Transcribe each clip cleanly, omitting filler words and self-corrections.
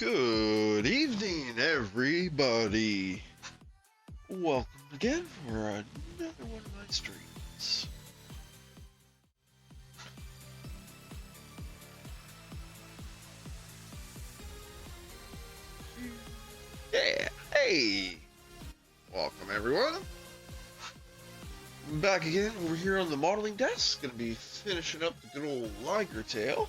Good evening, everybody. Welcome again for another one of my streams. Yeah, hey! Welcome, everyone. I'm back again over here on the modeling desk. Gonna be finishing up the good old Liger tail.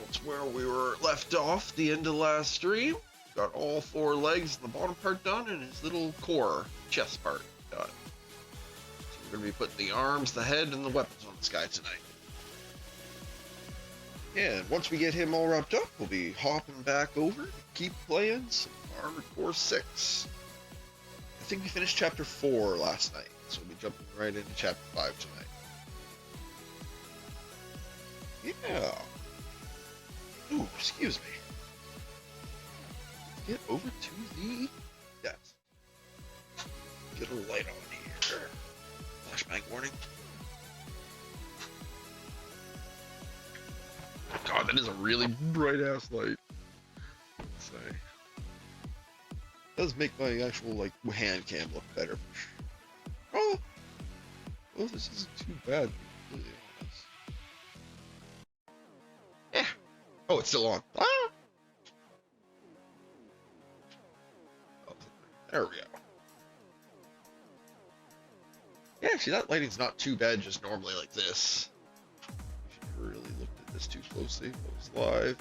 That's where we were left off the end of the last stream. Got all four legs and the bottom part done, and his little core, chest part done. So we're going to be putting the arms, the head, and the weapons on this guy tonight. And once we get him all wrapped up, we'll be hopping back over to keep playing some Armored Core 6. I think we finished Chapter 4 last night, so we'll be jumping right into Chapter 5 tonight. Yeah. Ooh, excuse me. Get over to the desk. Get a light on here. Flashbang warning. God, that is a really bright ass light. Let's say. Does make my actual like hand cam look better. Oh, well, this isn't too bad. Really honest. Yeah. Oh, it's still on. Ah! Oh, there we go. Yeah, actually, that lighting's not too bad just normally like this. If you really looked at this too closely, it was live.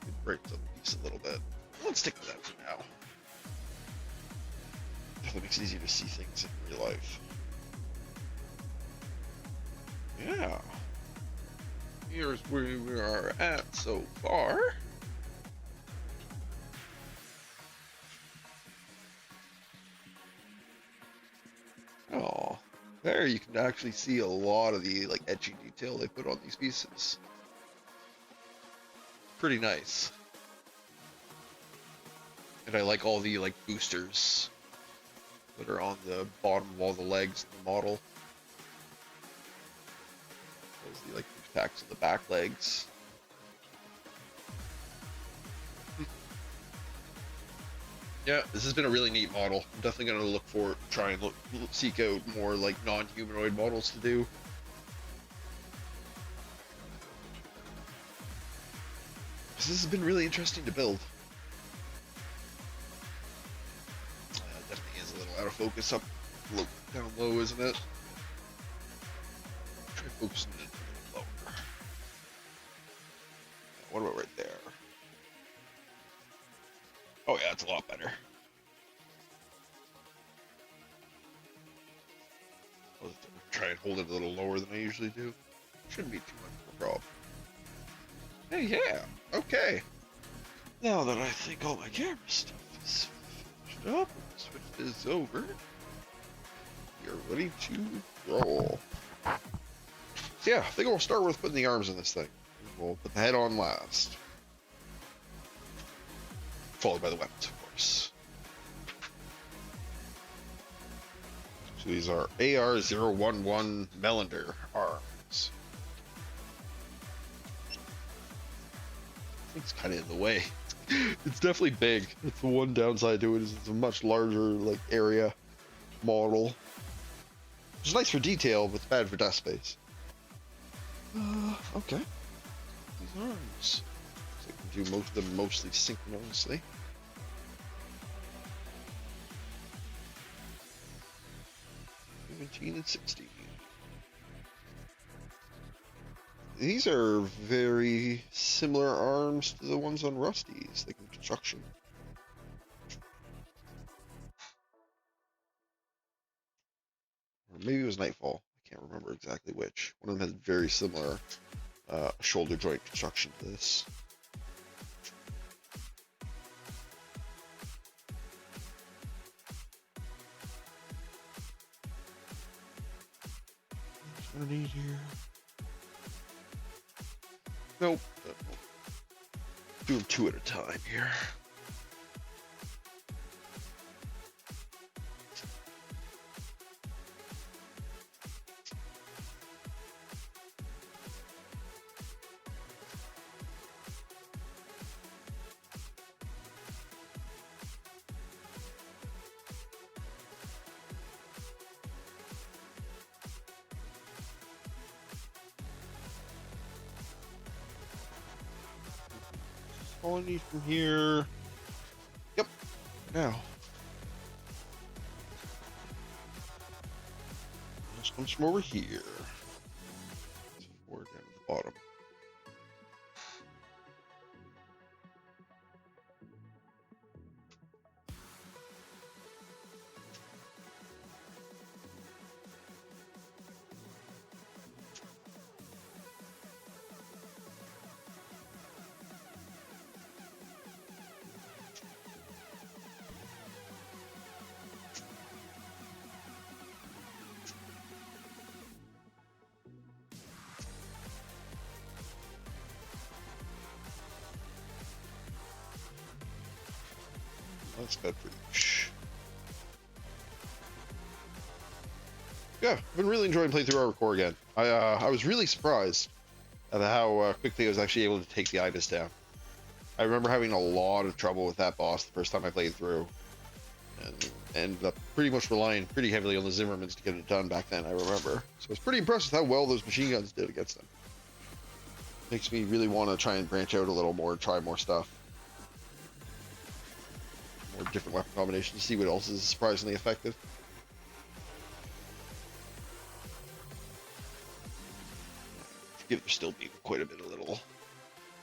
It breaks up the piece a little bit. Let's stick with that for now. Definitely makes it easier to see things in real life. Yeah. Here's where we are at so far. Oh, there you can actually see a lot of the like etching detail they put on these pieces. Pretty nice. And I like all the like boosters that are on the bottom of all the legs of the model. Those are the like packs of the back legs. Yeah, this has been a really neat model. I'm definitely gonna look for try and seek out more like non-humanoid models to do. This has been really interesting to build. Definitely is a little out of focus up low, down low, isn't it? Try focusing it a little lower. What about right there? Oh yeah, it's a lot better. I'll try and hold it a little lower than I usually do. Shouldn't be too much of a problem. Hey, yeah, okay. Now that I think all my camera stuff is finished up, switch this over. You're ready to roll. So yeah, I think we'll start with putting the arms in this thing. We'll put the head on last. Followed by the weapons, of course. So these are AR-011 Melander arms. I think it's kind of in the way. It's definitely big. It's the one downside to it is it's a much larger like area model. Which is nice for detail, but it's bad for desk space. Okay. These arms. So you can do most of them mostly synchronously. And 16. These are very similar arms to the ones on Rusty's, like in construction. Or maybe it was Nightfall. I can't remember exactly which. One of them has very similar shoulder joint construction to this. What I need here. Nope. Do them two at a time here. all I need from here. Yep. Now. This comes from over here. 4 down at the bottom. That's good for each. Yeah, I've been really enjoying playing through Armored Core again. I was really surprised at how quickly I was actually able to take the Ibis down. I remember having a lot of trouble with that boss the first time I played through, and ended up pretty much relying pretty heavily on the Zimmermans to get it done back then, I remember. So I was pretty impressed with how well those machine guns did against them. Makes me really want to try and branch out a little more, try more stuff. More different weapon combinations, see what else is surprisingly effective. Forgive there still being quite a bit of little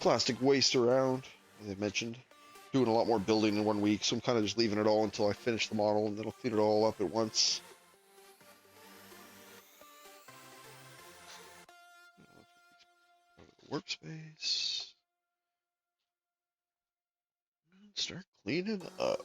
plastic waste around, as I mentioned. Doing a lot more building in 1 week, so I'm kind of just leaving it all until I finish the model, and then I'll clean it all up at once. Workspace. Start cleaning up.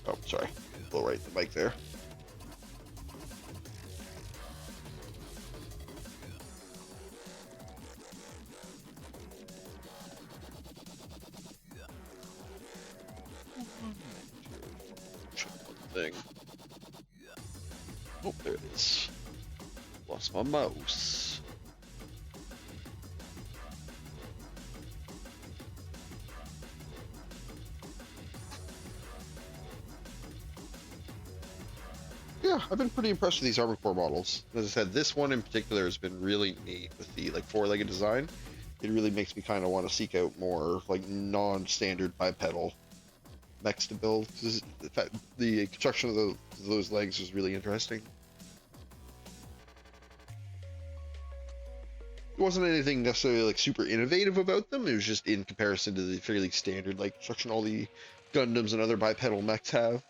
Oh, sorry. Blow right in the mic there. Thing. Oh, there it is. Lost my mouse. Yeah, I've been pretty impressed with these Armored Core models. As I said, this one in particular has been really neat with the like 4-legged design. It really makes me kind of want to seek out more like non-standard bipedal mechs to build. In fact, the construction of those legs is really interesting. It wasn't anything necessarily like super innovative about them. It was just in comparison to the fairly standard like construction all the Gundams and other bipedal mechs have.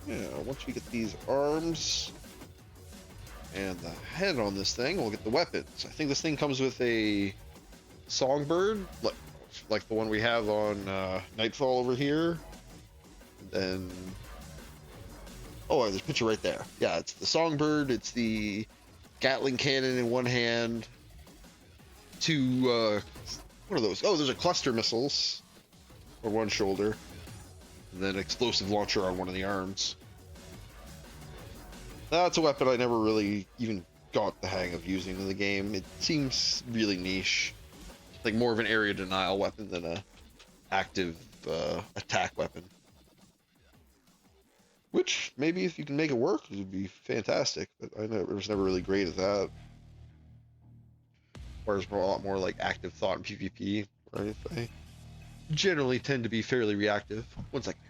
Yeah, once we get these arms and the head on this thing, we'll get the weapons. I think this thing comes with a songbird, like the one we have on Nightfall over here. And then, oh, there's a picture right there. Yeah, it's the songbird. It's the Gatling cannon in one hand. Two, what are those? Oh, those are cluster missiles on one shoulder. And then explosive launcher on one of the arms. That's a weapon I never really even got the hang of using in the game. It seems really niche. Like more of an area denial weapon than a active attack weapon. Which, maybe if you can make it work, it would be fantastic. But I was never really great at that. Requires a lot more like active thought in PvP, right? I generally tend to be fairly reactive. One second.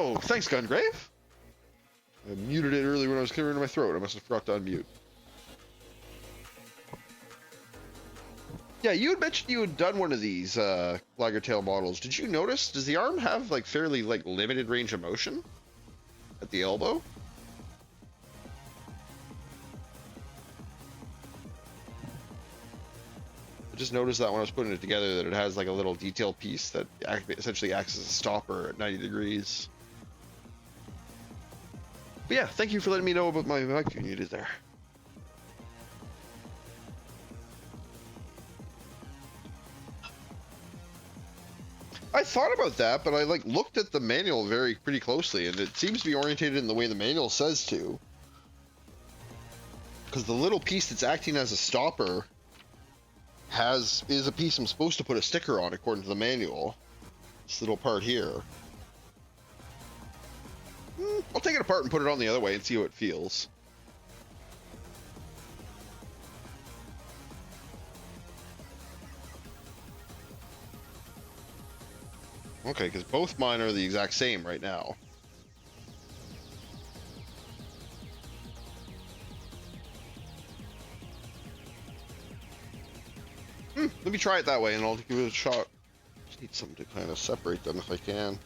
Oh, thanks, Gungrave. I muted it earlier when I was clearing my throat. I must have forgot to unmute. Yeah, you had mentioned you had done one of these Liger tail models. Did you notice? Does the arm have like fairly like limited range of motion at the elbow? I just noticed that when I was putting it together that it has like a little detail piece that essentially acts as a stopper at 90 degrees. But yeah, thank you for letting me know about my mic you needed there. I thought about that, but I like looked at the manual pretty closely, and it seems to be orientated in the way the manual says to. Because the little piece that's acting as a stopper is a piece I'm supposed to put a sticker on according to the manual. This little part here. I'll take it apart and put it on the other way and see how it feels. Okay, because both mine are the exact same right now. Let me try it that way and I'll give it a shot. Just need something to kind of separate them if I can.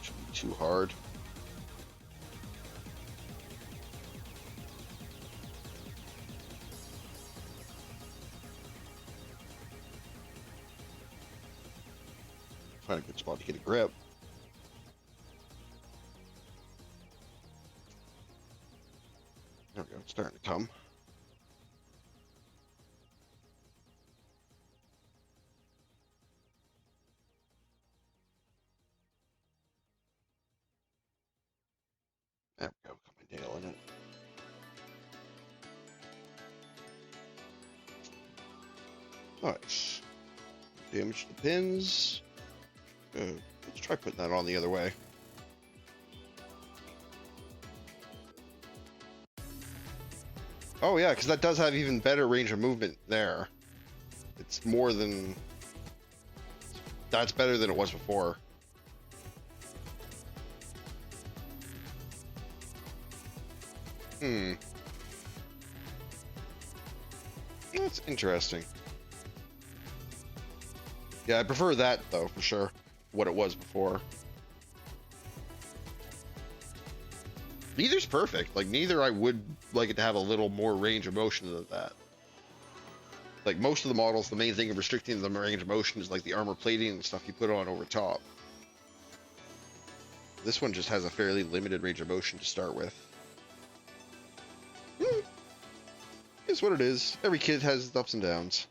Shouldn't be too hard. Find a good spot to get a grip. There we go, it's starting to come. There we go, got my nail in it. Nice. Damage the pins. Let's try putting that on the other way. Oh yeah, because that does have even better range of movement there. It's more than... That's better than it was before. That's interesting. Yeah, I prefer that though, for sure. What it was before. Neither's perfect. Like, neither I would like it to have a little more range of motion than that. Like, most of the models, the main thing of restricting the range of motion is like the armor plating and stuff you put on over top. This one just has a fairly limited range of motion to start with. It's what it is. Every kid has its ups and downs.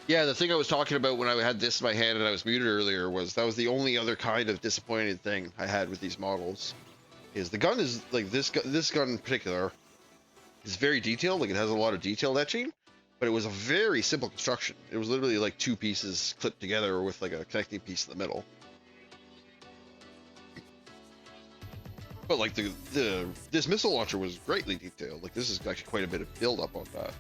Yeah, the thing I was talking about when I had this in my hand and I was muted earlier was that was the only other kind of disappointing thing I had with these models. Is the gun is like this gun in particular is very detailed, like it has a lot of detailed etching, but it was a very simple construction. It was literally like two pieces clipped together with like a connecting piece in the middle. But like this missile launcher was greatly detailed. Like this is actually quite a bit of build up on that.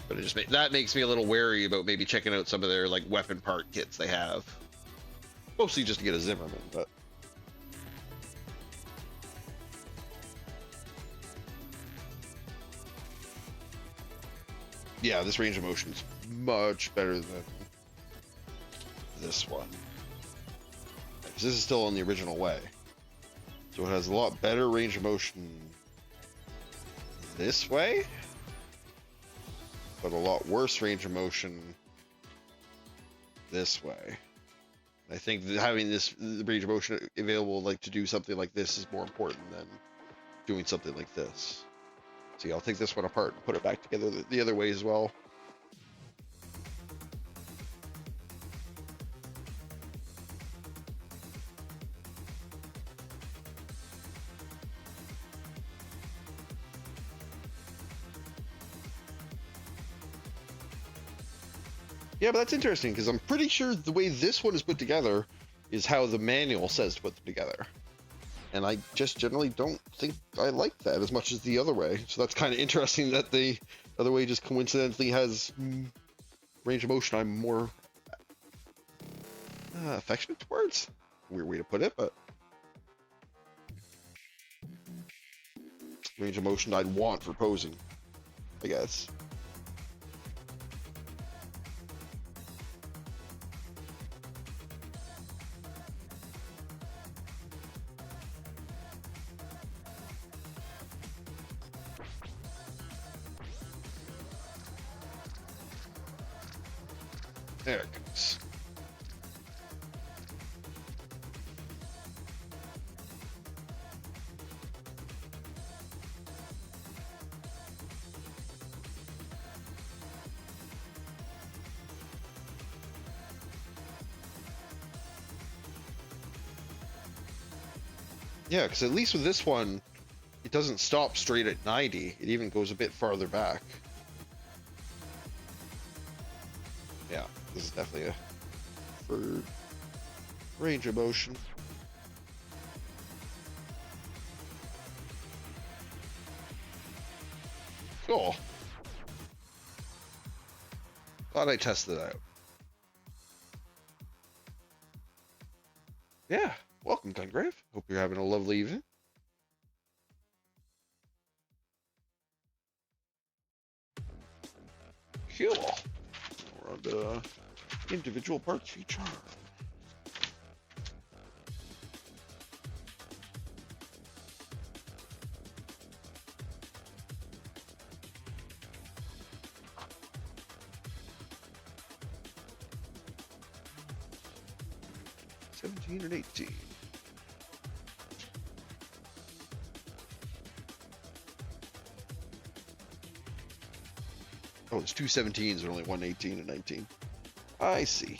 But it just that makes me a little wary about maybe checking out some of their like weapon part kits they have. Mostly just to get a Zimmerman, but yeah, this range of motion is much better than this one. Because this is still on the original way. So it has a lot better range of motion this way, but a lot worse range of motion this way. I think that having this range of motion available, like to do something like this, is more important than doing something like this. See, I'll take this one apart and put it back together the other way as well. Yeah, but that's interesting because I'm pretty sure the way this one is put together is how the manual says to put them together. And I just generally don't think I like that as much as the other way. So that's kind of interesting that they Other way just coincidentally has range of motion I'm more affectionate towards. Weird way to put it, but range of motion I'd want for posing, I guess. There it goes. Yeah, because at least with this one, it doesn't stop straight at 90. It even goes a bit farther back. Yeah, this is definitely a preferred range of motion. Cool. Glad I tested it out. Yeah, welcome, Gungrave. Hope you're having a lovely evening. Cool. We're on the individual parts feature. And 18. Oh, it's two 17s and only one 18 and 19. I see.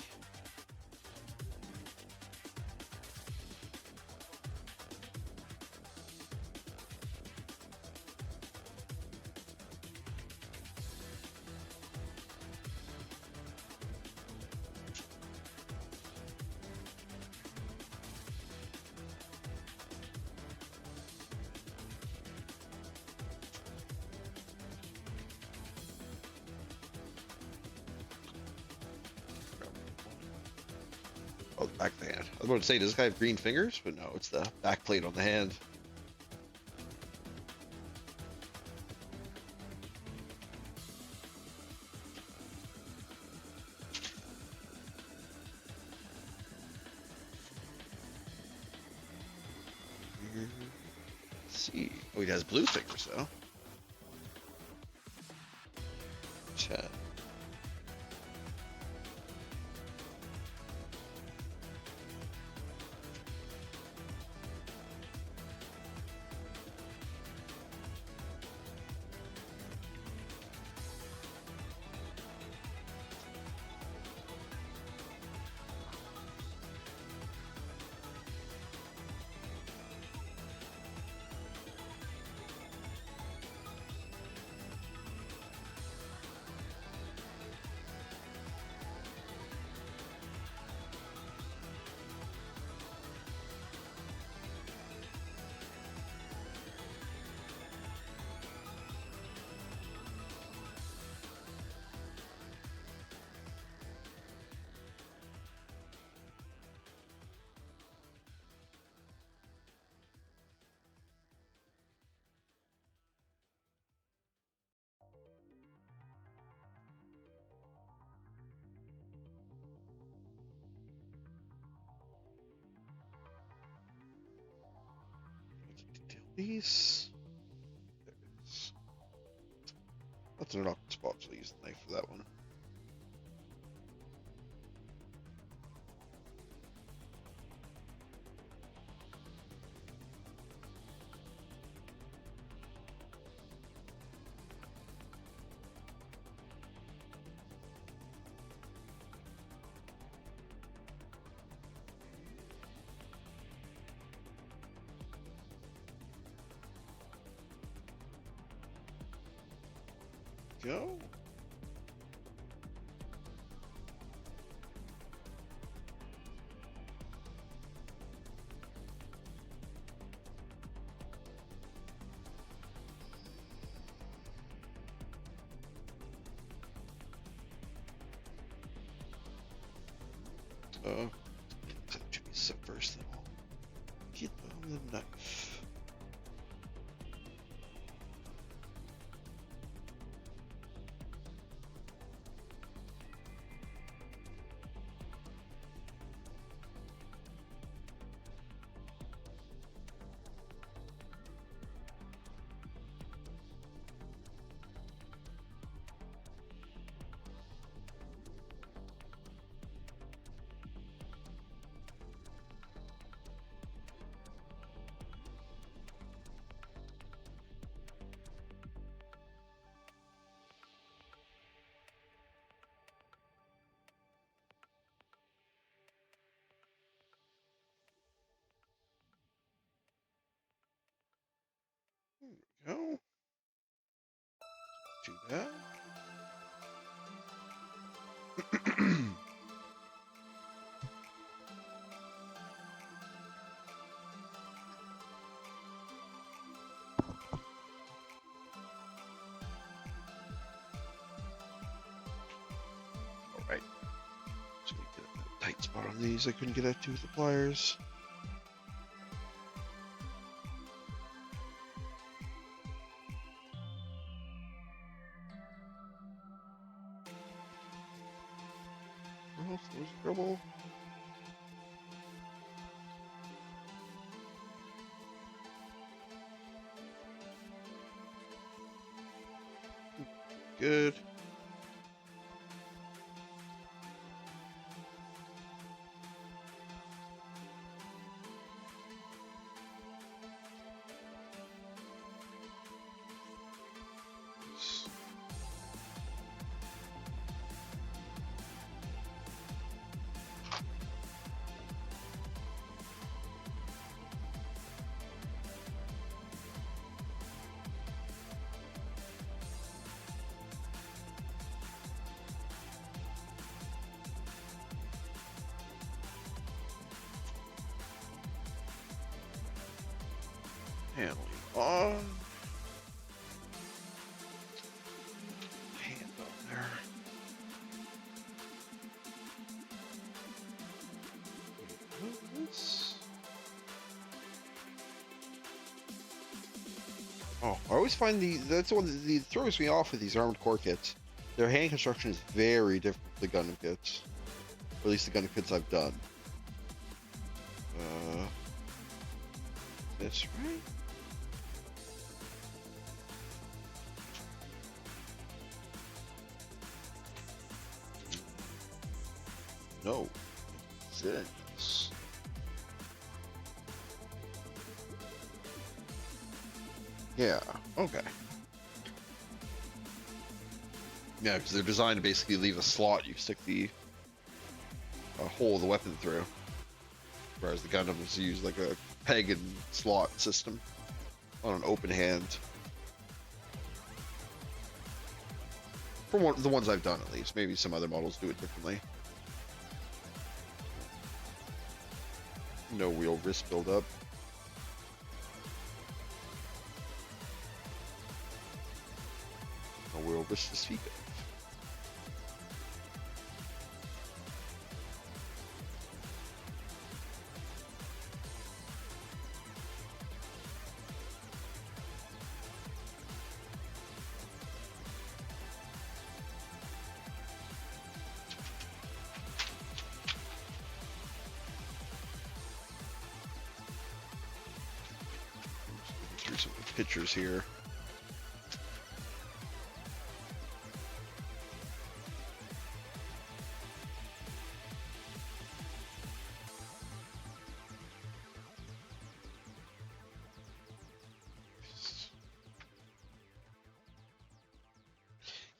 Oh, the back of the hand. I was about to say, does this guy have green fingers? But no, it's the back plate on the hand. Let's see. Oh, he has blue fingers, though. 10. These. There it is. That's an awkward spot, so I use the knife for that one. Go. Two pieces up first, then I'll get the knife. There we go. Do that. Alright. Just gonna get a tight spot on these I couldn't get at with the pliers. Oh, there's trouble. Good. Handling on. Hand on there. Oh, I always find that's the one that throws me off with these armored core kits. Their hand construction is very different from the Gundam kits. Or at least the Gundam kits I've done. This right? No. This. Yeah, okay. Yeah, because they're designed to basically leave a slot you stick the hole of the weapon through. Whereas the Gundams use like a peg and slot system on an open hand. From the ones I've done, at least. Maybe some other models do it differently. No real wrist buildup. No real wrist to speak of. Through some pictures here.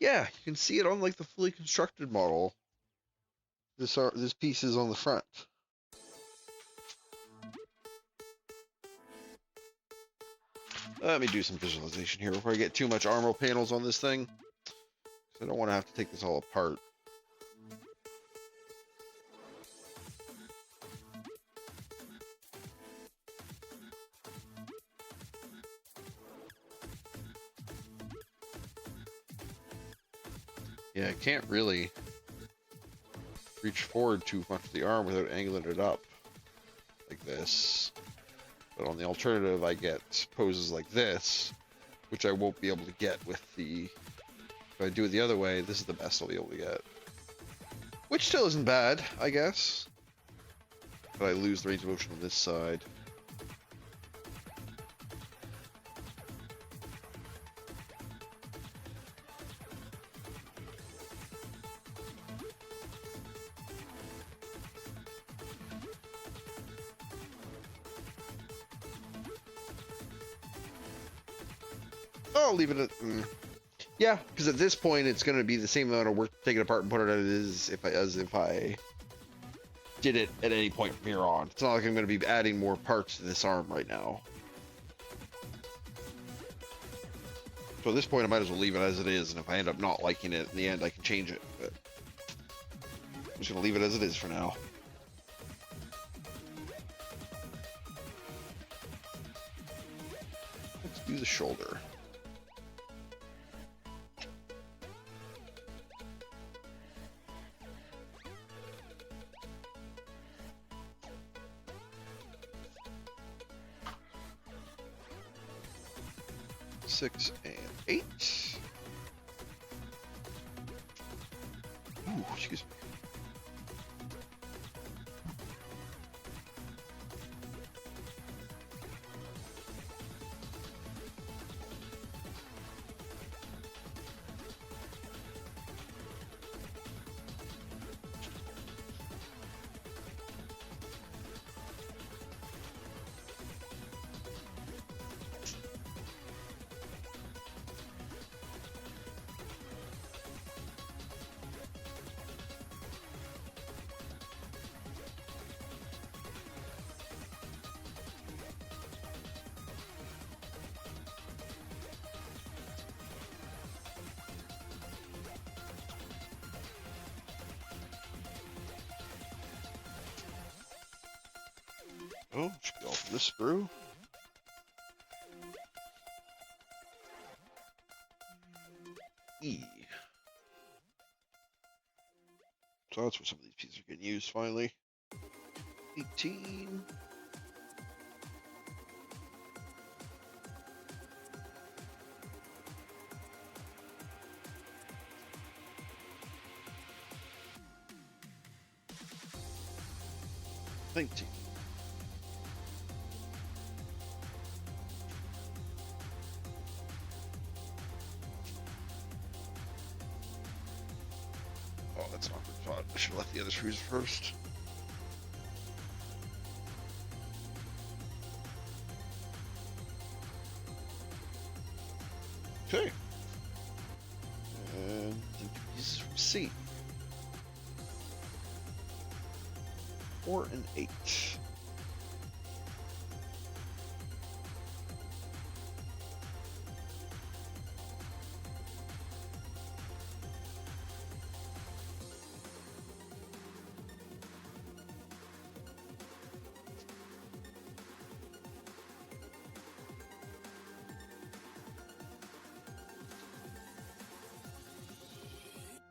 Yeah, you can see it on like the fully constructed model. This piece is on the front. Let me do some visualization here before I get too much armor panels on this thing. I don't want to have to take this all apart. Yeah, I can't really reach forward too much with the arm without angling it up like this. But on the alternative, I get poses like this, which I won't be able to get with the... If I do it the other way, this is the best I'll be able to get. Which still isn't bad, I guess. But I lose the range of motion on this side. I'll leave it at... Yeah, because at this point, it's going to be the same amount of work to take it apart and put it as if I did it at any point from here on. It's not like I'm going to be adding more parts to this arm right now. So at this point, I might as well leave it as it is, and if I end up not liking it in the end, I can change it. But I'm just going to leave it as it is for now. Let's do the shoulder. Six and 8. Ooh, excuse me. Oh, should be all from this screw. E. So that's where some of these pieces are getting used finally. 18. $19. Oh, that's not good thought. I should have left the other screws first. Okay. And the pieces from C. 4 and 8.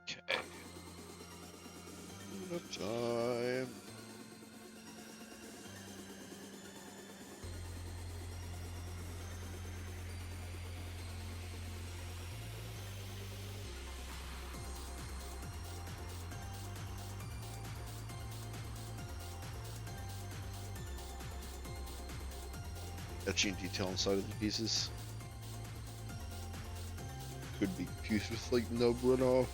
Okay. Time. Etching detail inside of the pieces. Could be confused with like nub runoff.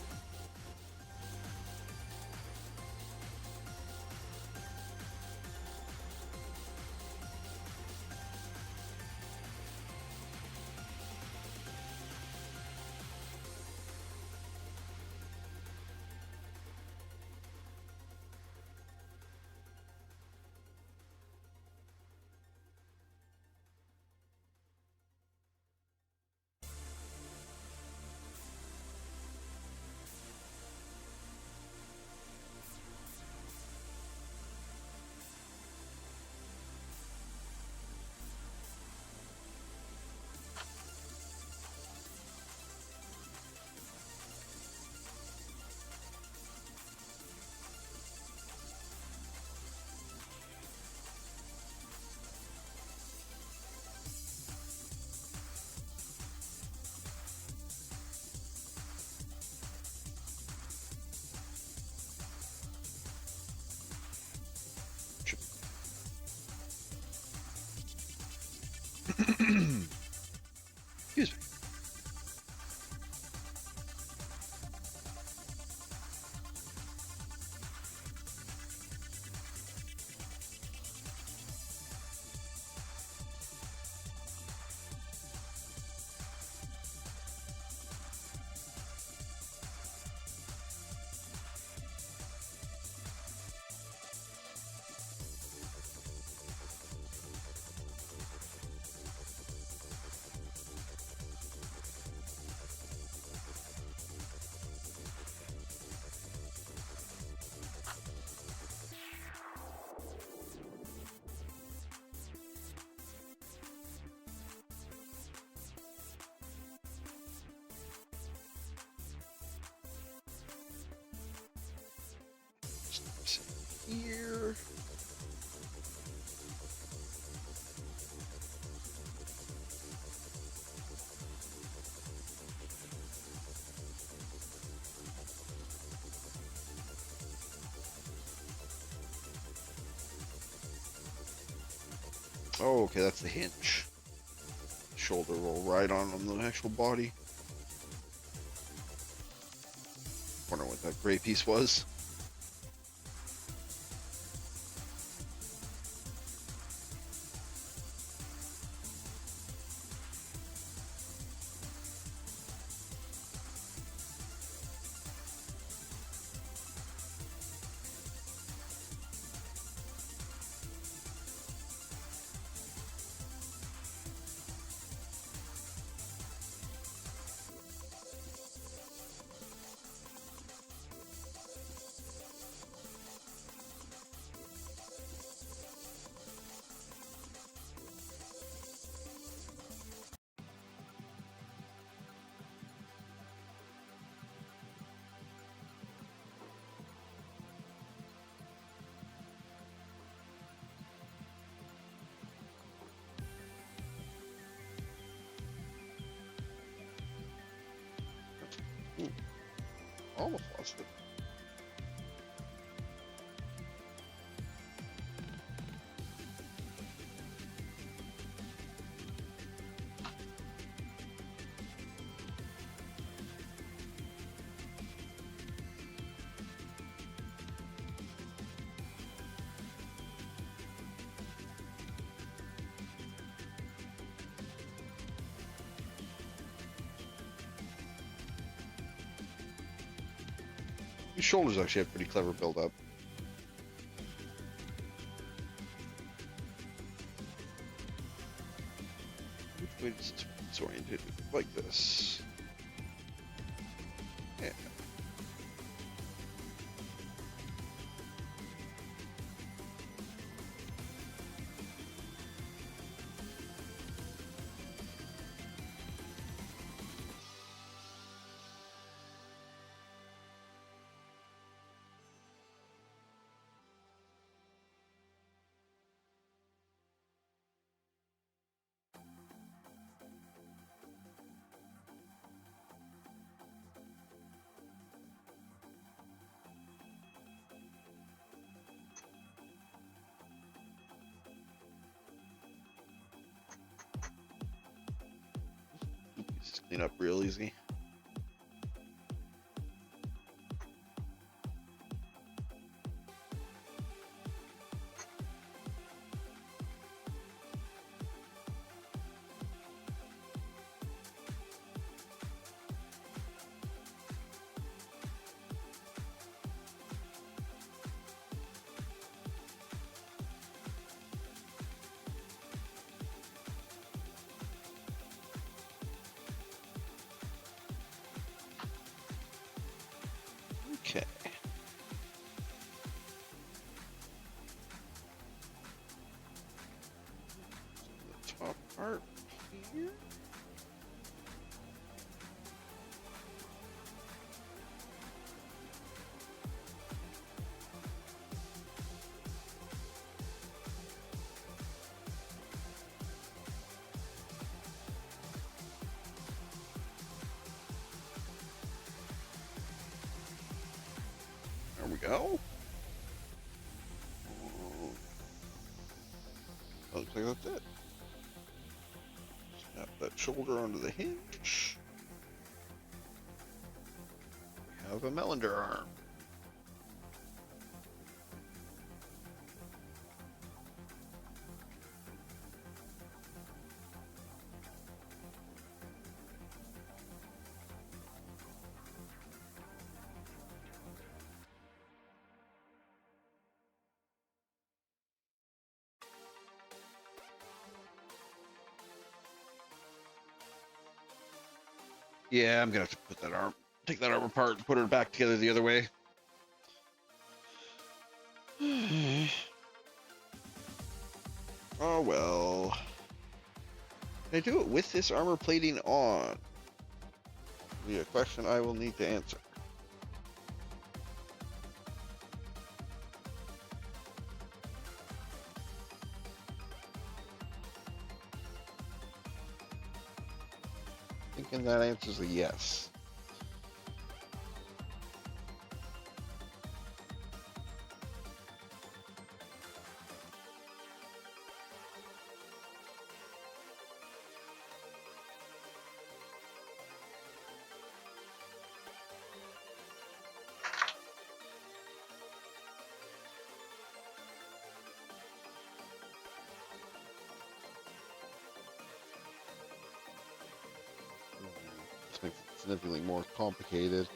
Excuse me. Here. Oh, okay, that's the hinge. Shoulder roll right on the actual body. Wonder what that gray piece was. Ooh, almost lost it. His shoulders actually have pretty clever build up. Which way does this one? It's oriented like this. Yeah. Just clean up real easy. Okay. The top part here. There we go. Looks like that's it. Snap that shoulder onto the hinge. We have a Melander arm. Yeah, I'm gonna have to put that arm, take that arm apart and put it back together the other way. Oh well. Can I do it with this armor plating on? Be a question I will need to answer. Thinking that answers a yes. This makes it significantly more complicated.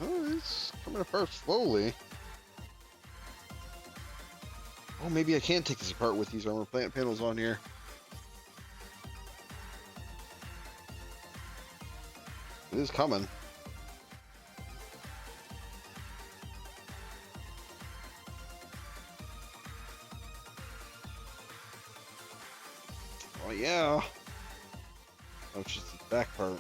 Oh, it's coming apart slowly. Oh, maybe I can take this apart with these armor plant panels on here. It is coming. Oh yeah. Oh, it's just the back part.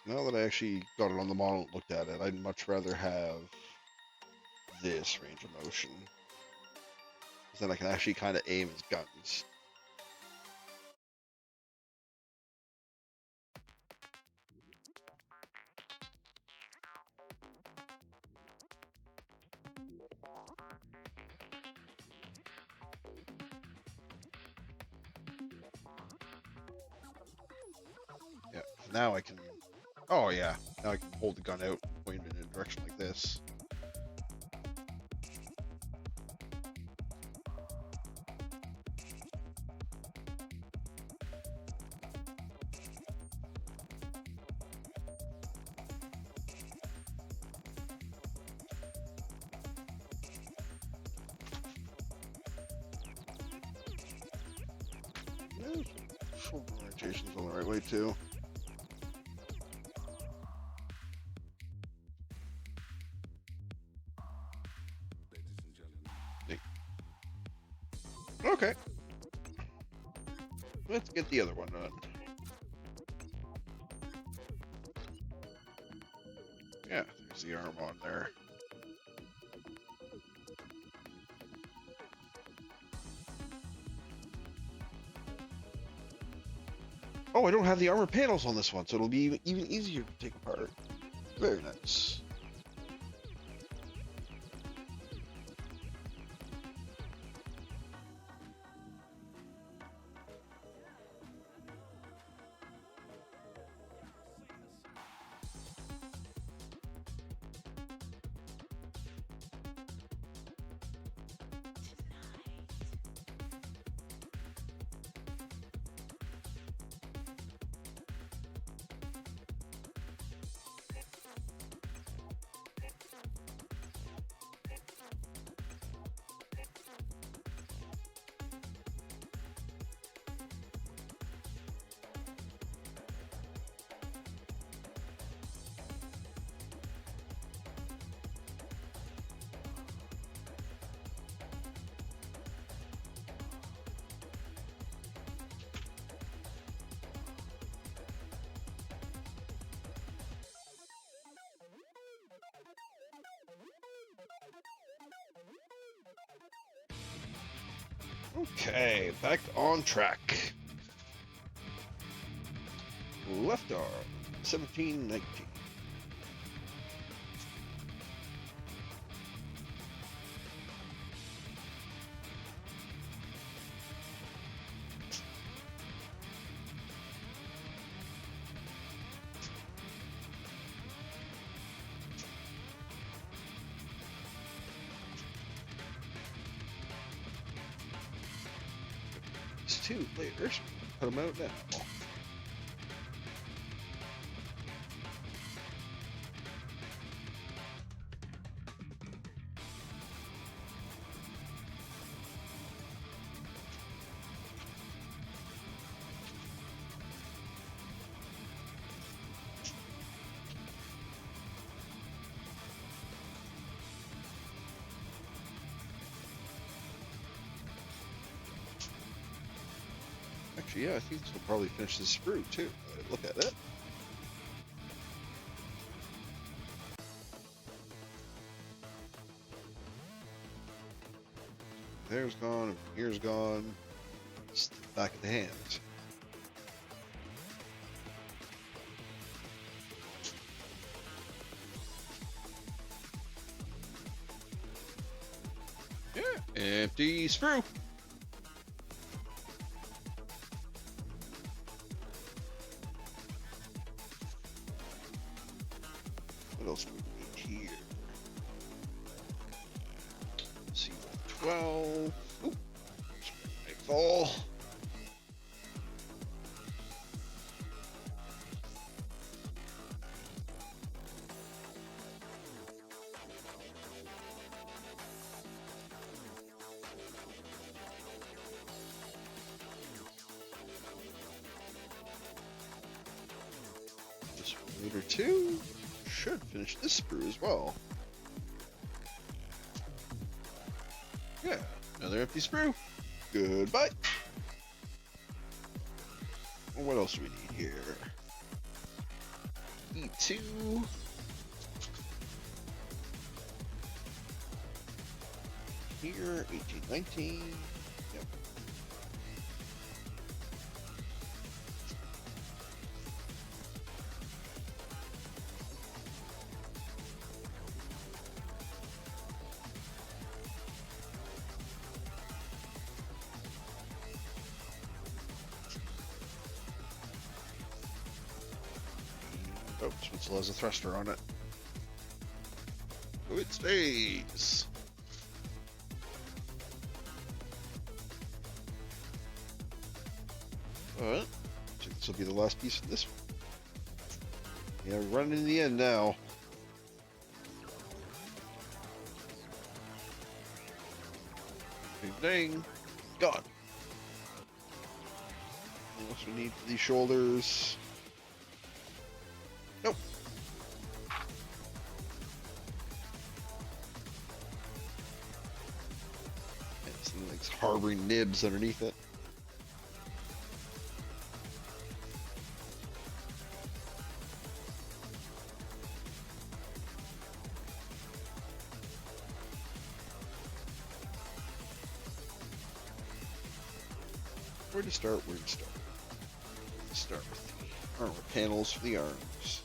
Now that I actually got it on the model and looked at it, I'd much rather have this range of motion. Because then I can actually kind of aim his guns. Yeah, now I can... Oh yeah, now I can hold the gun out, point it in a direction like this. Yeah, shoulder orientation's on the right way too. Okay. Let's get the other one done. Yeah, there's the arm on there. Oh, I don't have the armor panels on this one, so it'll be even easier to take apart. Very nice. Okay, back on track. Left arm, 17, 19. It's 2 later, so put them out now. Actually, yeah, I think this will probably finish the sprue too. Look at it. There's gone, here's gone. It's the back of the hands. Yeah, empty sprue. What else do we need here? Let's see, 12. Ooh, nightfall. Just one or two. Should finish this sprue as well. Yeah, another empty sprue. Goodbye. Well, what else do we need here? E2. Here, 18, 19. Yep. Oh, this one still has a thruster on it. Oh, it stays. Alright. I think this will be the last piece of this one. Yeah, we're running in the end now. Bing, dang. Gone. What else we need for these shoulders? Nope. It's like harboring nibs underneath it. Where to start? Where to start? Let's start with the armor panels for the arms.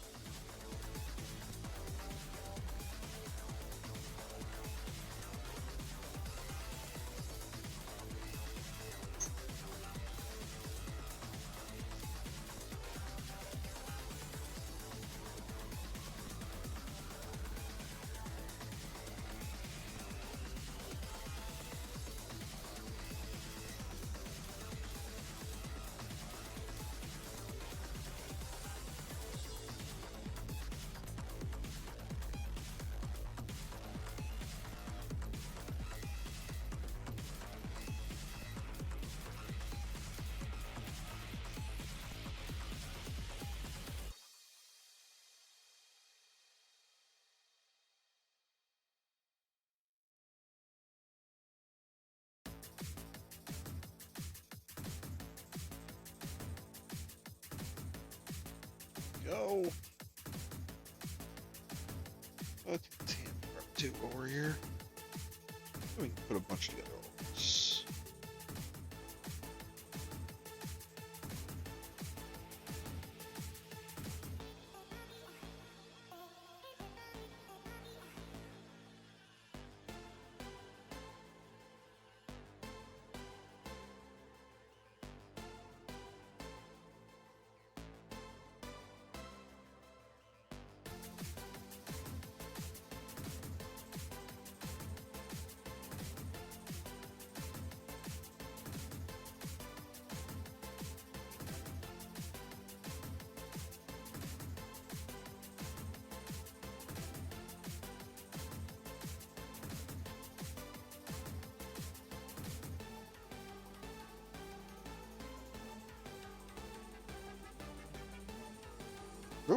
Go. Let's two over here. We can put a bunch together.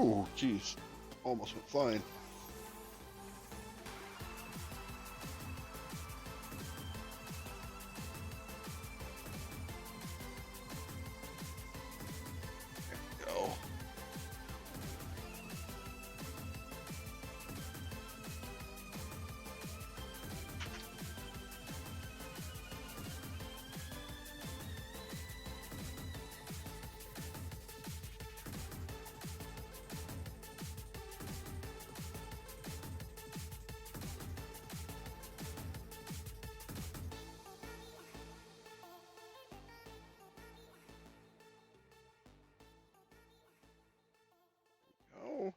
Oh, jeez. Almost went flying. There we go. Go.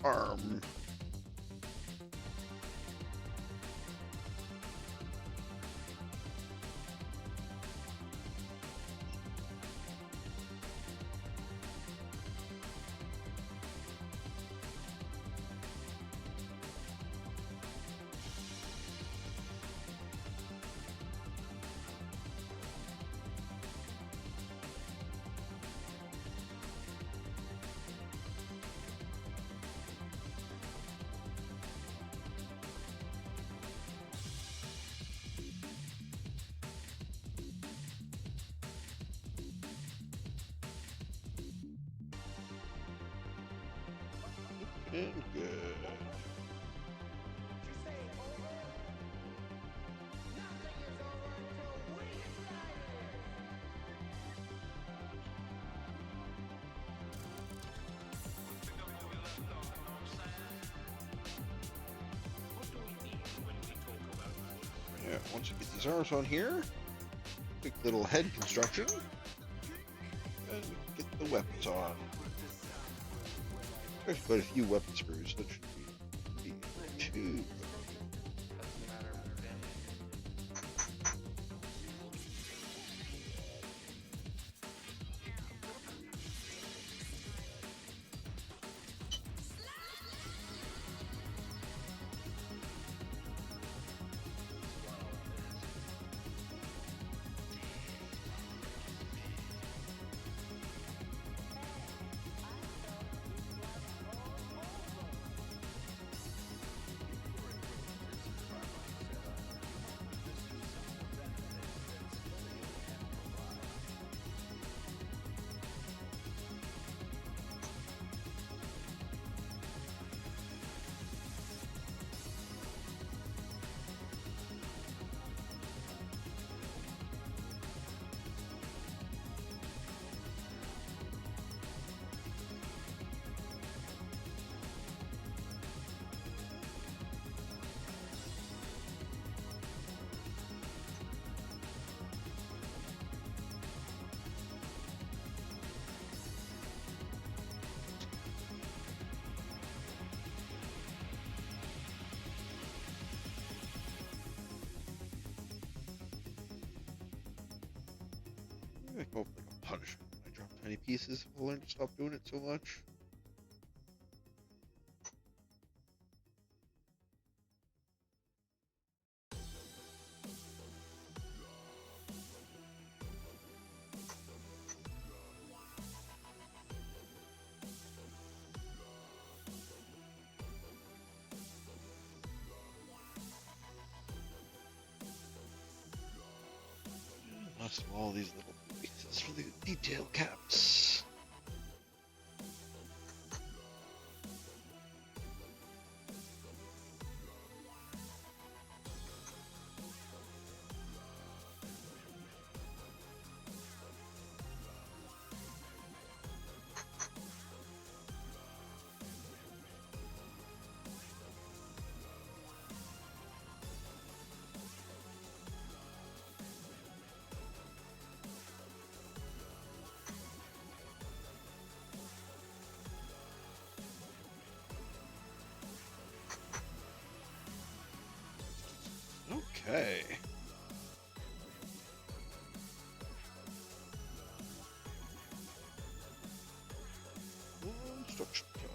Arm. And good. Yeah, once you get these arms on here, quick little head construction, and get the weapons on. There's quite a few weapon screws that should be too. I hope like a punishment when I drop tiny pieces. I'll learn to stop doing it so much. Lots of all these little pieces for the detail caps. Okay. Construction time.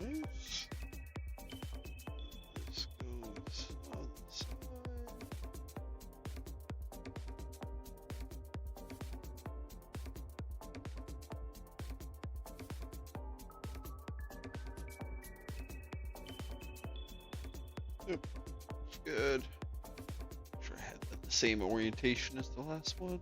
Right. This goes on the side. Yep, good. Make sure I had the same orientation as the last one.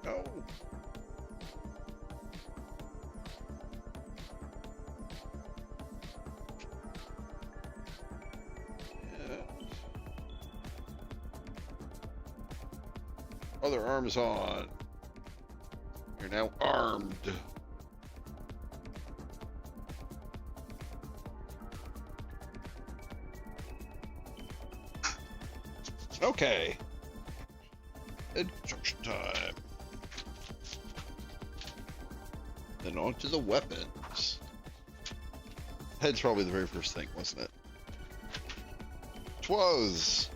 No. Yeah. Other arms on. You're now armed. Okay. Head construction time. Then on to the weapons. Head's probably the very first thing, wasn't it? 'Twas.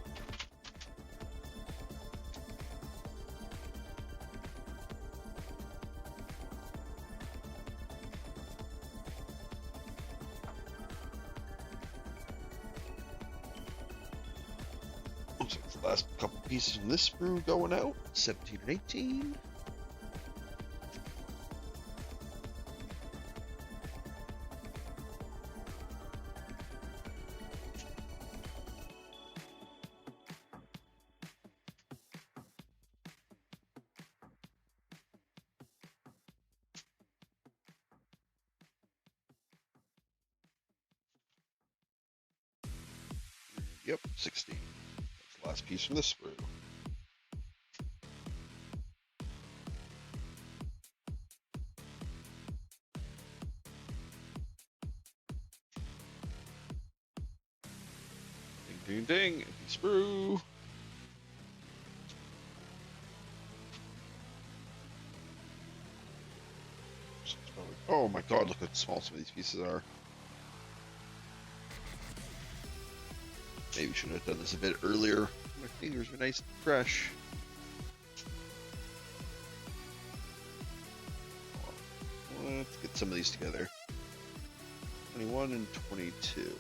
Looks like the last couple pieces from this sprue going out. 17 and 18. Yep, 16. That's the last piece from this sprue. Ding, ding, ding. Empty sprue. Oh my god, look how small some of these pieces are. Maybe should have done this a bit earlier. My fingers were nice and fresh. Let's get some of these together. 21 and 22.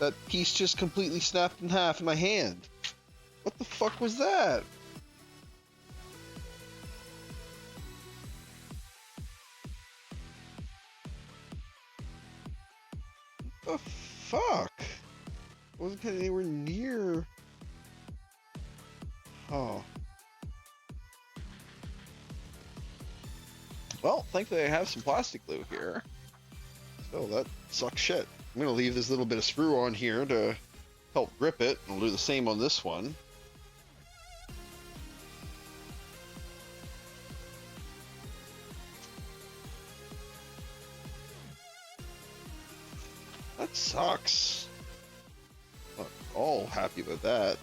That piece just completely snapped in half in my hand. What the fuck was that? What the fuck? Wasn't getting anywhere near. Oh. Well, thankfully I have some plastic glue here. So that sucks shit. I'm gonna leave this little bit of sprue on here to help grip it. I'll do the same on this one. That sucks. Not all happy about that.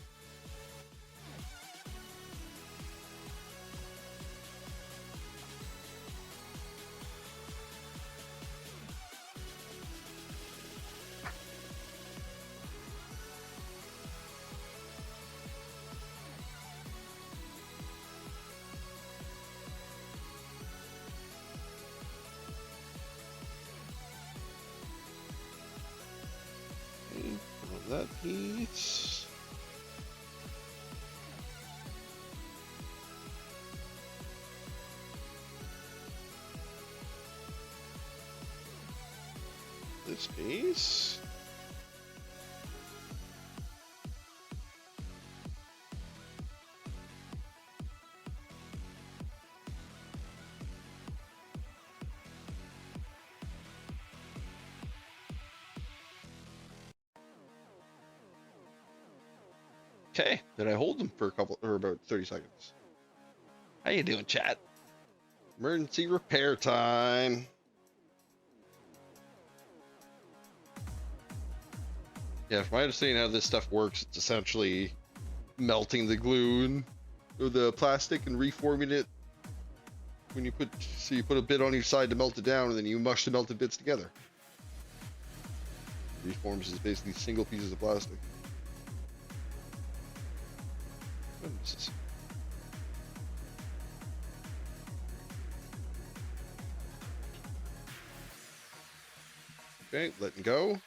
That piece. This piece. Okay, did I hold them for a couple or about 30 seconds? How you doing, chat? Emergency repair time. Yeah, from my understanding how this stuff works, it's essentially melting the glue and or the plastic and reforming it when you put, so you put a bit on each side to melt it down, and then you mush the melted bits together. Reforms is basically single pieces of plastic. Okay, letting go.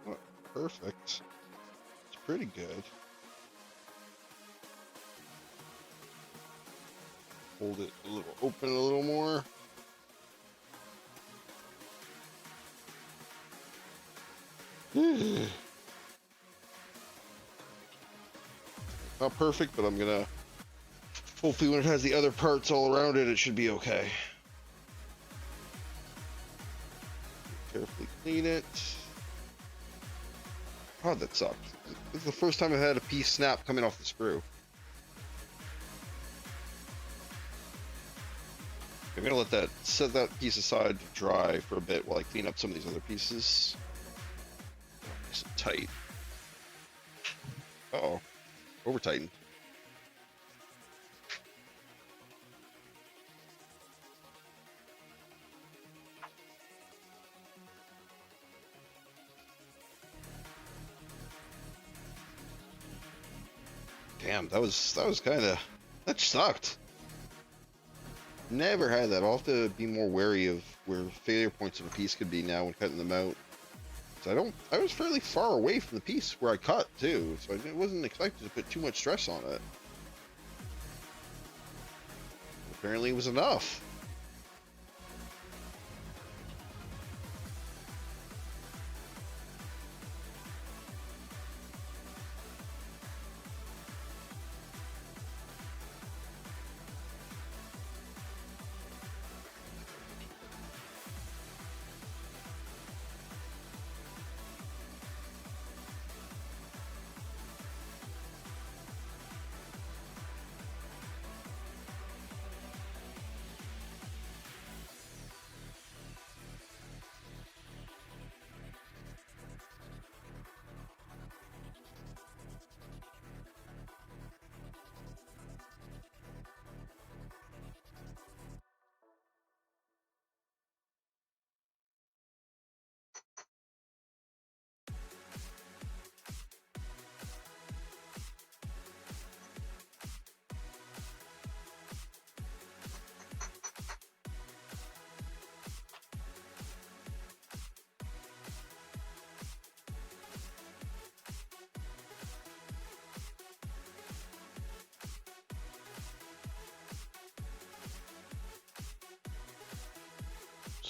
Not perfect. It's pretty good. Hold it a little open a little more. Not perfect, but I'm gonna, hopefully when it has the other parts all around it, it should be okay. Carefully clean it. God, that sucked. This is the first time I've had a piece snap coming off the sprue. I'm gonna let that, set that piece aside to dry for a bit while I clean up some of these other pieces. Oh, nice and tight. Uh-oh. Over tightened. Damn, that was kind of, that sucked. Never had that. I'll have to be more wary of where failure points of a piece could be now when cutting them out. So I was fairly far away from the piece where I cut too, so I wasn't expected to put too much stress on it. Apparently it was enough.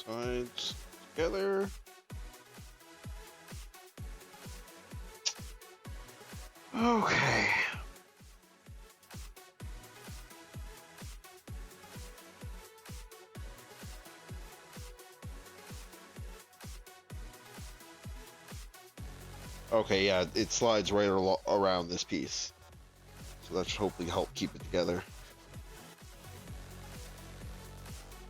Sides together. Okay. Okay, yeah, it slides right around this piece. So that should hopefully help keep it together.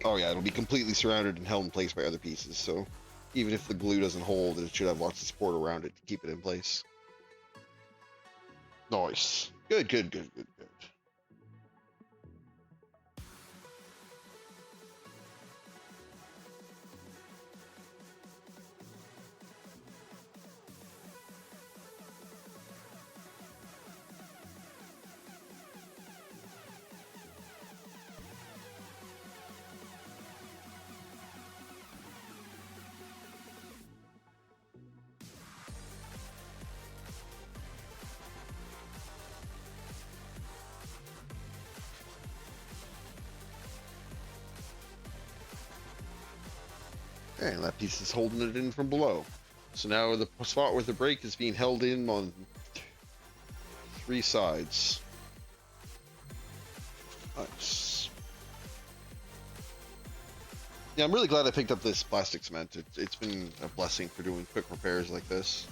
Oh yeah, it'll be completely surrounded and held in place by other pieces, so even if the glue doesn't hold, it should have lots of support around it to keep it in place. Nice. Good, good, good, good, good. Okay, and that piece is holding it in from below. So now the spot where the brake is being held in on 3 sides. Nice. Yeah, I'm really glad I picked up this plastic cement. It's been a blessing for doing quick repairs like this.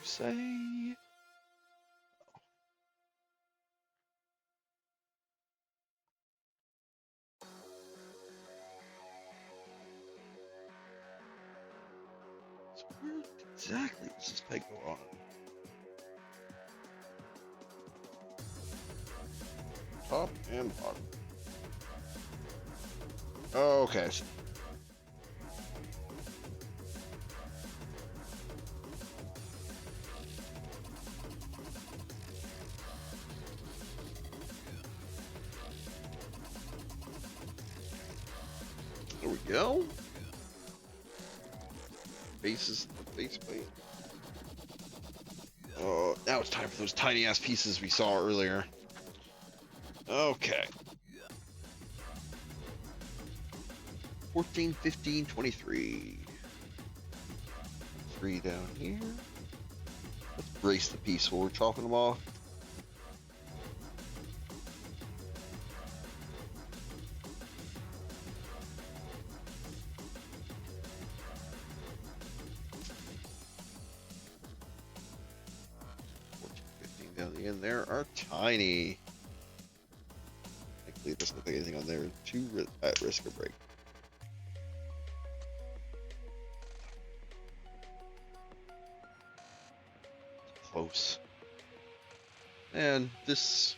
say? So where exactly does this peg go on? Top and bottom. Okay. There we go. Bases, the base plate. Oh, now it's time for those tiny ass pieces we saw earlier. Okay. 14, 15, 23. 3 down here. Let's brace the piece while we're chopping them off. Down the end there are tiny. Thankfully, it doesn't look like anything on there too at risk of break. Close. And this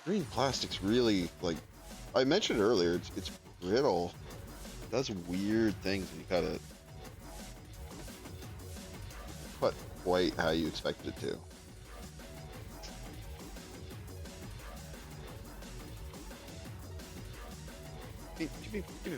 green plastic's really, like I mentioned earlier, it's brittle. It does weird things and you gotta cut quite how you expect it to. Give me. Yeah.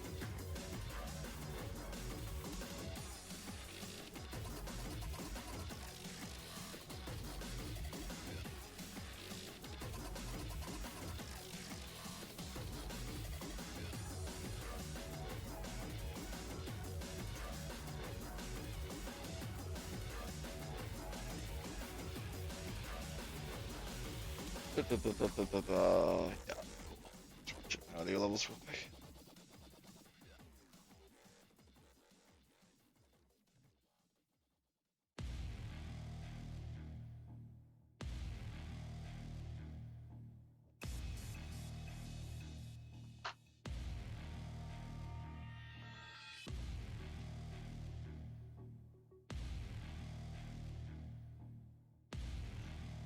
Check audio levels real quick.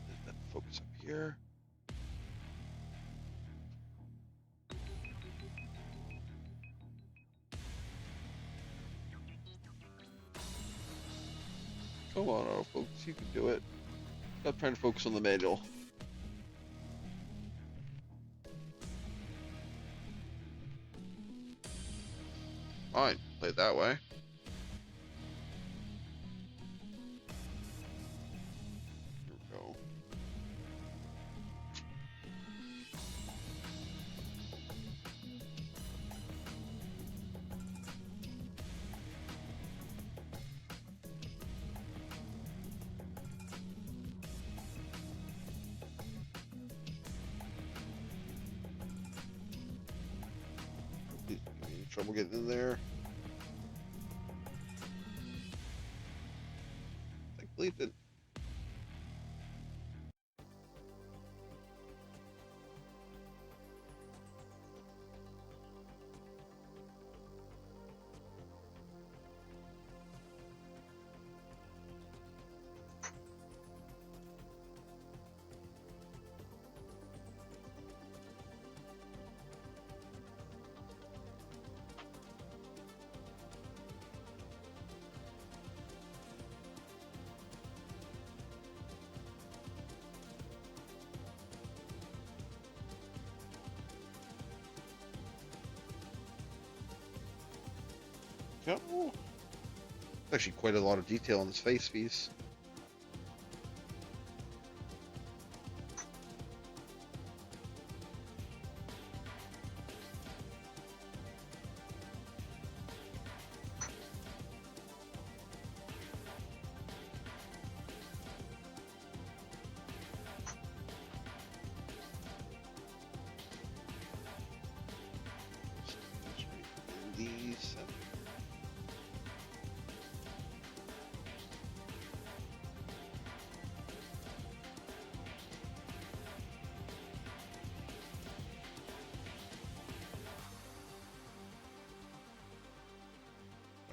Let that focus up here. Come on, autofocus, you can do it. Stop trying to focus on the manual. Fine, play it that way. Here we go. Any trouble getting in there? Thankfully it didn't. Go. Actually, quite a lot of detail on this face piece. These.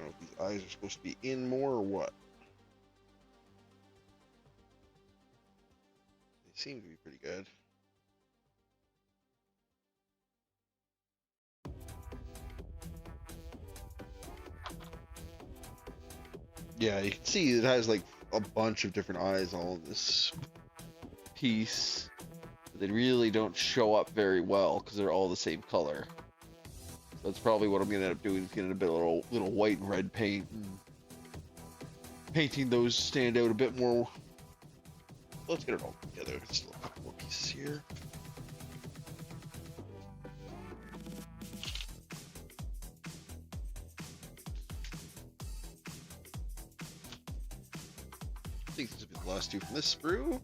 know if these eyes are supposed to be in more or what. They seem to be pretty good. Yeah, you can see it has like a bunch of different eyes all in this piece. They really don't show up very well because they're all the same color. So that's probably what I'm gonna end up doing, is getting a bit of little white and red paint and painting those stand out a bit more. Let's get it all together. Still a couple more pieces here. I think these will be the last two from this sprue.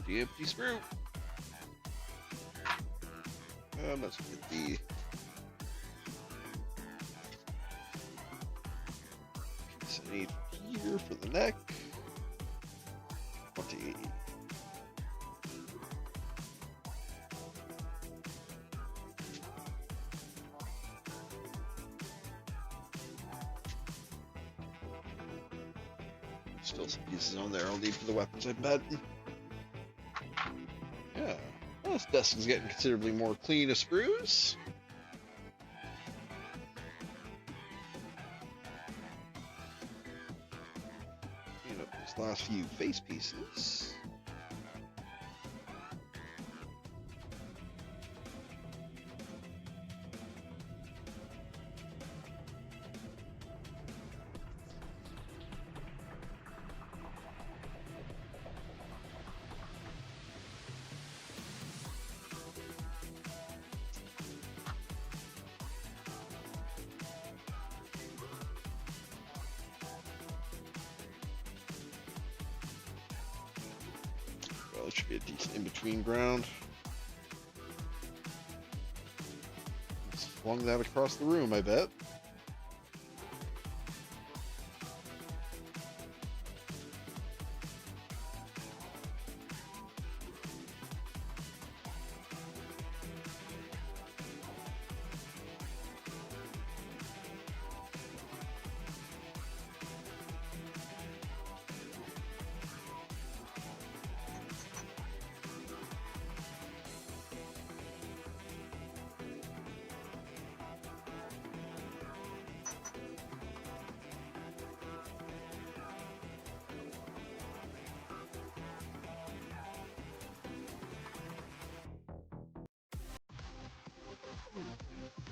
Empty sprue. Let's get the piece I need here for the neck. 20. Still some pieces on there I'll need for the weapons, I bet. Yeah. Well, this desk is getting considerably more clean of sprues. Clean up these last few face pieces. Well, it should be a decent in-between ground. Just flung that across the room, I bet.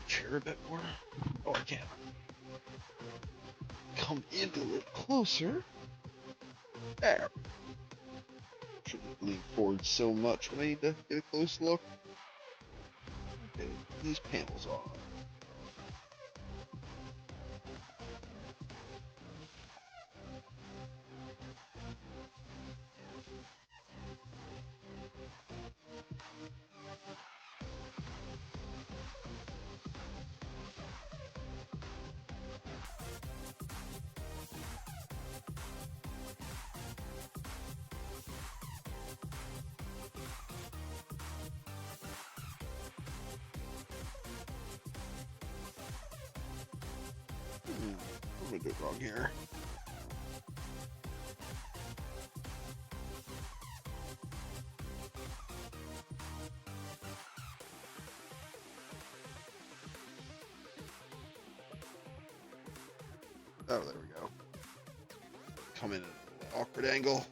Chair a bit more. Oh, I can't. Come in a little closer. There. Shouldn't lean forward so much when I need to get a close look. Okay, these panels on. I'm gonna do it wrong here. Oh, there we go. Come in at an awkward angle.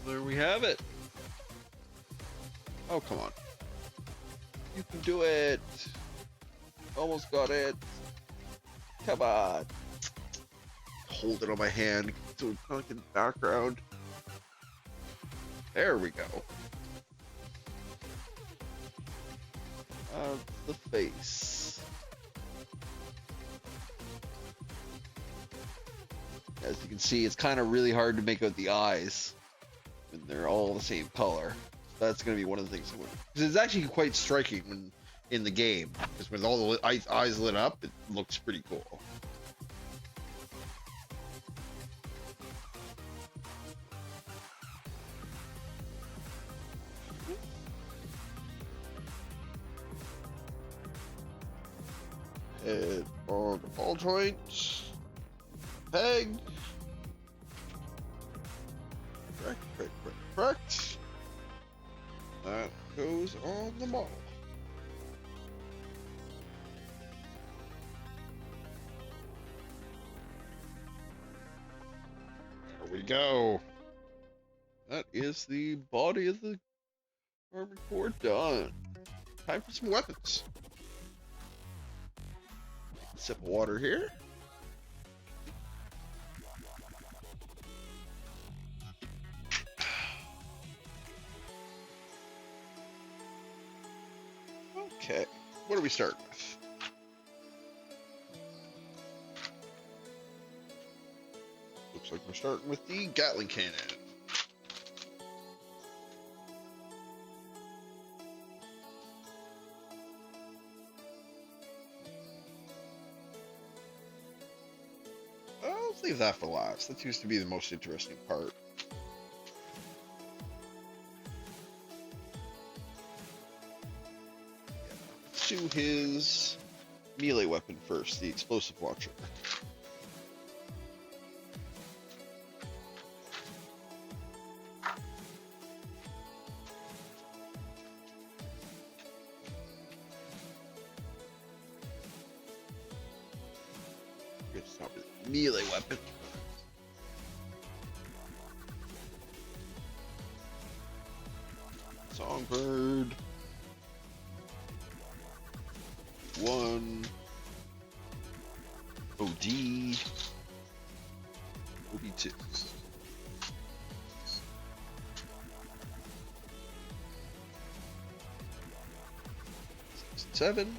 There we have it. Oh, come on. You can do it. Almost got it. Come on. Hold it on my hand so it's not in the background. There we go. of the face. As you can see, it's kind of really hard to make out the eyes when they're all the same color. That's going to be one of the things. Because it's actually quite striking when in the game. Because with all the eyes lit up, it looks pretty cool. And on the ball joint, peg. Correct. That goes on the model. There we go. That is the body of the armored core done. Time for some weapons. Sip of water here. Okay, what do we start with? Looks like we're starting with the Gatling cannon. Let's leave that for last. That seems to be the most interesting part. Let's do his melee weapon first, the explosive launcher. It's not really a melee weapon. Songbird. 1. OD. OB2. 7.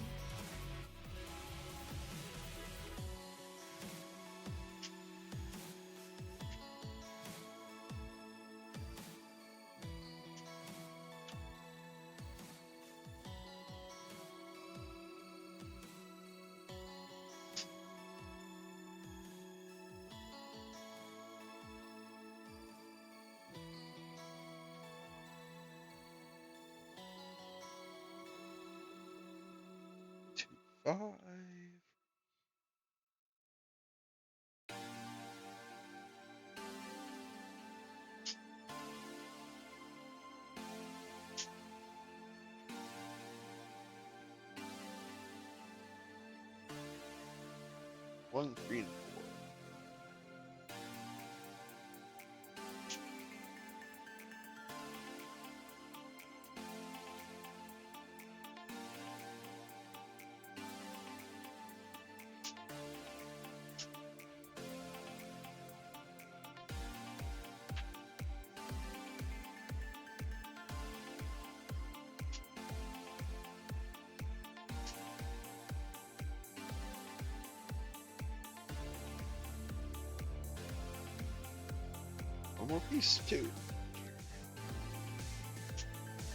Five. 1, 3, and 4. One more piece, too.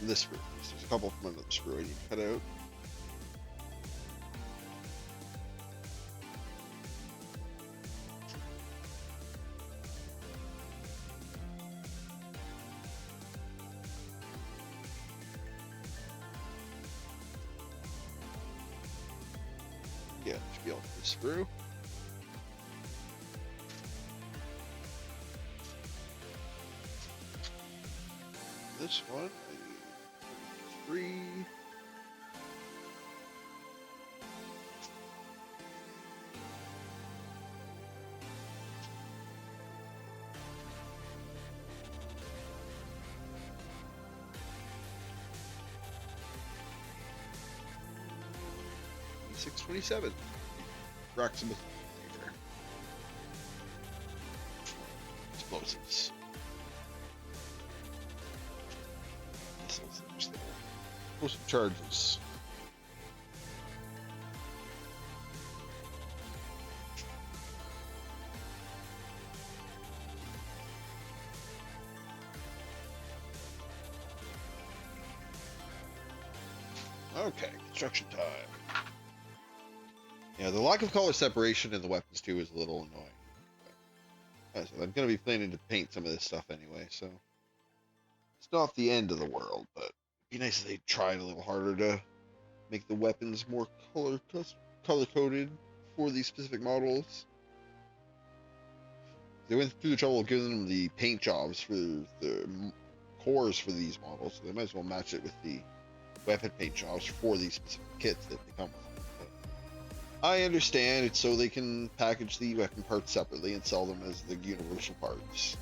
This screw. There's a couple from another screw I need to cut out. Yeah, should be able to screw. This one, I need 3. $627. Proximate Liger. Explosives. Explosive charges. Okay, construction time. Yeah, the lack of color separation in the weapons too is a little annoying. But, as I said, I'm going to be planning to paint some of this stuff anyway, so it's not the end of the world, but it'd be nice if they tried a little harder to make the weapons more color coded for these specific models. They went through the trouble of giving them the paint jobs for the cores for these models, so they might as well match it with the weapon paint jobs for these specific kits that they come with. But I understand it's so they can package the weapon parts separately and sell them as the universal parts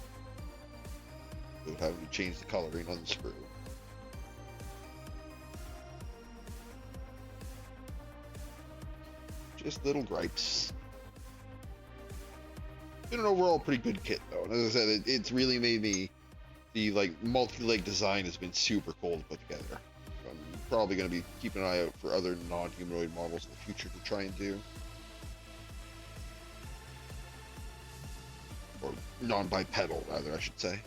without having to change the coloring on the sprue. Just little gripes. Been an overall pretty good kit though, and as I said, it's really made me, the like multi-leg design has been super cool to put together. So I'm probably going to be keeping an eye out for other non-humanoid models in the future to try and do, or non-bipedal rather, I should say.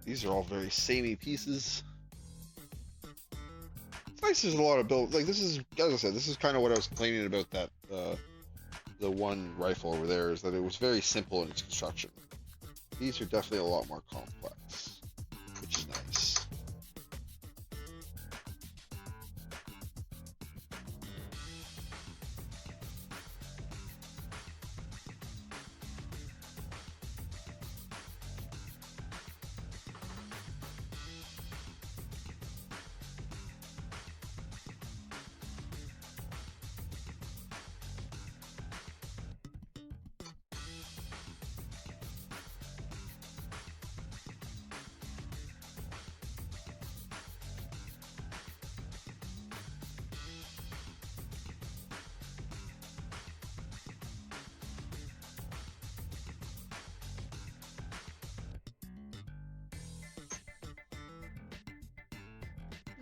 These are all very samey pieces. It's nice there's a lot of build, like this is, as I said, this is kind of what I was complaining about that, the one rifle over there, is that it was very simple in its construction. These are definitely a lot more complex, which is nice.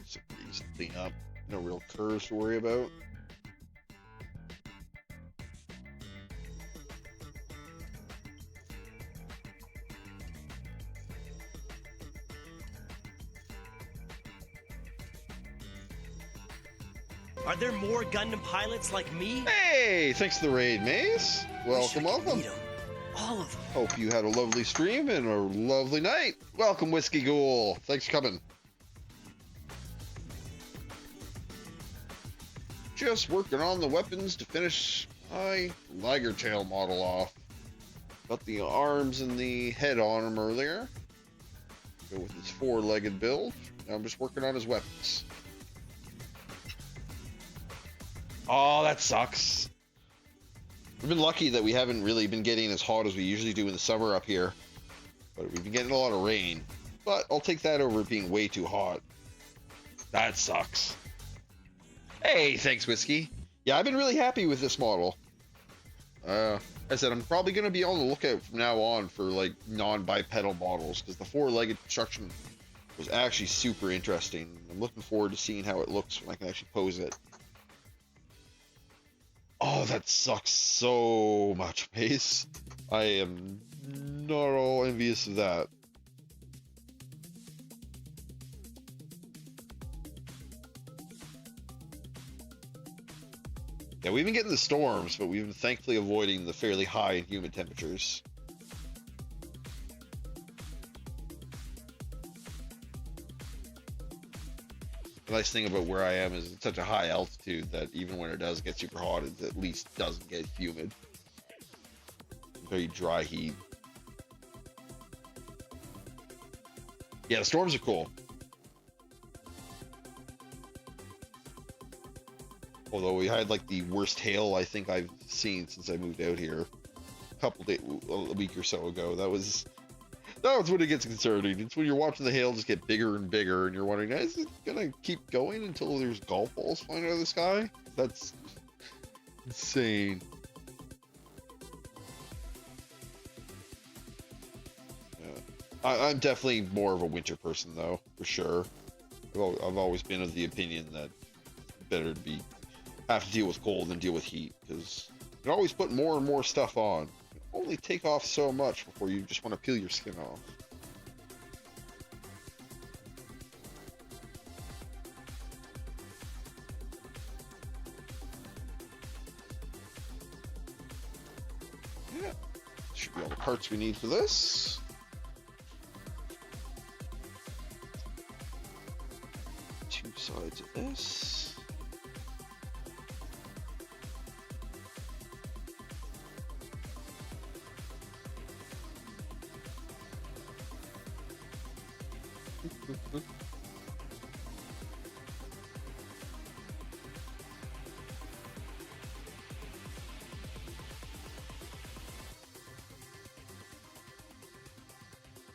It's pretty easy to clean up. No real curves to worry about. Are there more Gundam pilots like me? Hey, thanks to the raid, Mace. Welcome, welcome. All of them. Hope you had a lovely stream and a lovely night. Welcome, Whiskey Ghoul. Thanks for coming. Just working on the weapons to finish my Liger tail model off. Got the arms and the head on him earlier. Go with his four-legged build. Now I'm just working on his weapons. Oh, that sucks. We've been lucky that we haven't really been getting as hot as we usually do in the summer up here. But we've been getting a lot of rain. But I'll take that over it being way too hot. That sucks. Hey, thanks, Whiskey. Yeah, I've been really happy with this model. I said I'm probably going to be on the lookout from now on for like non-bipedal models, because the four-legged construction was actually super interesting. I'm looking forward to seeing how it looks when I can actually pose it. Oh, that sucks so much, Mace. I am not all envious of that. Yeah, we've been getting the storms, but we've been thankfully avoiding the fairly high and humid temperatures. The nice thing about where I am is it's such a high altitude that even when it does get super hot, it at least doesn't get humid. Very dry heat. Yeah, the storms are cool. Although we had like the worst hail I think I've seen since I moved out here a week or so ago. That was when it gets concerning. It's when you're watching the hail just get bigger and bigger, and you're wondering, is it gonna keep going until there's golf balls flying out of the sky? That's insane. Yeah. I'm definitely more of a winter person, though, for sure. I've always been of the opinion that it's better to have to deal with cold than deal with heat, because you can always put more and more stuff on. You can only take off so much before you just want to peel your skin off. Yeah, should be all the parts we need for this. Two sides of this.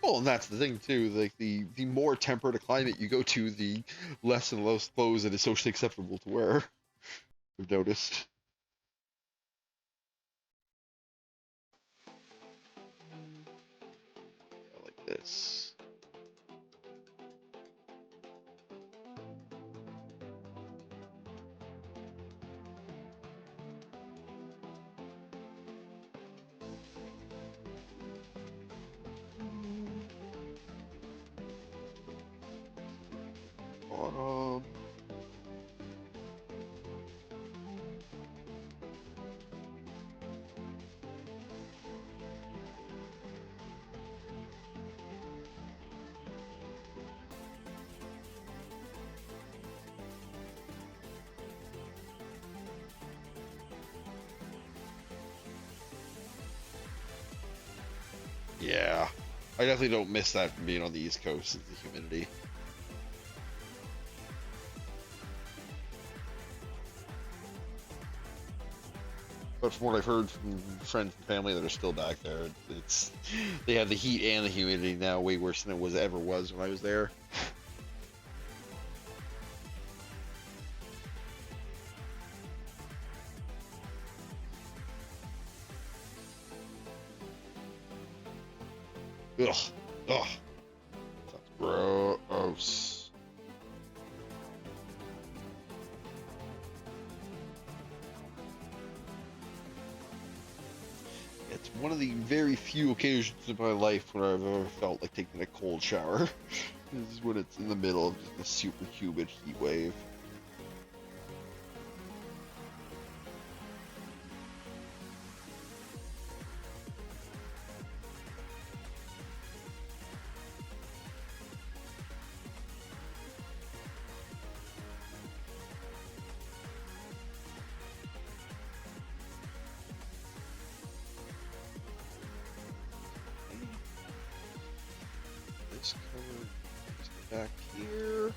Well, and that's the thing too. Like the more temperate a climate you go to, the less and less clothes it is socially acceptable to wear. I've noticed. Like this. Bottom. Yeah, I definitely don't miss that from being on the East Coast, is the humidity. But from what I've heard from friends and family that are still back there, they have the heat and the humidity now way worse than it ever was when I was there. Ugh, ugh, that's gross. It's one of the very few occasions in my life where I've ever felt like taking a cold shower. This is when it's in the middle of just a super humid heat wave. This color is back here.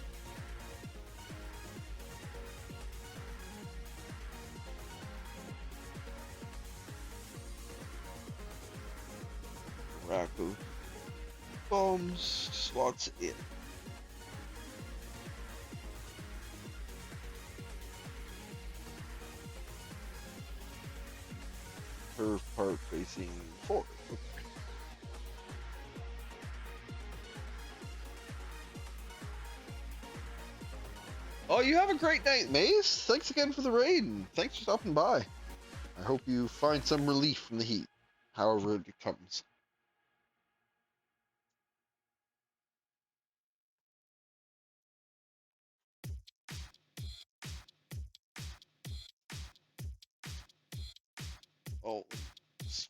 Rack of bombs slots in. Curved part facing forward. Okay. Oh, you have a great night, Mace. Thanks again for the raid, and thanks for stopping by. I hope you find some relief from the heat, however it comes. Oh, let's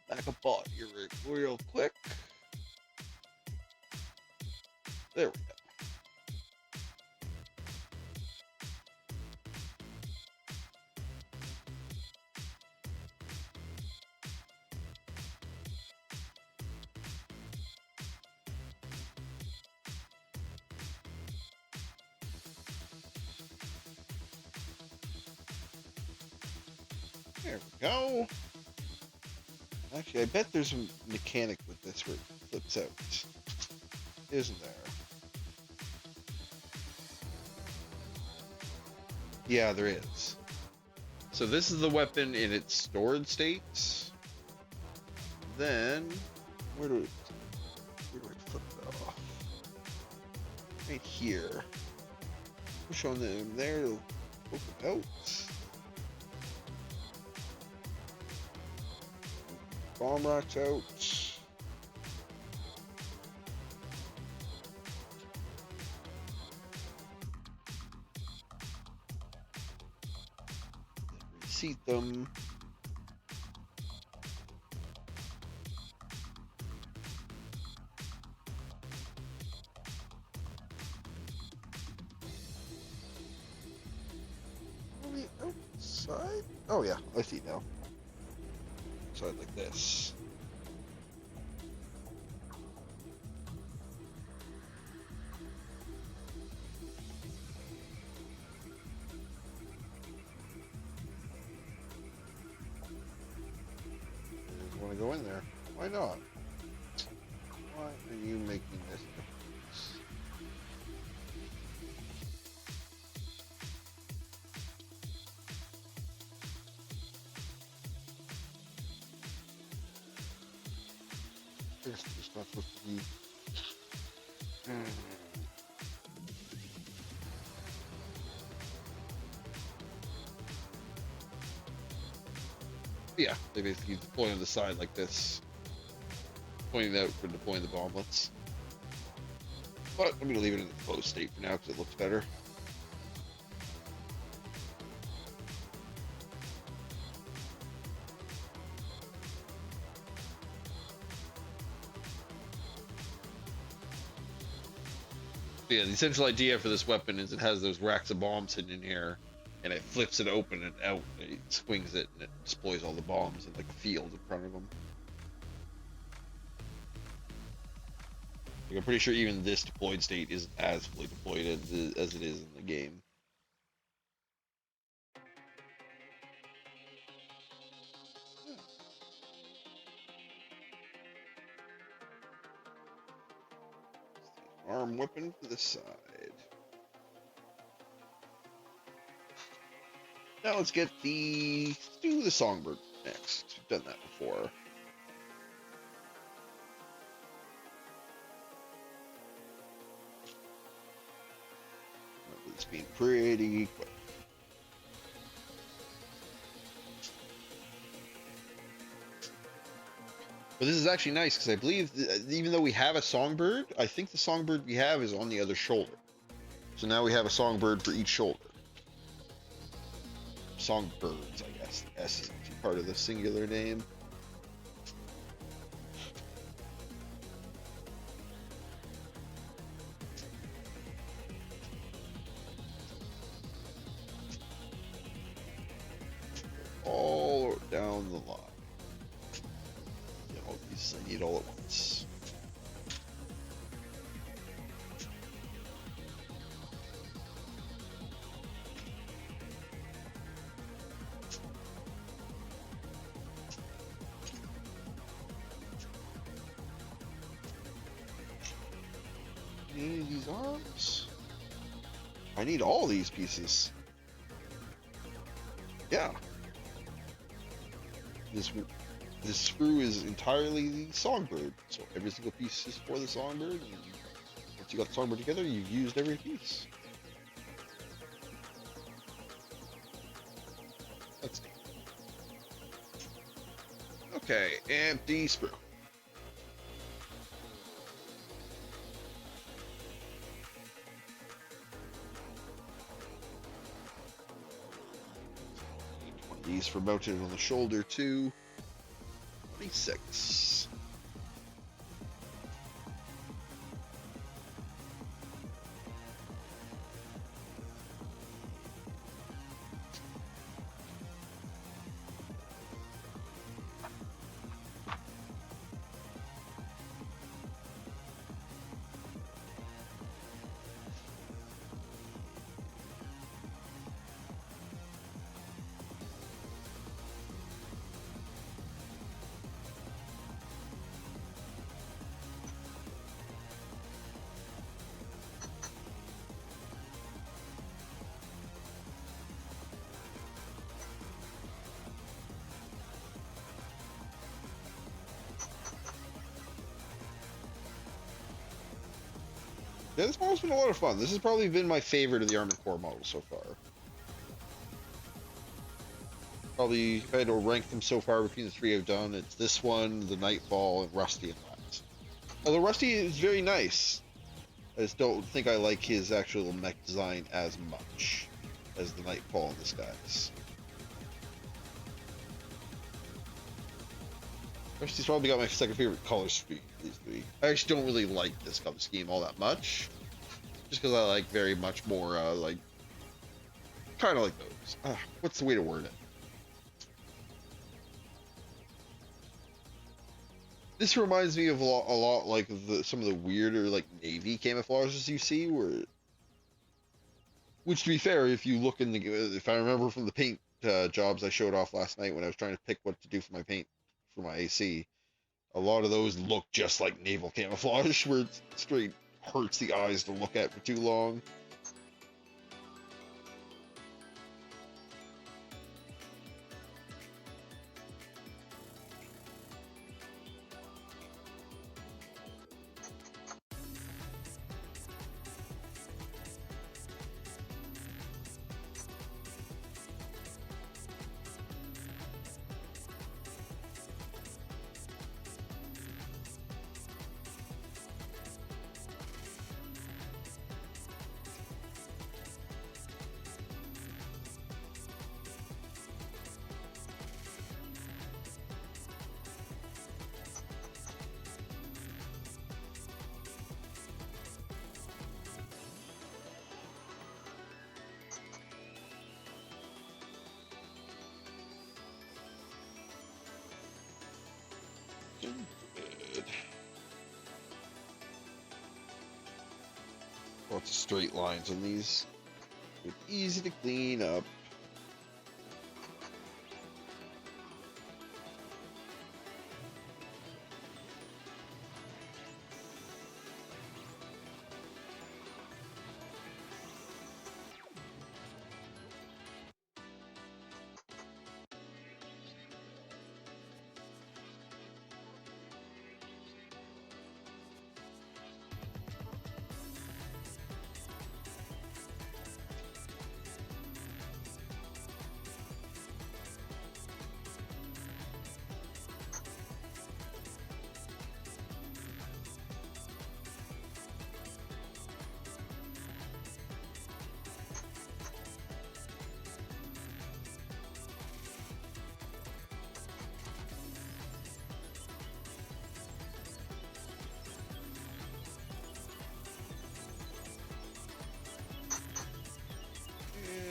back a bot here real quick. There we go. There we go. Actually, I bet there's a mechanic with this where it flips out. Isn't there? Yeah, there is. So this is the weapon in its stored states. Then, where do I flip it off? Right here. Push on them there to open it out. Bomb rocks out. Reseat them. On the outside? Oh yeah, I see now. Side like this. Want to go in there? Why not? Why are you making this difference? This is not supposed to be. Yeah, they basically deploy on the side like this, pointing out for deploying the bomblets. But I'm gonna leave it in the closed state for now because it looks better. Yeah, the essential idea for this weapon is it has those racks of bombs hidden in here, and it flips it open and out. It swings it and it deploys all the bombs in like a field in front of them. Like, I'm pretty sure even this deployed state isn't as fully deployed as it is in the game. Arm weapon for the side. Now let's do the songbird next. We've done that before. It's being pretty quick. But this is actually nice because I believe even though we have a songbird, I think the songbird we have is on the other shoulder. So now we have a songbird for each shoulder. Songbirds, I guess. The S is part of the singular name. All down the line. All these I need all at once. Need these arms? I need all these pieces. Yeah. This screw is entirely the songbird, so every single piece is for the songbird. And once you got the songbird together, you've used every piece. That's neat. Okay, empty sprue. These for mounted on the shoulder too. 26. Yeah, this model's been a lot of fun. This has probably been my favorite of the Armored Core models so far. Probably, if I had to rank them so far between the three I've done, it's this one, the Nightfall, and Rusty and last. Although Rusty is very nice, I just don't think I like his actual mech design as much as the Nightfall and this guy's. Rusty's probably got my second favorite color scheme of these three. I actually don't really like this color scheme all that much. Just because I like very much more, like, kind of like those. What's the way to word it? This reminds me of a lot like some of the weirder, like, navy camouflages you see, which to be fair, if you look in the, if I remember from the paint jobs I showed off last night when I was trying to pick what to do for my paint, for my AC, a lot of those look just like naval camouflage, where it straight hurts the eyes to look at for too long. Good. Lots of straight lines on these. Good, easy to clean up.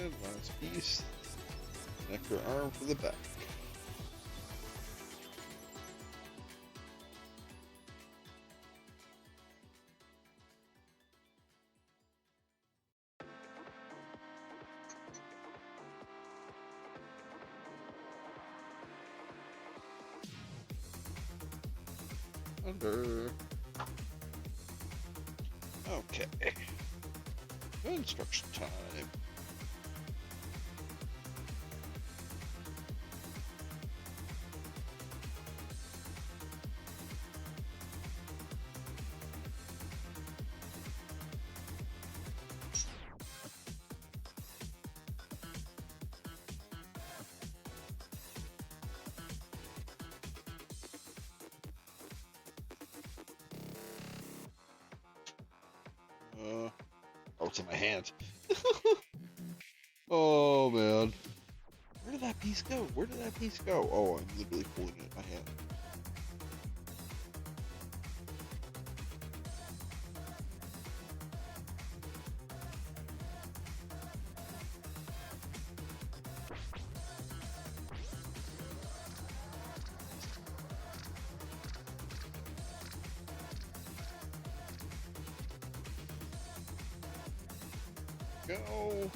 And last piece. Neck or arm for the back. Under. Okay. Construction time. what's in my hand. Oh man. Where did that piece go? Where did that piece go? Oh, I'm literally holding it in my hand. Go.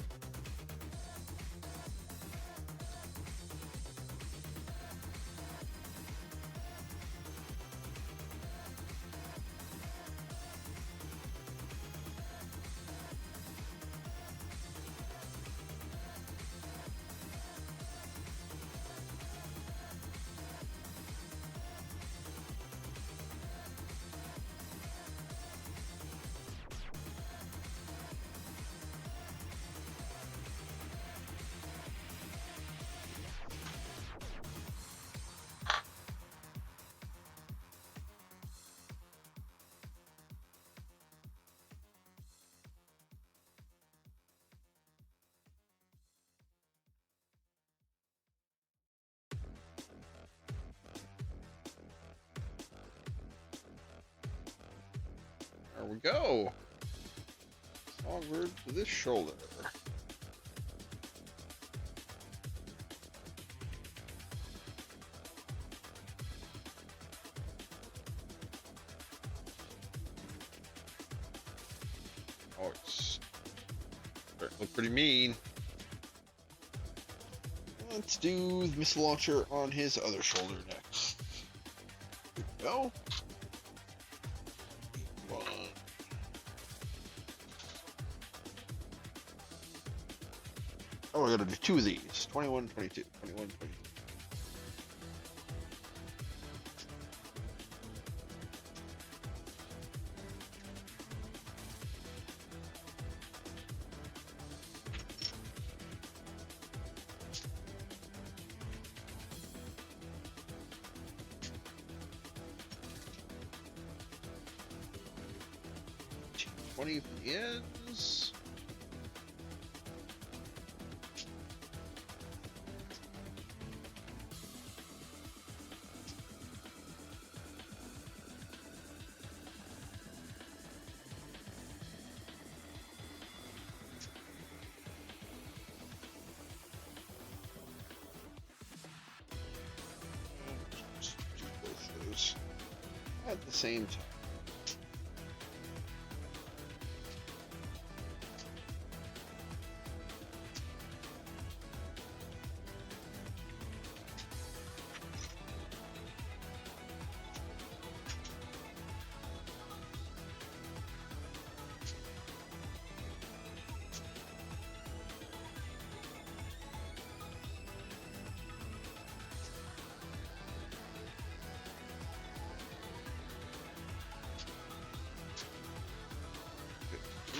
There we go. Onward to this shoulder. Oh, it's starting to look pretty mean. Let's do the missile launcher on his other shoulder next. Here we go. One. Oh, I gotta do two of these. 21, 22. 21, 22. For the ends. Just do both of those at the same time.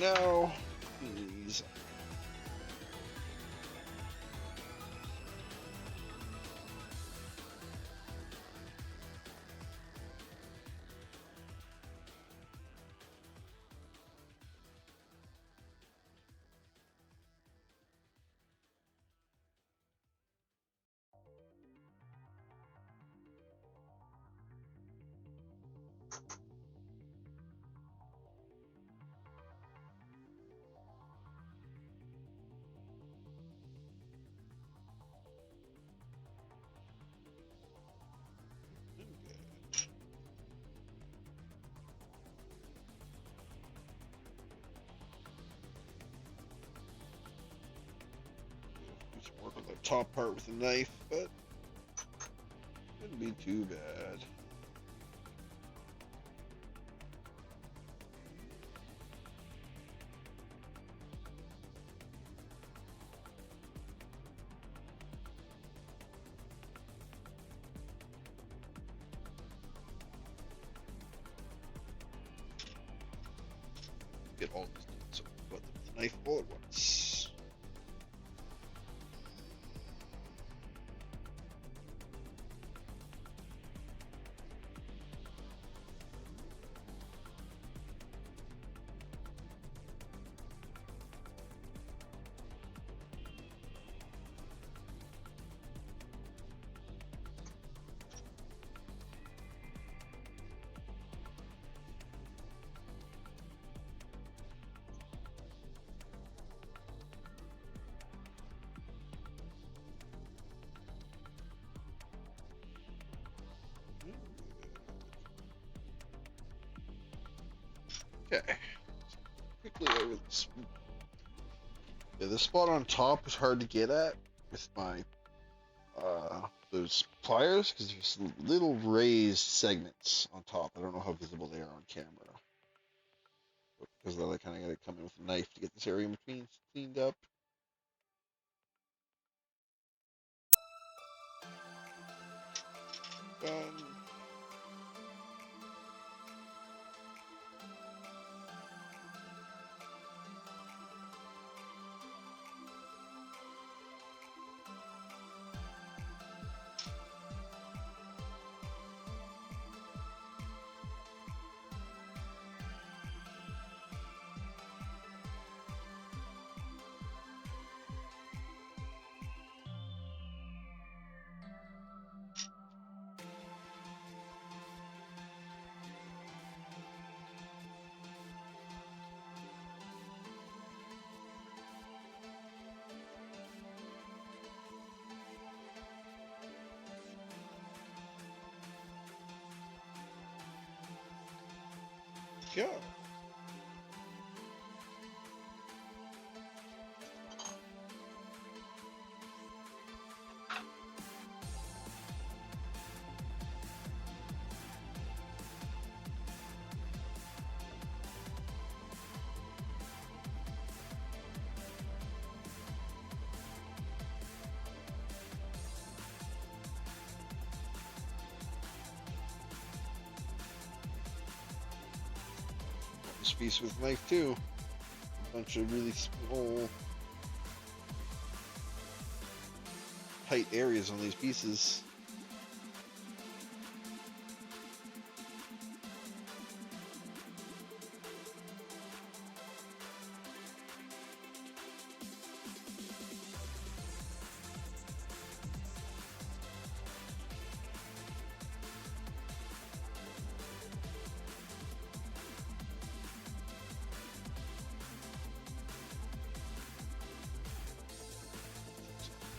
Now, these. Work on the top part with a knife, but shouldn't be too bad. Get all these done, so put the knife all at once. Okay. Quickly over this. Yeah, this spot on top is hard to get at with my those pliers because there's little raised segments on top. I don't know how visible they are on camera because then I kind of got to come in with a knife to get this area in between cleaned up. Done. Yeah. This piece with knife too. A bunch of really small, tight areas on these pieces.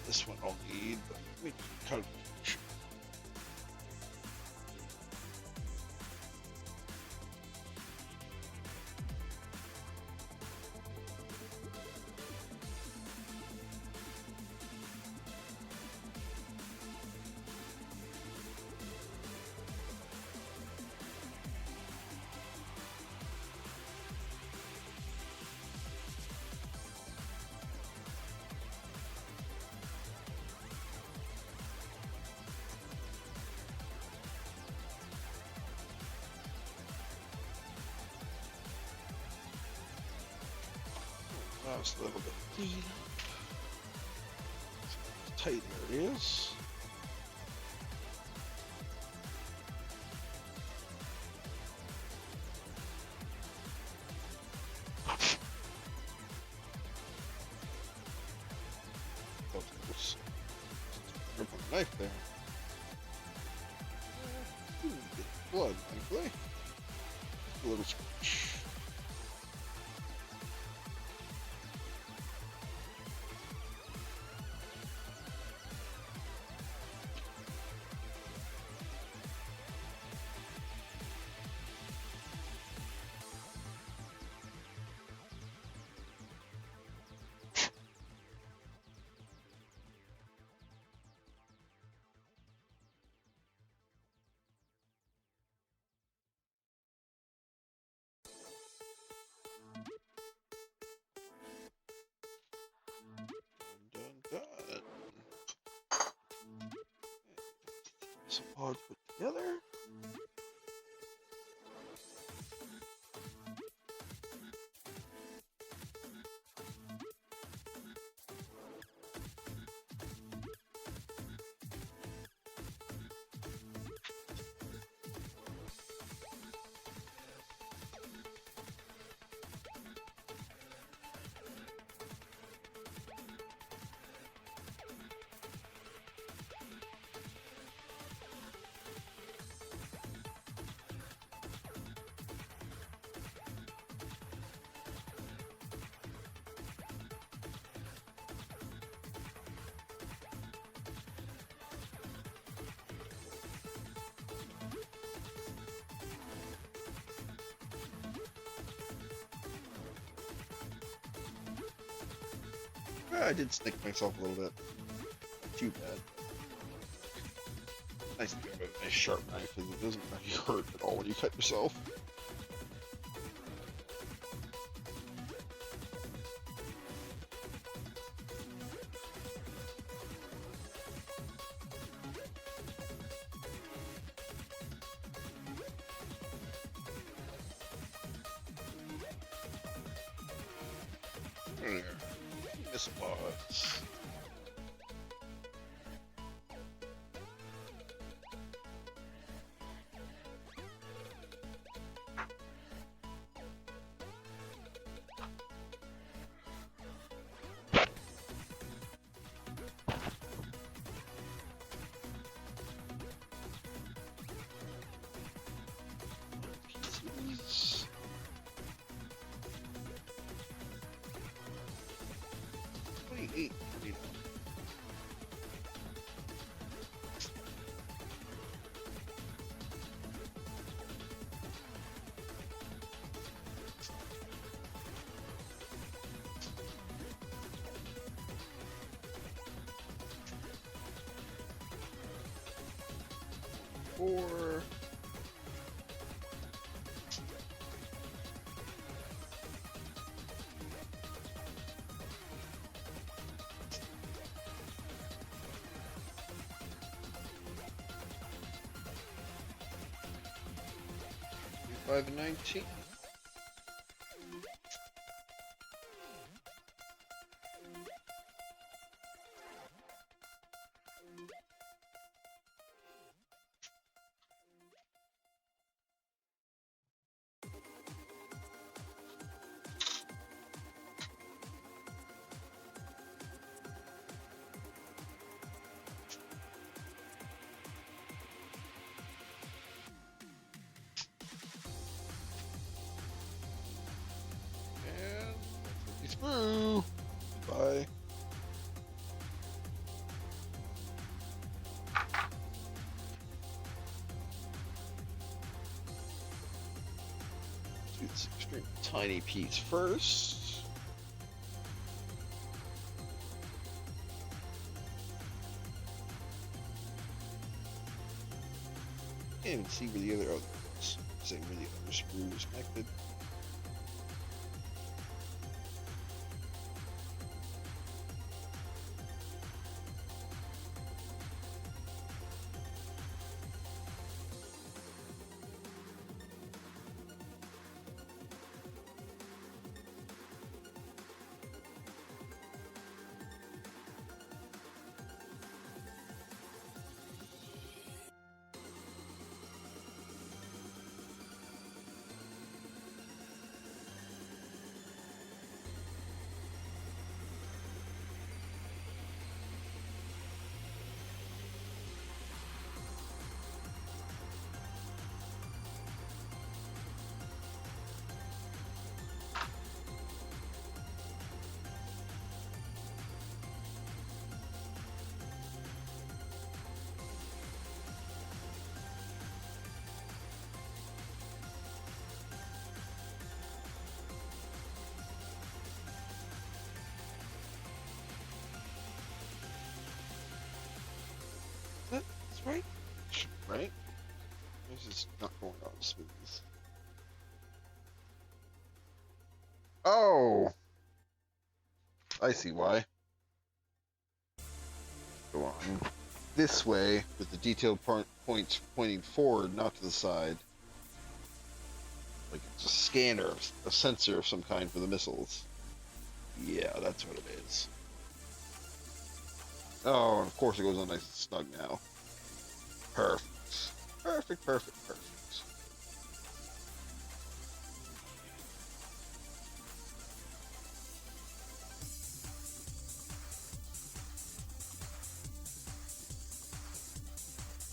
This one I'll need, but we cut it. That was a little bit clean. Tight areas. Grip on the knife there. Ooh, bit of blood, thankfully. A little scratch. Done. Some pods put together. I did stick myself a little bit. Not too bad. Nice thing about a nice sharp knife is it doesn't really hurt at all when you cut yourself. There. Miss pause. Pieces. 28. 29. Four. By the 19. And it's through. Bye. Do this extreme tiny piece first. And see where the other is. See where the other screw is connected. That's right. Right? This is not going on smooth. Oh! I see why. Go on. This way, with the detailed points pointing forward, not to the side. Like it's a scanner, a sensor of some kind for the missiles. Yeah, that's what it is. Oh, and of course it goes on nice and snug now. Perfect. Perfect, perfect, perfect.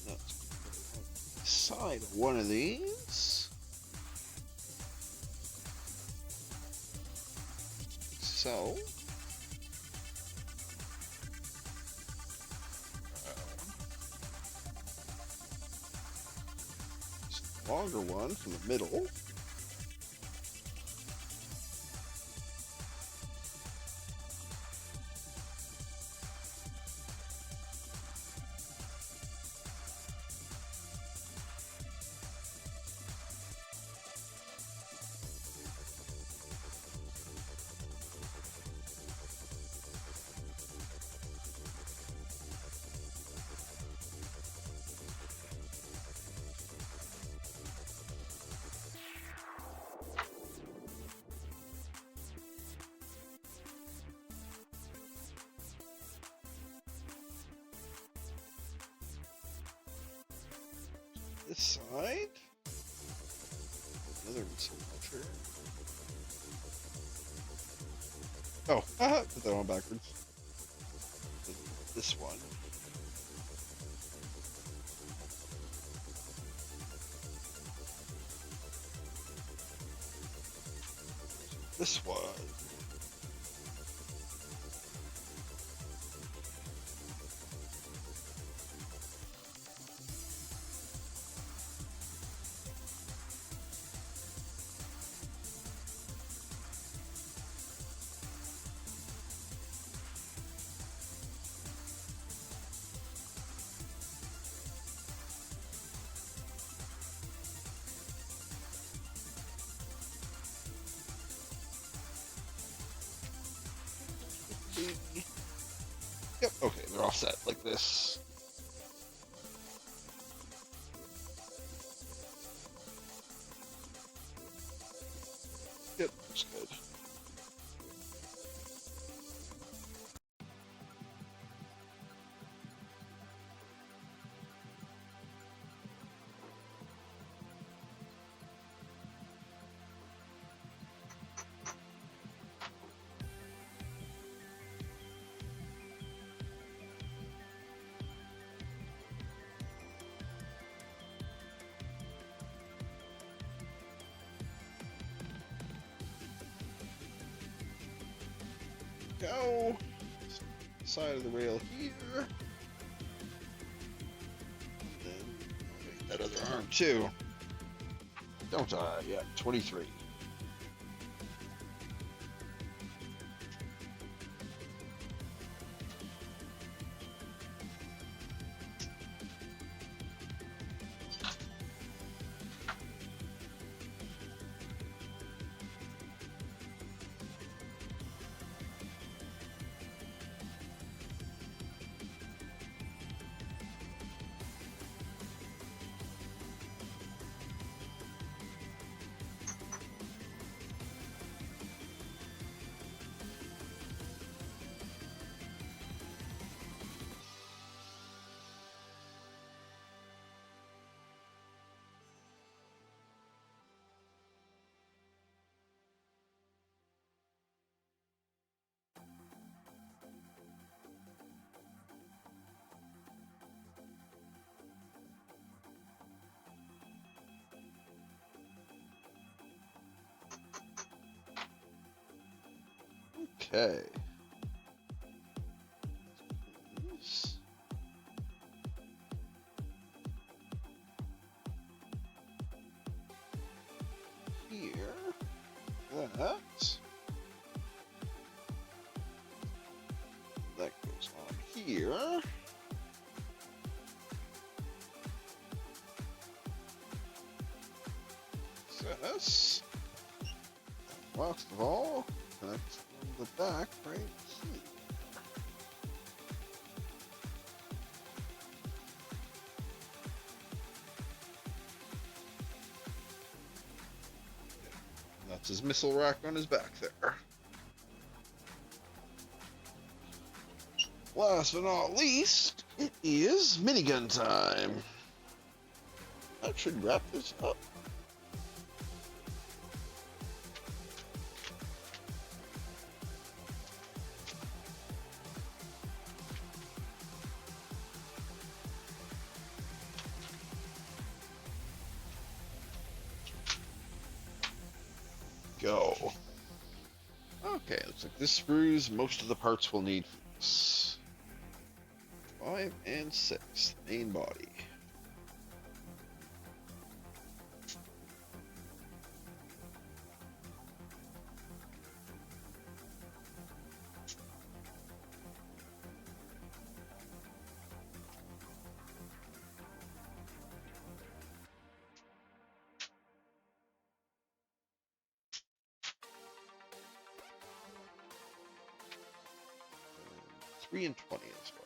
Let's put it on the side of one of these. So. Longer one from the middle. this side. Another missile launcher. Oh, haha, put that on backwards. This one. This one. Yep, okay, they're all set like this. Yep, looks good. Go. Side of the rail here. And then I'll make that other arm too. Don't I? Yeah, 23. Okay. Here. That. That goes on here. This. Last of all, connect on the back right here. That's his missile rack on his back there. Last but not least, it is minigun time. That should wrap this up. Go. Okay, looks like this screws most of the parts we'll need for this. 5 and 6, main body. And 3 and 20 as well.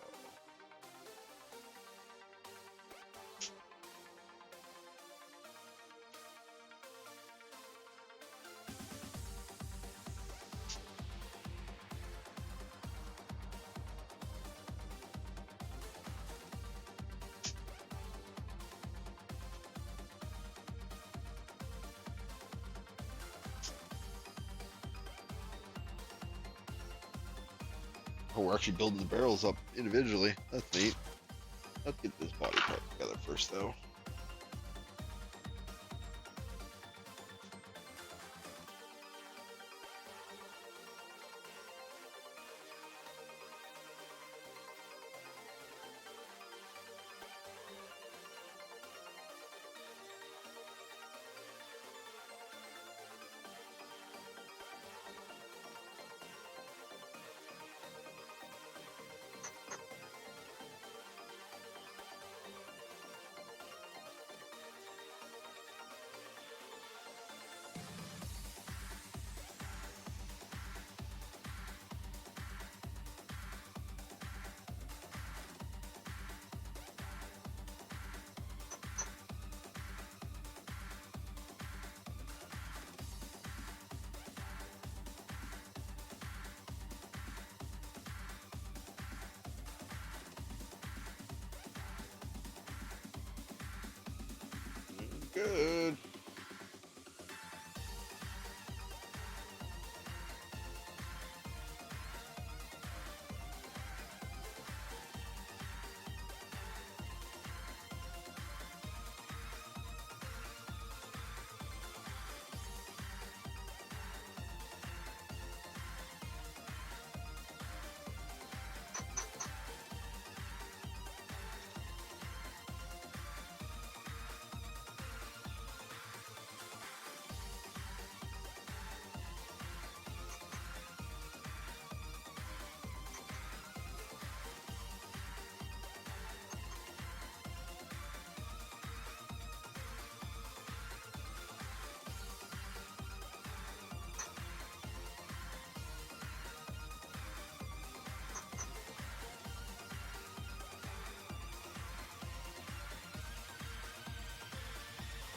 Oh, we're actually building the barrels up individually. That's neat. Let's get this body part together first, though. Good.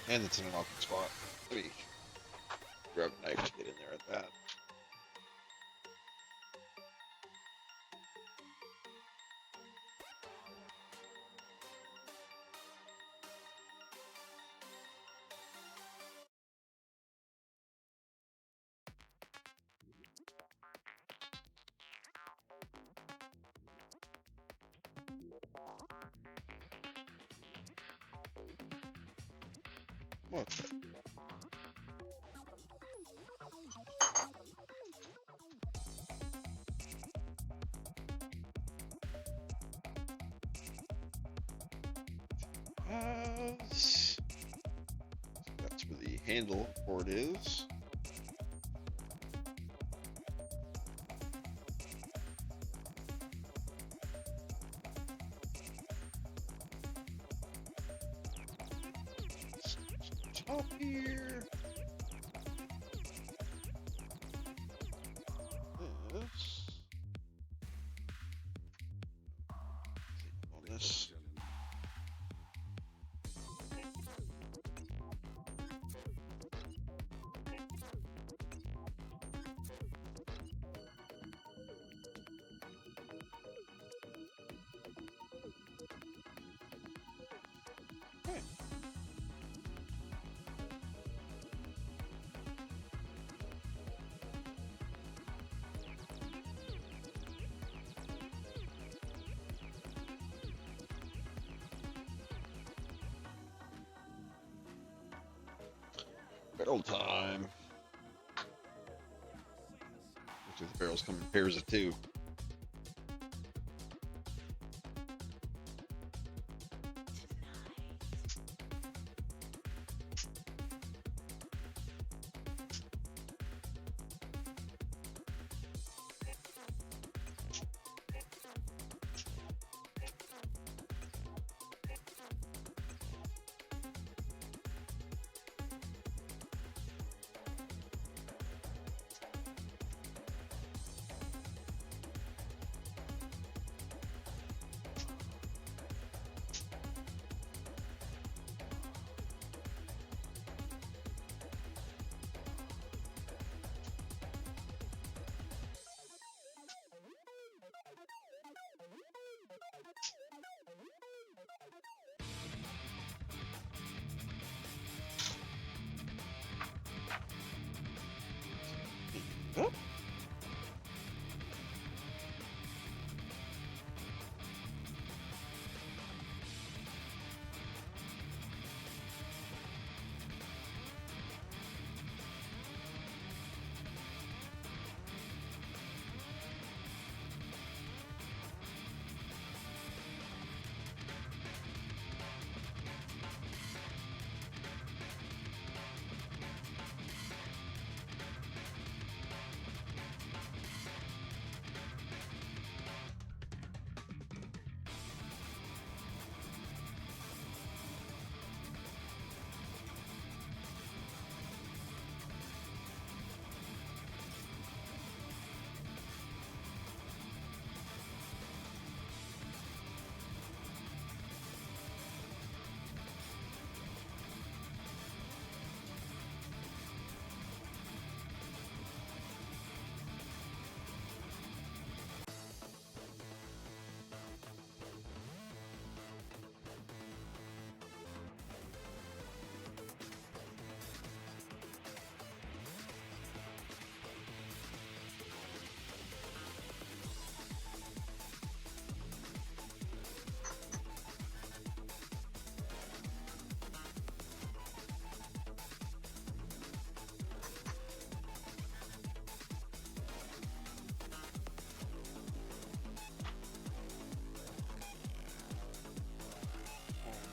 And it's in an awkward spot. Let me grab a knife to get in there at that. What's that? That's where the handle port is. Top here. This. On this. Okay. Barrel time. Looks like the barrels come in pairs of two. Oh.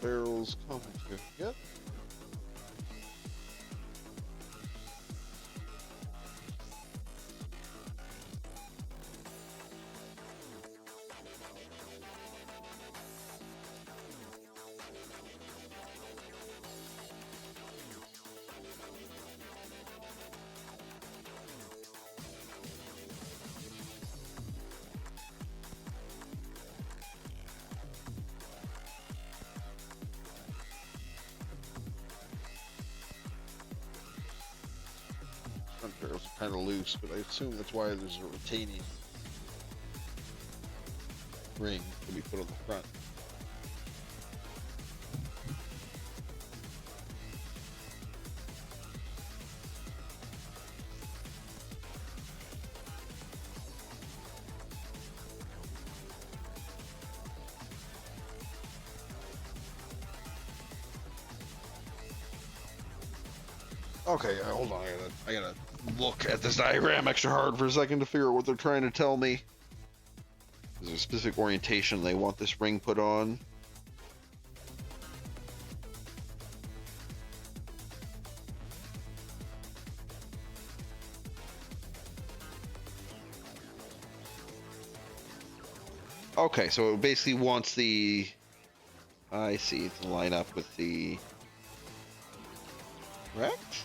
barrels coming to yep. Front barrels are kind of loose, but I assume that's why there's a retaining ring to be put on the front. Okay, hold on. I gotta look at this diagram extra hard for a second to figure out what they're trying to tell me. Is there a specific orientation they want this ring put on? Okay, so it basically wants the... I see, to line up with the... Correct?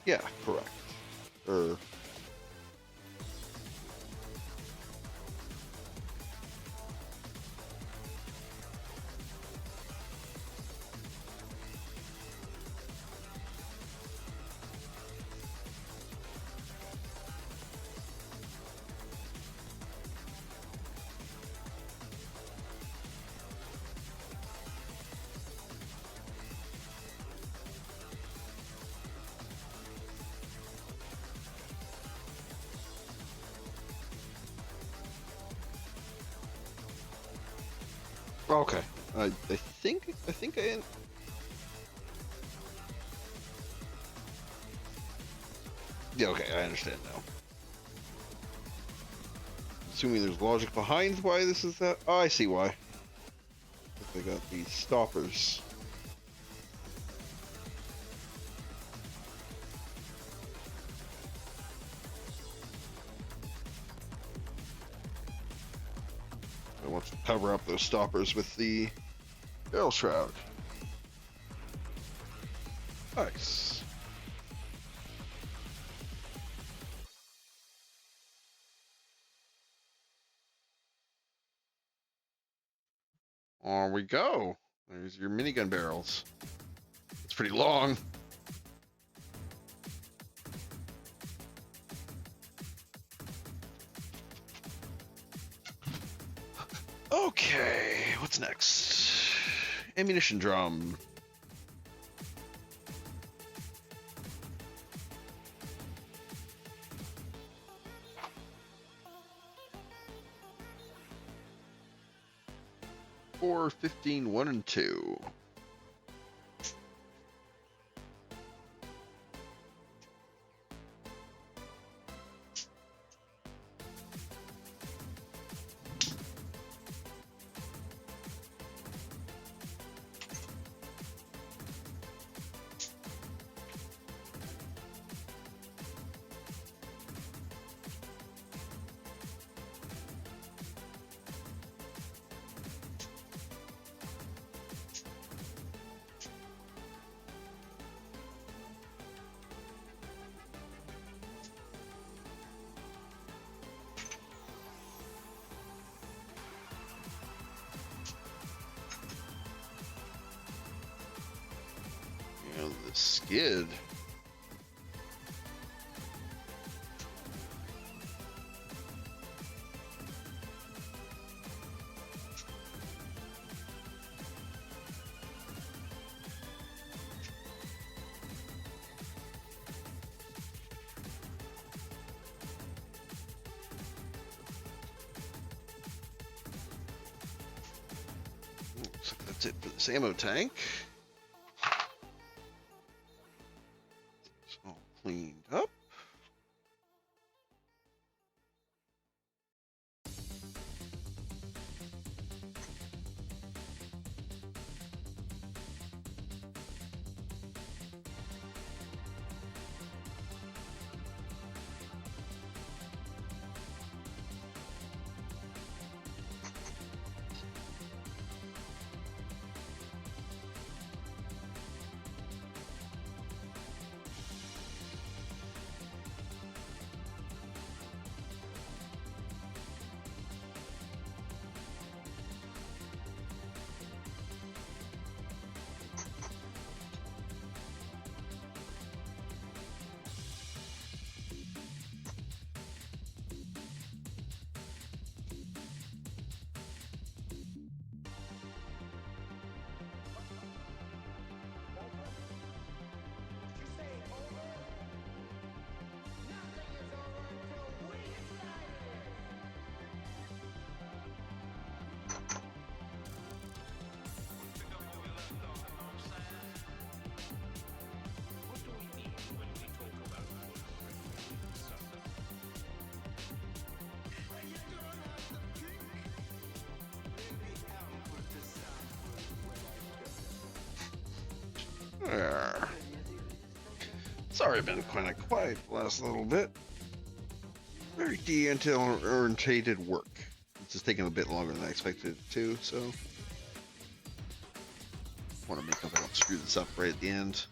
Yeah, correct. Okay. I think I... Yeah, okay, I understand now. Assuming there's logic behind why this is that. Oh, I see why. They got these stoppers. I want to cover up those stoppers with the barrel shroud. Nice. On we go. There's your minigun barrels. It's pretty long. Okay, what's next? Ammunition drum. Four, 15, 1 and 2. The skid. Looks like that's it for this ammo tank. It's all cleaned up. There. Sorry, I've been kind of quiet the last little bit. Very detail-orientated work. It's just taking a bit longer than I expected it to, so... want to make sure I don't screw this up right at the end.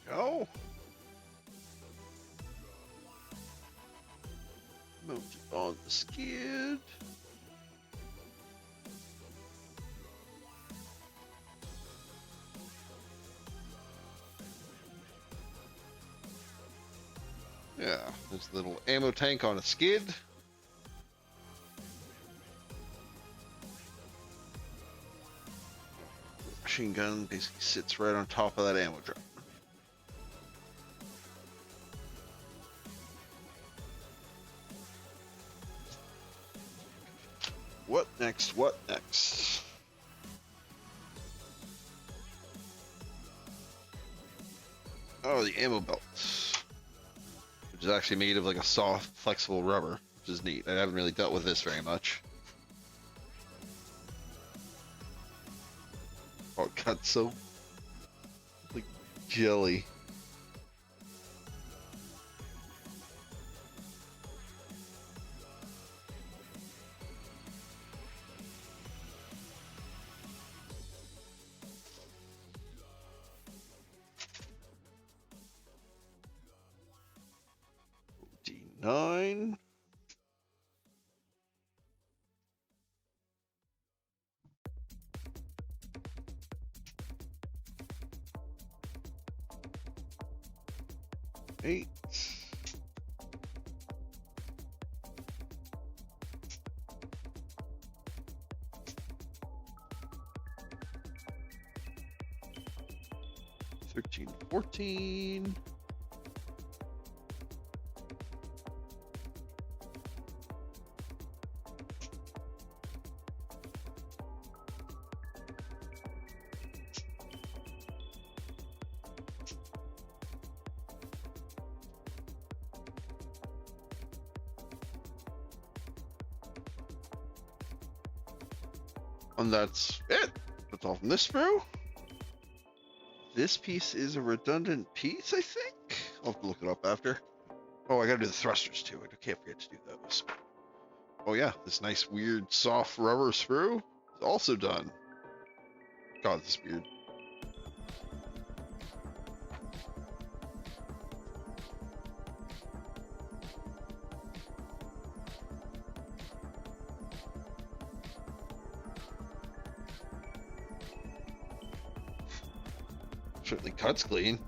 Go. Mount it on the skid. Yeah, there's a little ammo tank on a skid. Machine gun basically sits right on top of that ammo drop. What next? What next? Oh, the ammo belt, which is actually made of like a soft, flexible rubber, which is neat. I haven't really dealt with this very much. Oh, it cuts so like jelly. D9. Eight. $13, $14. And that's it. That's all from this sprue. This piece is a redundant piece, I think. I'll have to look it up after. Oh, I gotta do the thrusters too. I can't forget to do those. Oh yeah, this nice weird soft rubber sprue is also done. God, this is weird. Certainly cuts clean.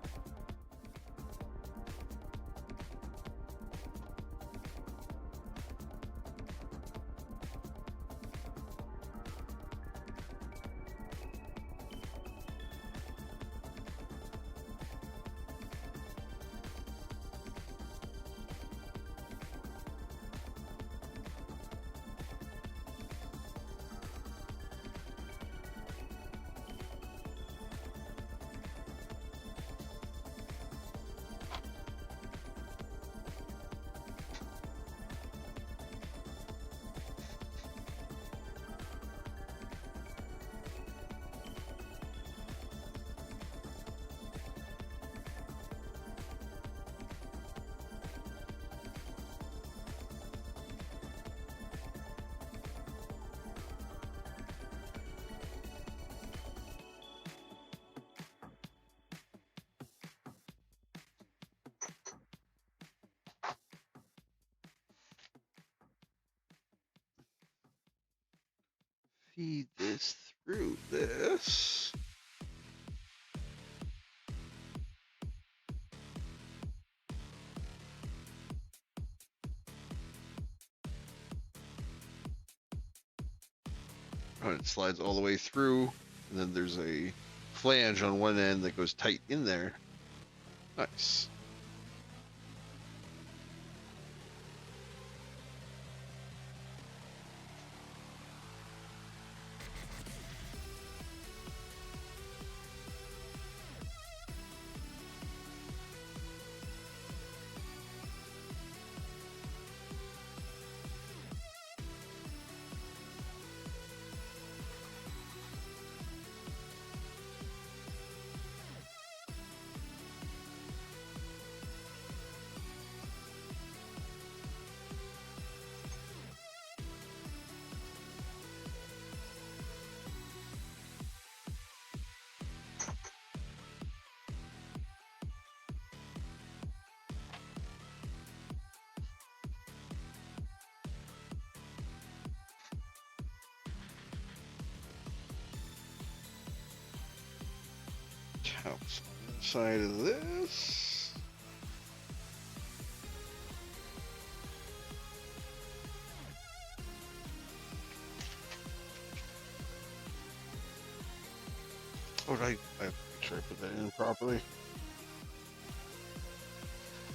feed this through this. And it slides all the way through, and then there's a flange on one end that goes tight in there. Nice. Taps on the side of this. Oh, I make sure I put that in properly.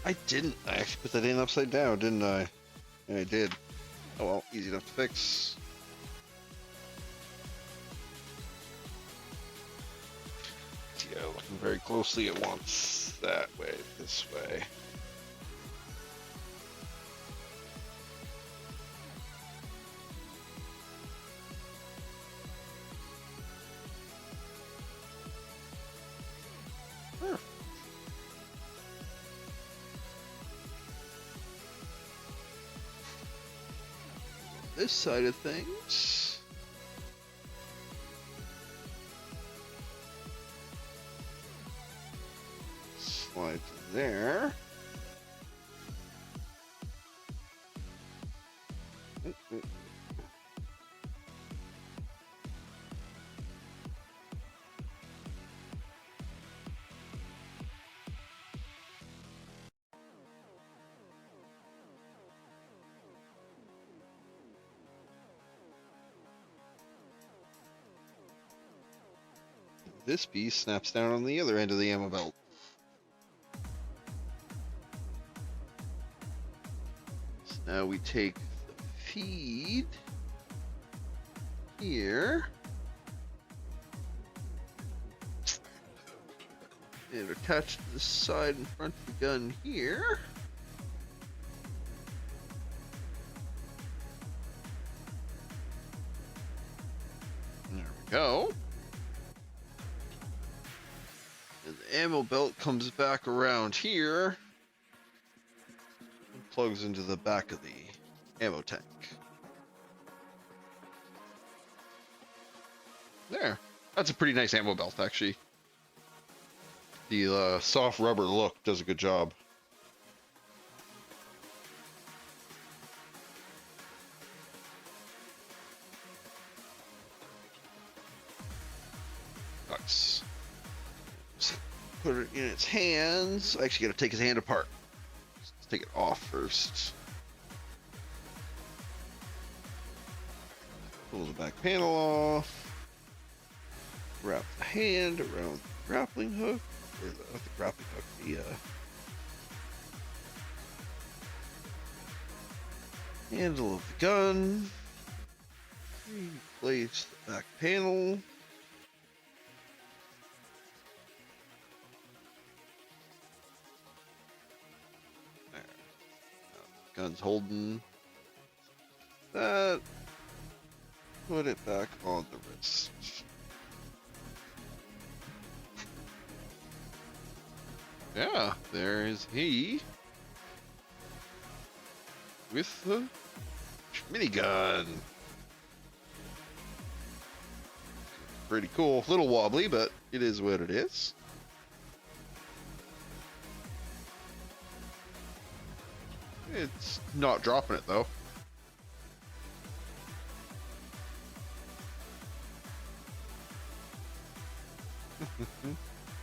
I didn't. I actually put that in upside down, didn't I? Yeah, I did. Oh well, easy enough to fix. Yeah, looking very closely at once. That way, this way. Perfect. This side of things. Slide to there. This piece snaps down on the other end of the ammo belt. So now we take the feed here and attach to the side and front of the gun here. There we go. And the ammo belt comes back around here and plugs into the back of the ammo tank. There. That's a pretty nice ammo belt, actually. The soft rubber look does a good job. Nice. So put it in its hands. I actually got to take his hand apart. Let's take it off first. Pull the back panel off. Wrap the hand around the grappling hook. Or not the grappling hook, the handle of the gun. Replace the back panel. There. Now the gun's holding that. Put it back on the wrist. Yeah, there is he with the minigun. Pretty cool. Little wobbly, but it is what it is. It's not dropping it though.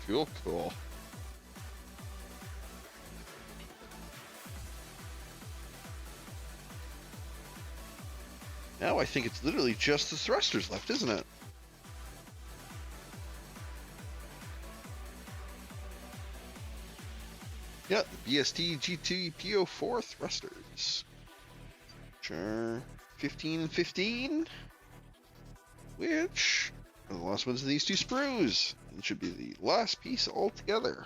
Cool, cool. Now I think it's literally just the thrusters left, isn't it? Yeah, the BST GT PO4 thrusters. Sure. 15 and 15. Which are the last ones of these two sprues. It should be the last piece altogether.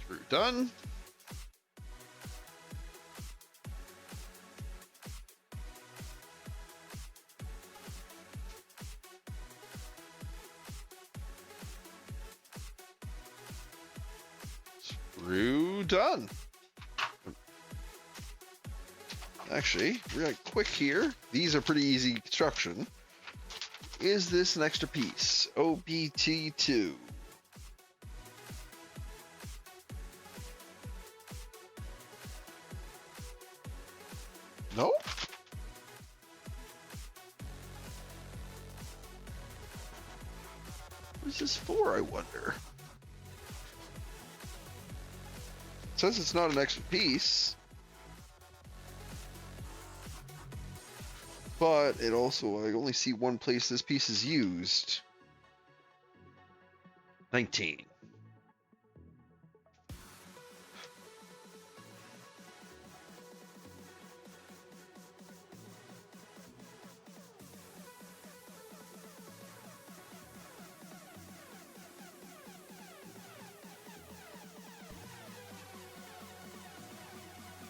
Sprue done. Sprue done. Actually, real quick here. These are pretty easy construction. Is this an extra piece? OBT2. Nope. What is this for, I wonder? It says it's not an extra piece. But it also, I only see one place this piece is used. 19.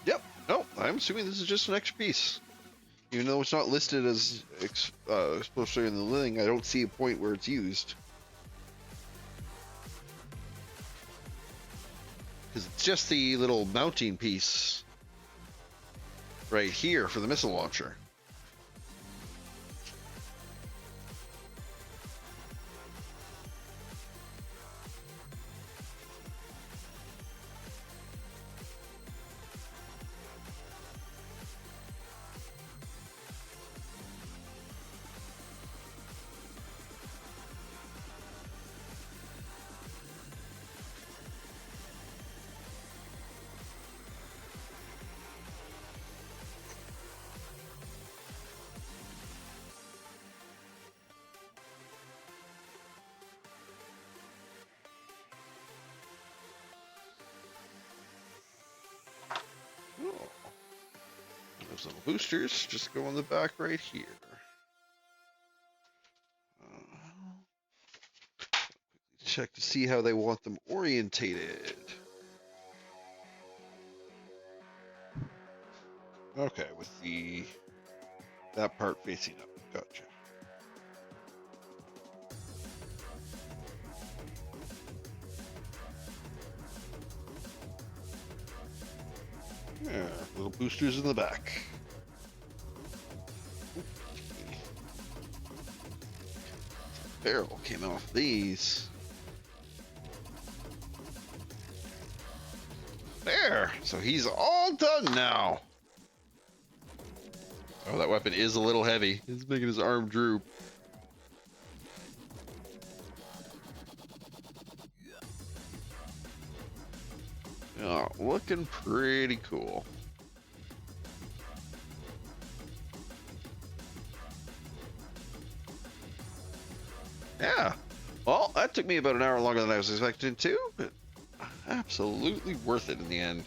Yep. No, I'm assuming this is just an extra piece. Even though it's not listed as supposed to be in the thing, I don't see a point where it's used. Because it's just the little mounting piece right here for the missile launcher. Oh. Those little boosters just go on the back right here. Check to see how they want them orientated. Okay, with that part facing up. Gotcha. Yeah, little boosters in the back. Barrel came off these. There! So he's all done now. Oh, that weapon is a little heavy. It's making his arm droop. Oh, looking pretty cool. Yeah. Well, that took me about an hour longer than I was expecting to, but absolutely worth it in the end.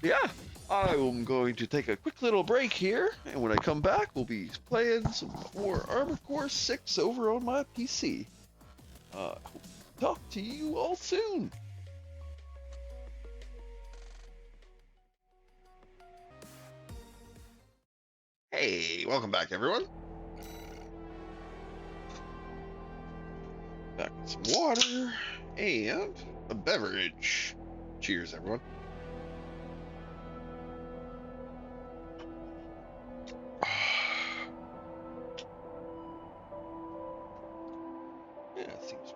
Yeah, I'm going to take a quick little break here, and when I come back, we'll be playing some more Armored Core 6 over on my PC. Talk to you all soon. Hey, welcome back, everyone. Back with some water and a beverage. Cheers, everyone. Yeah, it seems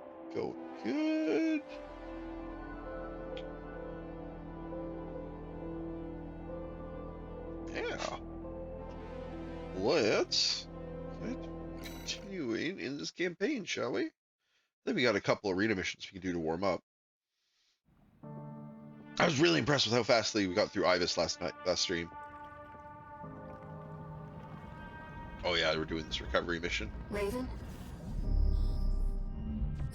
let's continuing in this campaign, shall we? Then we got a couple arena missions we can do to warm up. I was really impressed with how fastly we got through Ibis last stream. Oh yeah, we're doing this recovery mission. Raven?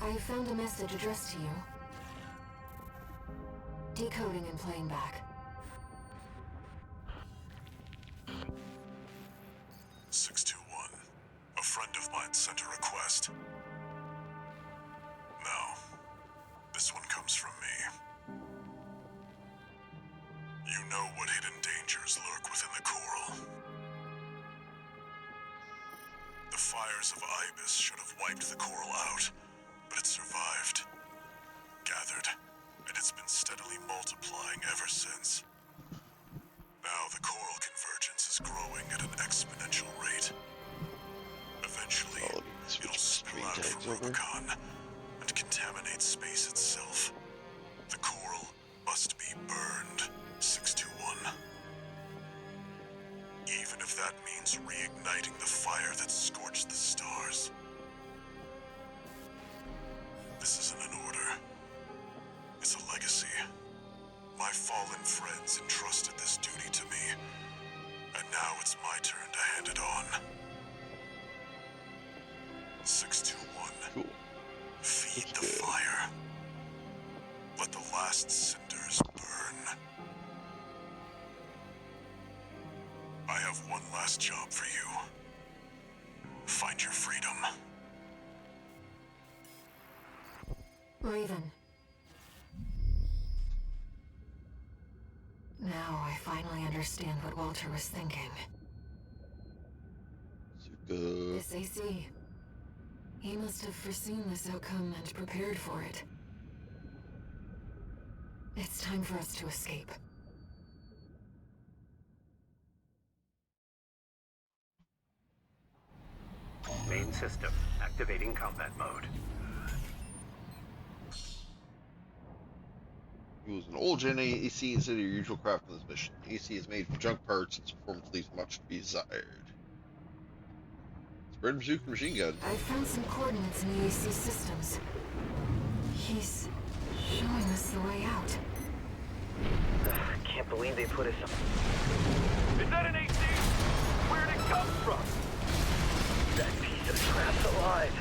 I have found a message addressed to you. Decoding and playing back. 621. A friend of mine sent a request. Now, this one comes from me. You know what hidden dangers lurk within the coral. The fires of Ibis should have wiped the coral out, but it survived, gathered, and it's been steadily multiplying ever since. Now the coral convergence is growing at an exponential rate. Eventually, it'll spill out from Rubicon and contaminate space itself. The coral must be burned, 621. Even if that means reigniting the fire that scorched the stars. This isn't an order. It's a legacy. My fallen friends entrusted this duty to me, and now it's my turn to hand it on. 621. Cool. Feed That's the good. fire. Let the last cinders burn. I have one last job for you. Find your freedom. Raven. Now I finally understand what Walter was thinking. Good. This AC. He must have foreseen this outcome and prepared for it. It's time for us to escape. Main system, activating combat mode. Use an old gen AC instead of your usual craft for this mission. The AC is made from junk parts and its performance leaves much to be desired. Spread bazooka machine gun. I found some coordinates in the AC systems. He's showing us the way out. Can't believe they put us on. Is that an AC? Where'd it come from? That piece of crap's alive.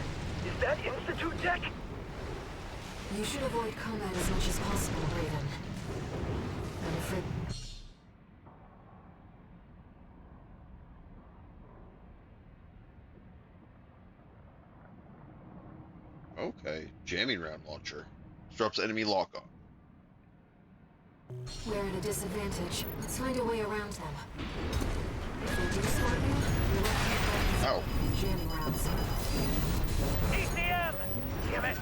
Is that Institute tech? You should avoid combat as much as possible, Raven. I'm afraid... Okay. Jamming round launcher. Disrupts enemy lock-on. We're at a disadvantage. Let's find a way around them. If they do spot you, you're lucky Ow. to jamming rounds. ECM! Damn it!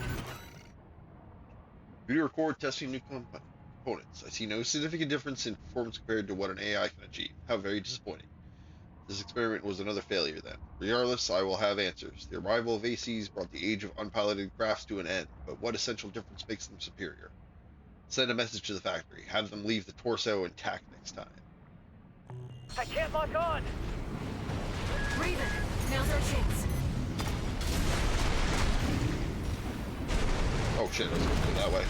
Video record testing new components. I see no significant difference in performance compared to what an AI can achieve. How very disappointing. This experiment was another failure then. Regardless, I will have answers. The arrival of ACs brought the age of unpiloted crafts to an end, but what essential difference makes them superior? Send a message to the factory. Have them leave the torso intact next time. I can't lock on! Raven, now's our chance. Oh shit, I was going to go that way.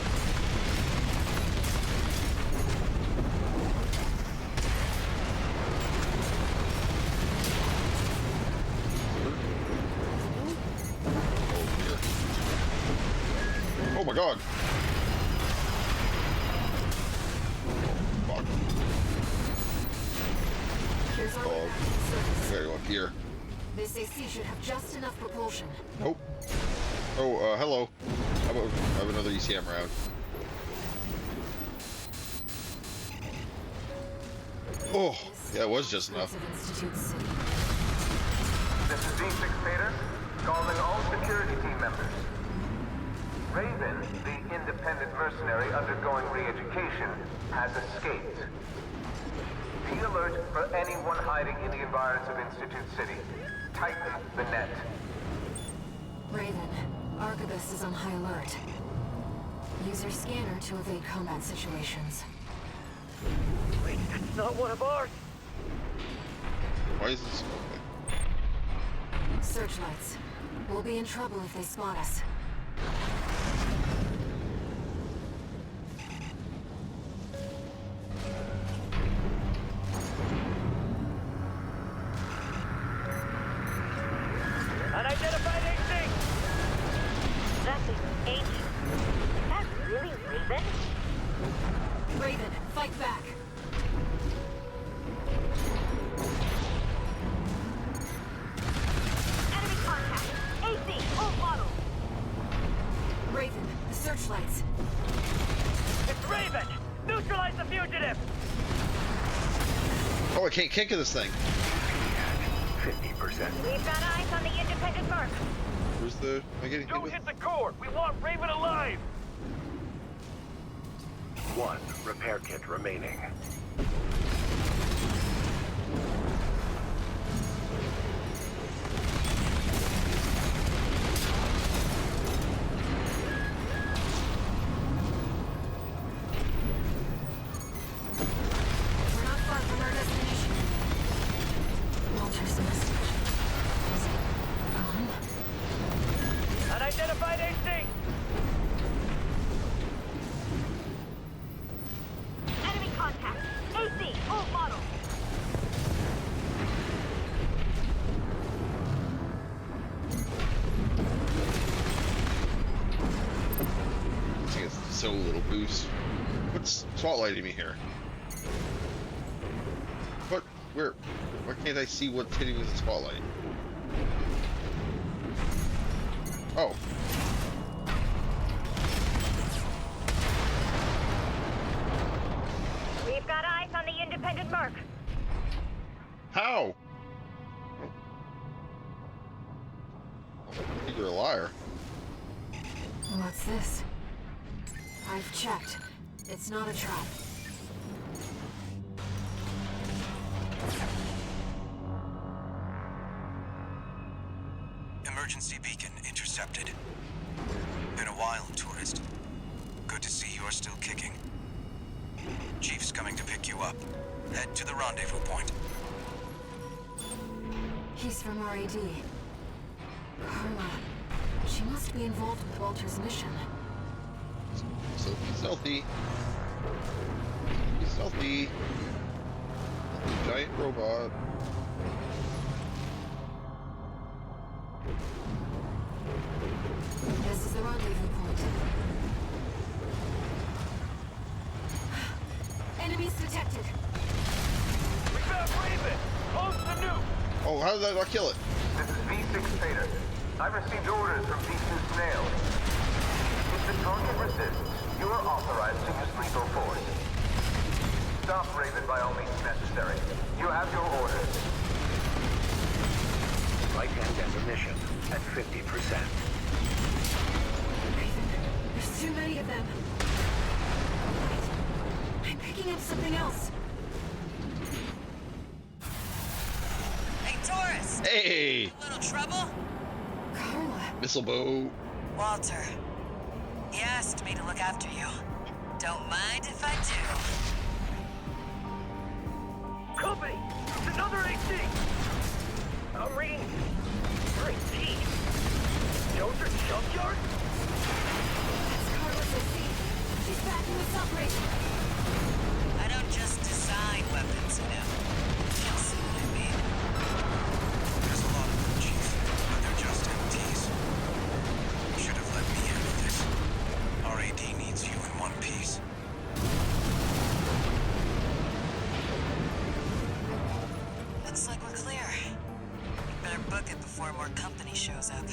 Oh my god! Fuck. Here's our Oh. way back to the surface. Gotta go up here. This AC should have just enough propulsion. Nope. Oh, hello. How about I have another ECM round? Oh, yeah, it was just enough. Of Institute City. This is D6 Vader, calling all security team members. Raven, the independent mercenary undergoing re-education, has escaped. Be alert for anyone hiding in the environs of Institute City. Tighten the net. Raven, Arquebus is on high alert. Use your scanner to evade combat situations. Wait, that's not one of ours! Why is this? Okay. Searchlights. We'll be in trouble if they spot us. Unidentified AC! That's an H. Is that really Raven? Raven, fight back! Enemy contact. AC, old model. Raven, the searchlights. It's Raven! Neutralize the fugitive! Oh, I can't kick of this thing. 50%. We've got eyes on the independent mark. Where's the... Am I getting hit Don't with? hit the core! We want Raven alive! 1 repair kit remaining. We're not far from our destination. Walter's message. Is it gone? Unidentified AC! Enemy contact. AC, old model. This thing has so little boost. What's spotlighting me here? What? Where? Why can't I see what's hitting with the spotlight? Oh. We've got eyes on the independent mark. How? I think you're a liar. What's this? I've checked. It's not a trap. Emergency beacon intercepted. Been a while, tourist. Good to see you're still kicking. Chief's coming to pick you up. Head to the rendezvous point. He's from RAD. Carla. She must be involved with Walter's mission. So be stealthy. Be stealthy. Giant robot. This is the rendezvous point. Enemies detected. We got Raven! Post the nuke! Oh, how did that not kill it? This is V6 Tater. I've received orders from V2 Snail. If the target resists, you are authorized to use lethal force. Stop Raven by all means necessary. You have your orders. Right-hand ammunition at 50%. There's too many of them. Wait. I'm picking up something else. Hey, Taurus! Hey! A little trouble? Carla. Missile bow. Walter. He asked me to look after you. Don't mind if I do. Company! It's another AC! I'm reading... 3D. Dozer Junkyard? That's Carla's AC. She's backing us up, Rachel. I don't just design weapons, you know. You'll see what I mean. There's a lot of them, Chief, but they're just MTs. You should have let me handle this. RAD needs you in one piece. Looks like we're clear. Better book it before more company shows up.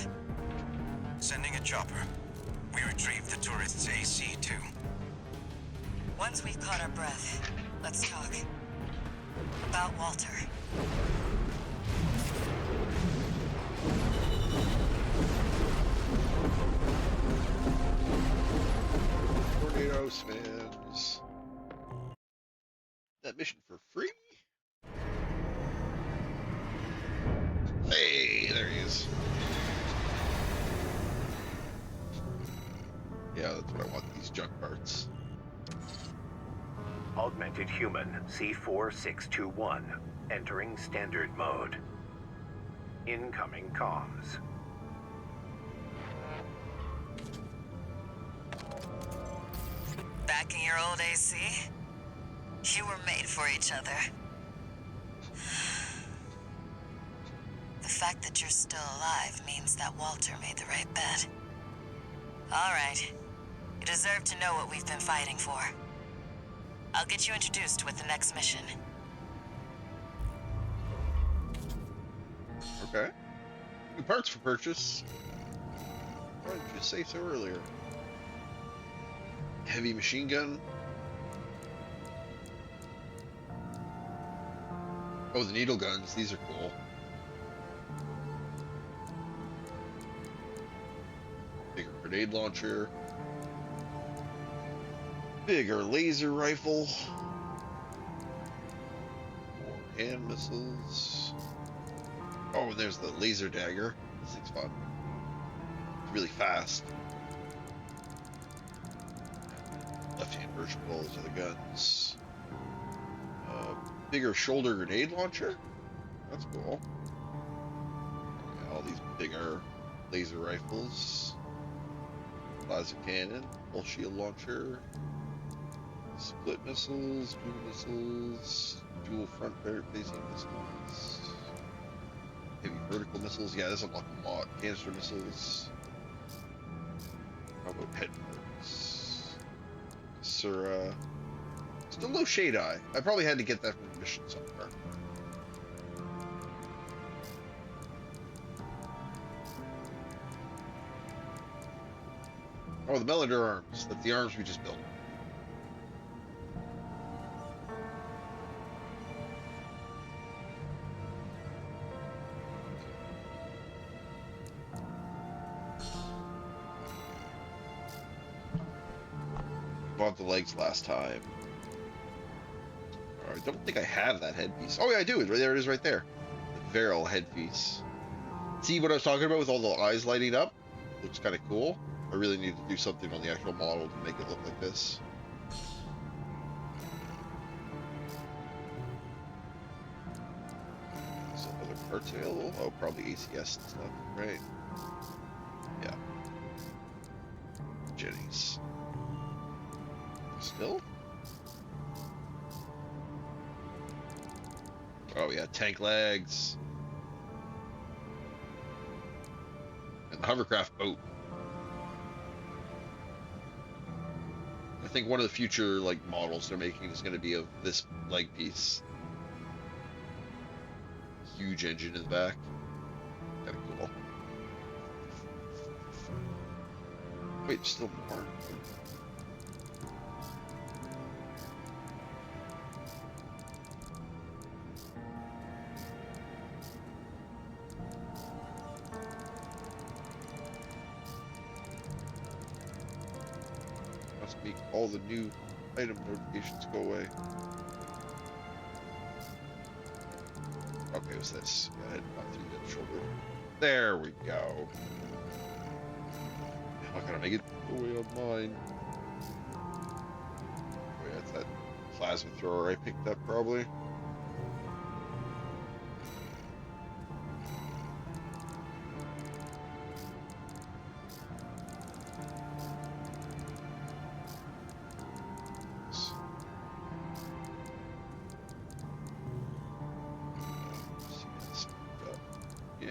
Sending a chopper. We retrieved the tourist's AC, too. Once we've caught our breath, let's talk. About Walter. Tornado spins. That mission for free? Hey, there he is. Yeah, that's what I want, these junk parts. Augmented human C4621. Entering standard mode. Incoming comms. Back in your old AC? You were made for each other. The fact that you're still alive means that Walter made the right bet. All right. You deserve to know what we've been fighting for. I'll get you introduced with the next mission. Okay. New parts for purchase. Why didn't you say so earlier? Heavy machine gun. Oh, the needle guns. These are cool. Bigger grenade launcher. Bigger laser rifle. More hand missiles. Oh, and there's the laser dagger. This thing's fun. It's really fast. Left-hand version rolls are the guns. Bigger shoulder grenade launcher. That's cool. Yeah, all these bigger laser rifles. Plasma cannon. Full shield launcher. Split missiles. Dual missiles. Dual front facing missiles. Heavy vertical missiles. Yeah, this unlocks a lot. Canister missiles. How about headmarks? Sir, still no shade eye. I probably had to get that from the mission somewhere. Oh, the Melodor arms. That's the arms we just built. Bought the legs last time. I don't think I have that headpiece. Oh yeah, I do. There it is right there. The Varel headpiece. See what I was talking about with all the eyes lighting up? Looks kind of cool. I really need to do something on the actual model to make it look like this. Some other parts available? Oh, probably ACS and stuff, right? Yeah. Jennies. Still? Oh yeah, tank legs. And the hovercraft boat. I think one of the future like models they're making is going to be of this leg piece. Huge engine in the back. Kind of cool. Wait, there's still more. Must make all the new item notifications go away. Okay, what's this? Go ahead, not through the shoulder. There we go. I'm not gonna make it go away on mine. Oh yeah, it's that plasma thrower I picked up probably. Yeah.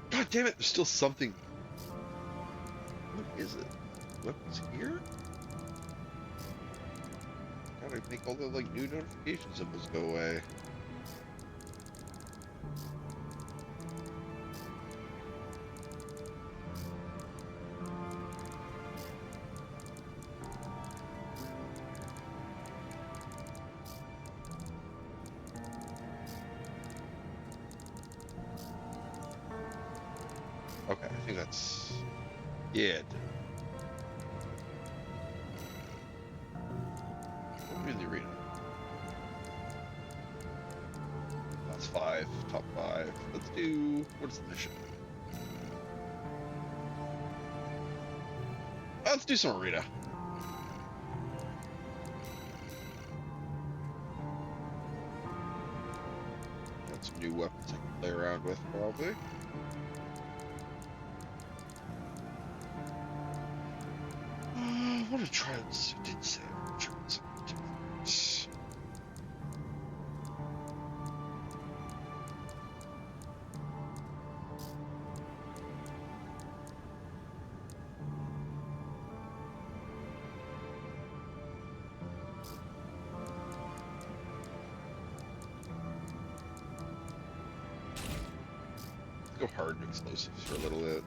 God damn it, there's still something. What is it? Weapons here? Gotta make all the like new notification symbols go away. Okay, I think that's... Yeah, it did. What in the arena? That's 5, top 5. Let's do... What's the mission? Let's do some arena. weapons I can play around with, probably. I want to try this. I did say I would try something different. Go hard to explosives for a little bit.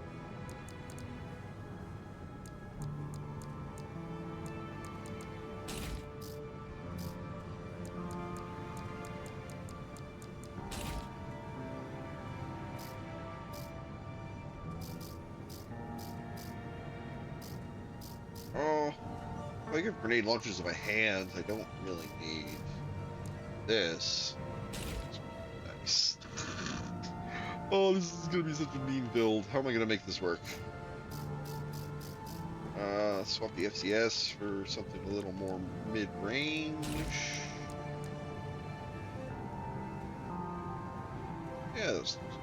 Oh, if I give grenade launchers in my hands, I don't really need this. Nice. Oh, this is gonna be such a mean build. How am I gonna make this work? Swap the FCS for something a little more mid-range. Yeah, this looks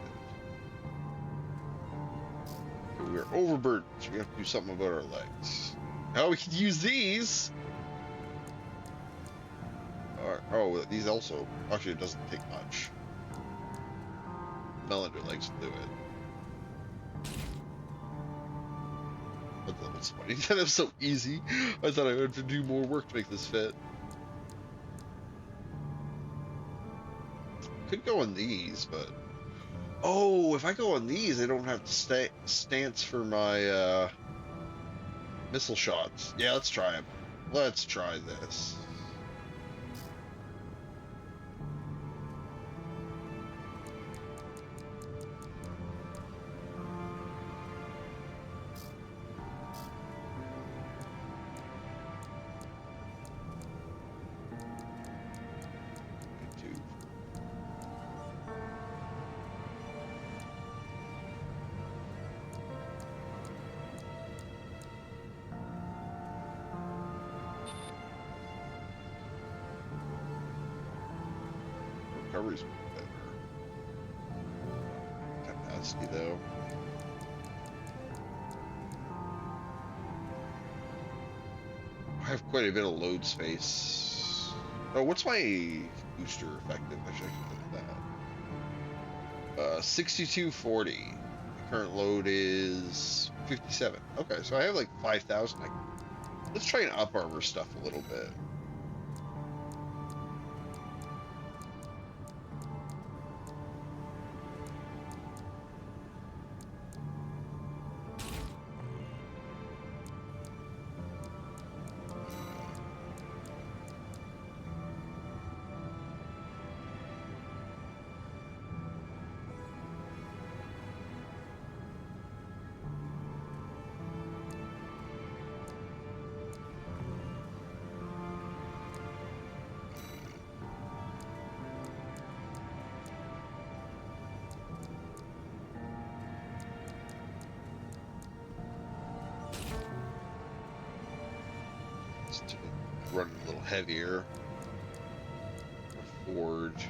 good. We're overburdened, so we have to do something about our legs. Oh, we could use these! Oh, these also... Actually, it doesn't take much. Melander legs will do it. But that was funny. That was so easy. I thought I would have to do more work to make this fit. Could go on these, but... Oh, if I go on these, I don't have to stance for my missile shots. Yeah, let's try them. Let's try this. Recovery's better. Capacity though. I have quite a bit of load space. Oh, what's my booster effective? I should look at that. 6240. The current load is 57. Okay, so I have like 5,000. Let's try and up armor stuff a little bit. To run a little heavier. Forge.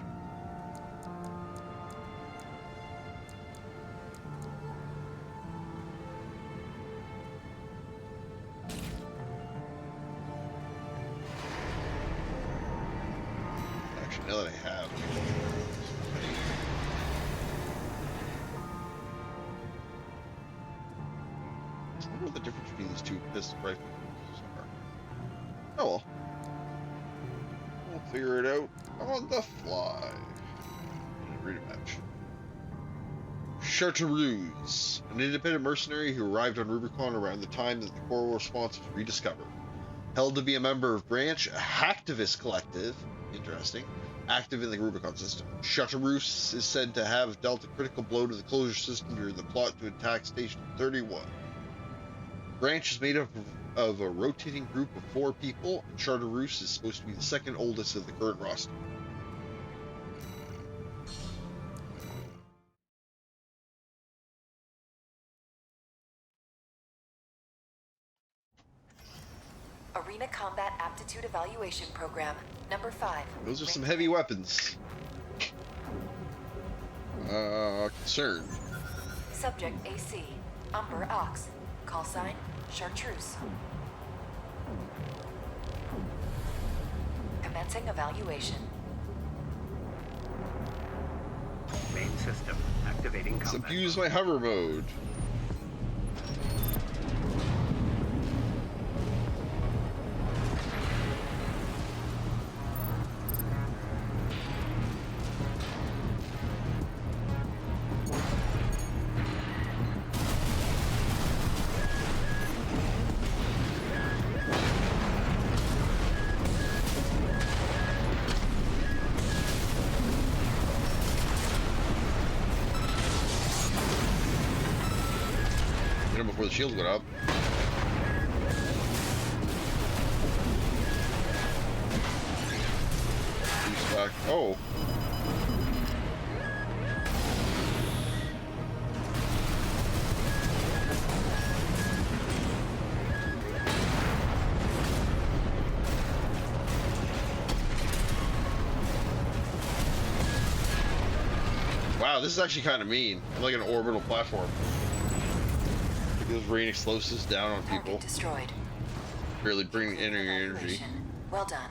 Actually, now that I have. I don't know what the difference between these two pistol rifles are. Oh well. We'll figure it out on the fly. Read a match. Chartreuse, an independent mercenary who arrived on Rubicon around the time that the Coral Response was rediscovered. Held to be a member of Branch, a hacktivist collective, interesting, active in the Rubicon system. Chartreuse is said to have dealt a critical blow to the closure system during the plot to attack Station 31. Branch is made up of a rotating group of 4 people, and Chartreuse is supposed to be the second oldest of the current roster. Arena Combat Aptitude Evaluation Program, number 5. Those are some heavy weapons. Concerned. Subject AC, Umber Ox. Call sign, Chartreuse. Commencing evaluation. Main system activating Let's combat. abuse my hover mode. Hit him before the shield went up. He's back. Oh. Wow, this is actually kind of mean. I'm like an orbital platform. Those rain explosives down on people. Target destroyed. Really bring in your energy. Evaluation. Well done.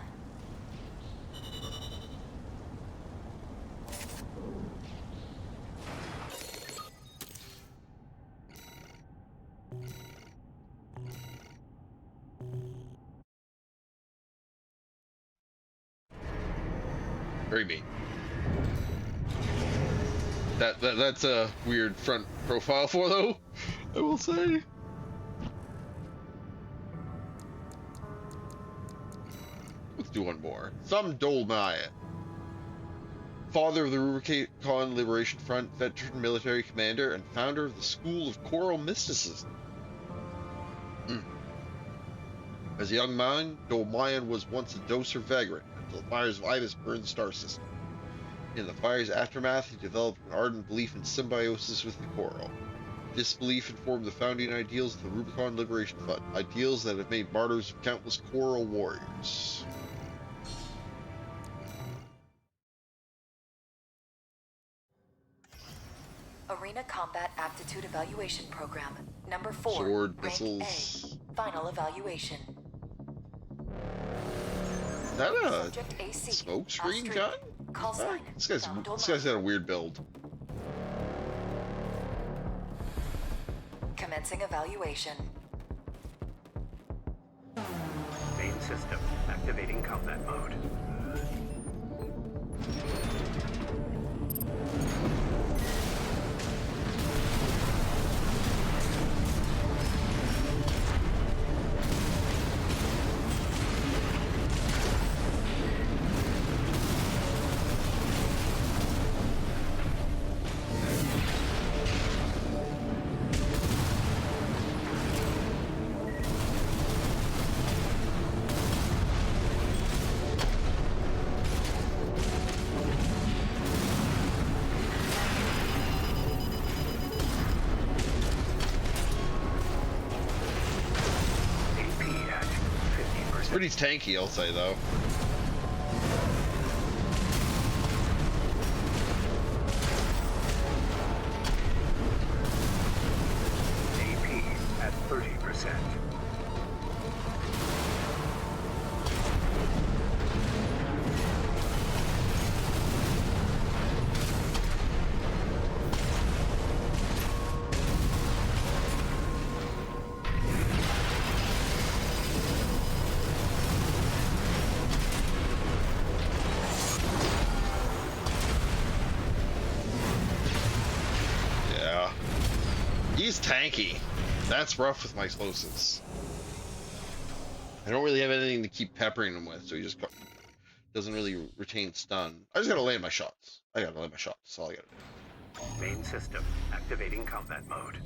Very mean. That's a weird front profile for though, I will say. Let's do one more. Some Dolmaya. Father of the Rubicon Liberation Front, veteran military commander, and founder of the School of Choral Mysticism. As a young man, Dolmayan was once a doser vagrant until the fires of Ibis burned the star system. In the fire's aftermath, he developed an ardent belief in symbiosis with the Choral. This belief informed the founding ideals of the Rubicon Liberation Front, ideals that have made martyrs of countless Choral warriors. Arena Combat Aptitude Evaluation Program. Number 4. Sword, Rank missiles. A. Final evaluation. Is that a Subject AC. smoke screen Astrid. gun? Call sign. This guy's Dolmaya. got a weird build. Commencing evaluation. Main system activating combat mode. Pretty tanky, I'll say, though. AP at 30%. He's tanky. That's rough with my explosives. I don't really have anything to keep peppering him with, so he just doesn't really retain stun. I just gotta land my shots. I gotta land my shots. That's all I gotta do. Main system activating combat mode.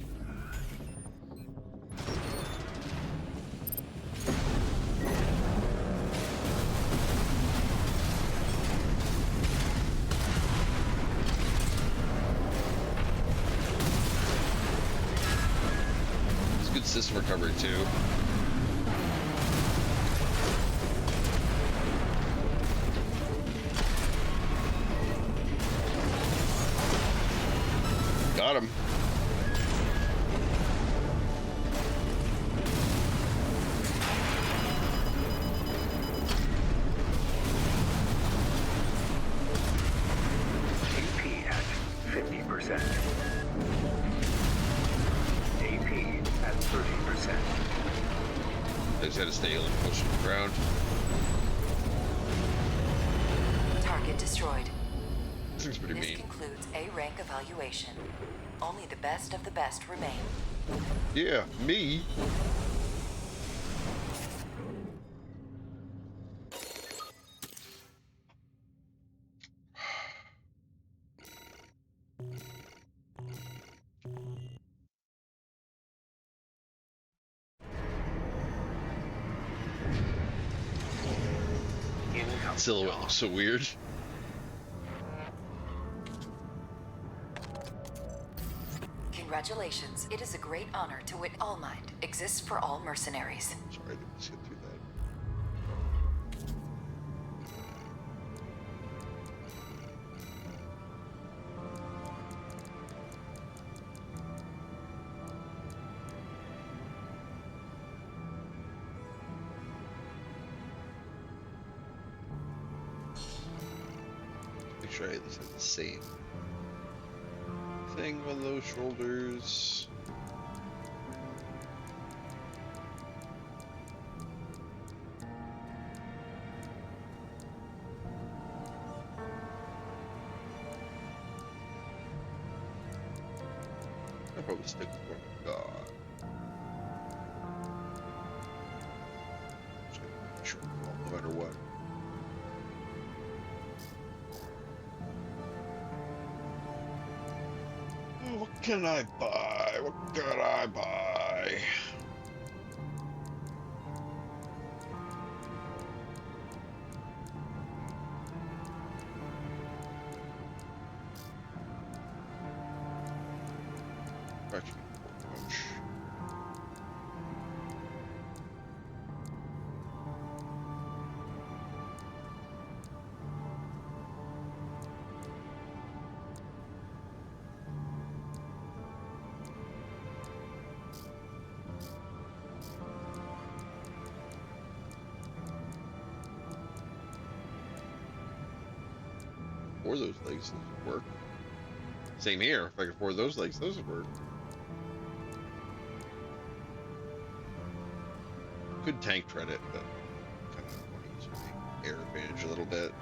Good system recovery too. I just had to stay like close to the ground. Target destroyed. This thing's pretty This mean. concludes A rank evaluation. Only the best of the best remain. Yeah, me. Silhouette looks so weird. Congratulations. It is a great honor to witness All Might exists for all mercenaries. Sorry, I didn't skip through that. Make sure I at least have the same thing on those shoulders. I'll probably stick with what I've got. Sure, no matter what. What can I buy? What can I buy? Actually, much. Or those legs, those would work. Same here. If I could afford those legs, those would work. Could tank tread it, but kind of want to use my air advantage a little bit.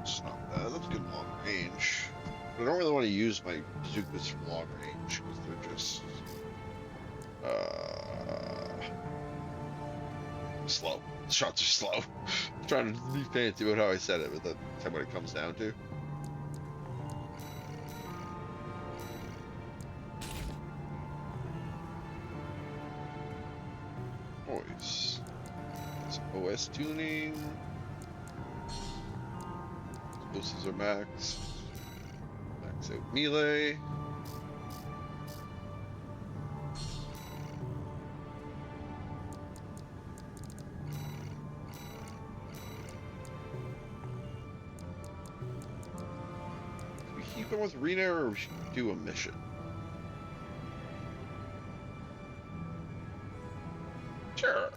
It's not bad. That's good long range. But I don't really want to use my bazookas from long range because they're just slow. The shots are slow. I'm trying to be fancy about how I said it, but that's what it comes down to. Voice. Some OS tuning. Explosives are max. Max out melee. Should we keep going with Rena or should we do a mission? Sure.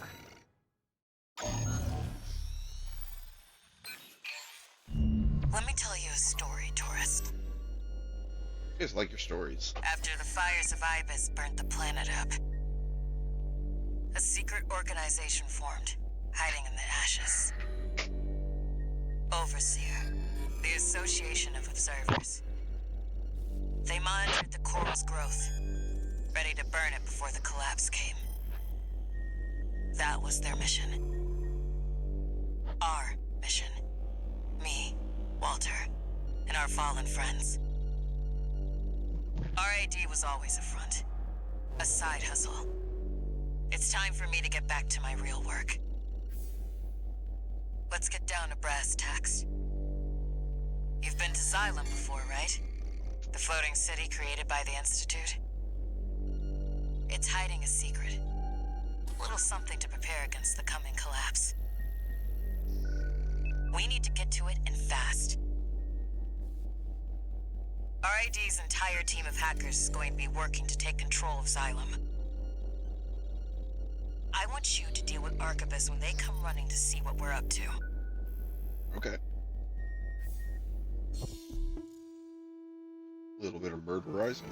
Let me tell you a story, tourist. You guys like your stories. After the fires of Ibis burnt the planet up, a secret organization formed, hiding in the ashes. Overseer, the Association of Observers. They monitored the coral's growth, ready to burn it before the collapse came. That was their mission. Our mission. Me, Walter, and our fallen friends. RAD was always a front. A side hustle. It's time for me to get back to my real work. Let's get down to brass tacks. You've been to Xylem before, right? The floating city created by the Institute? It's hiding a secret. A little something to prepare against the coming collapse. We need to get to it and fast. RID's entire team of hackers is going to be working to take control of Xylem. want you to deal with Arquebus when they come running to see what we're up to. Okay. A little bit of murderizing.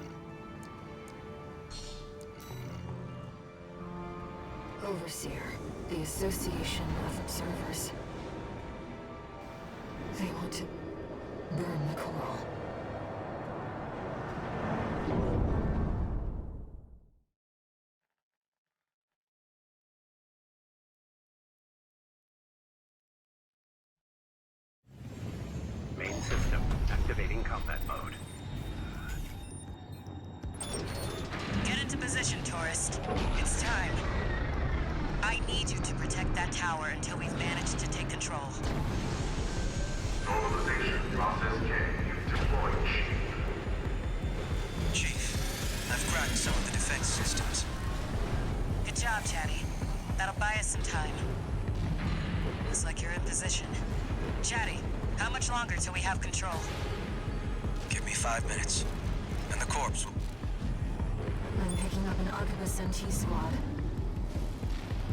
Overseer, the Association of Observers. They want to burn the coral. Main system activating combat mode. Get into position, tourist. It's time. I need you to protect that tower until we've managed to take control. Normalization process K deployed, Chief. Chief, I've cracked some of the defense systems. Good job, Chatty. That'll buy us some time. Looks like you're in position. Chatty, how much longer till we have control? Give me 5 minutes, and the corpse will... I'm picking up an Arquebus MT squad.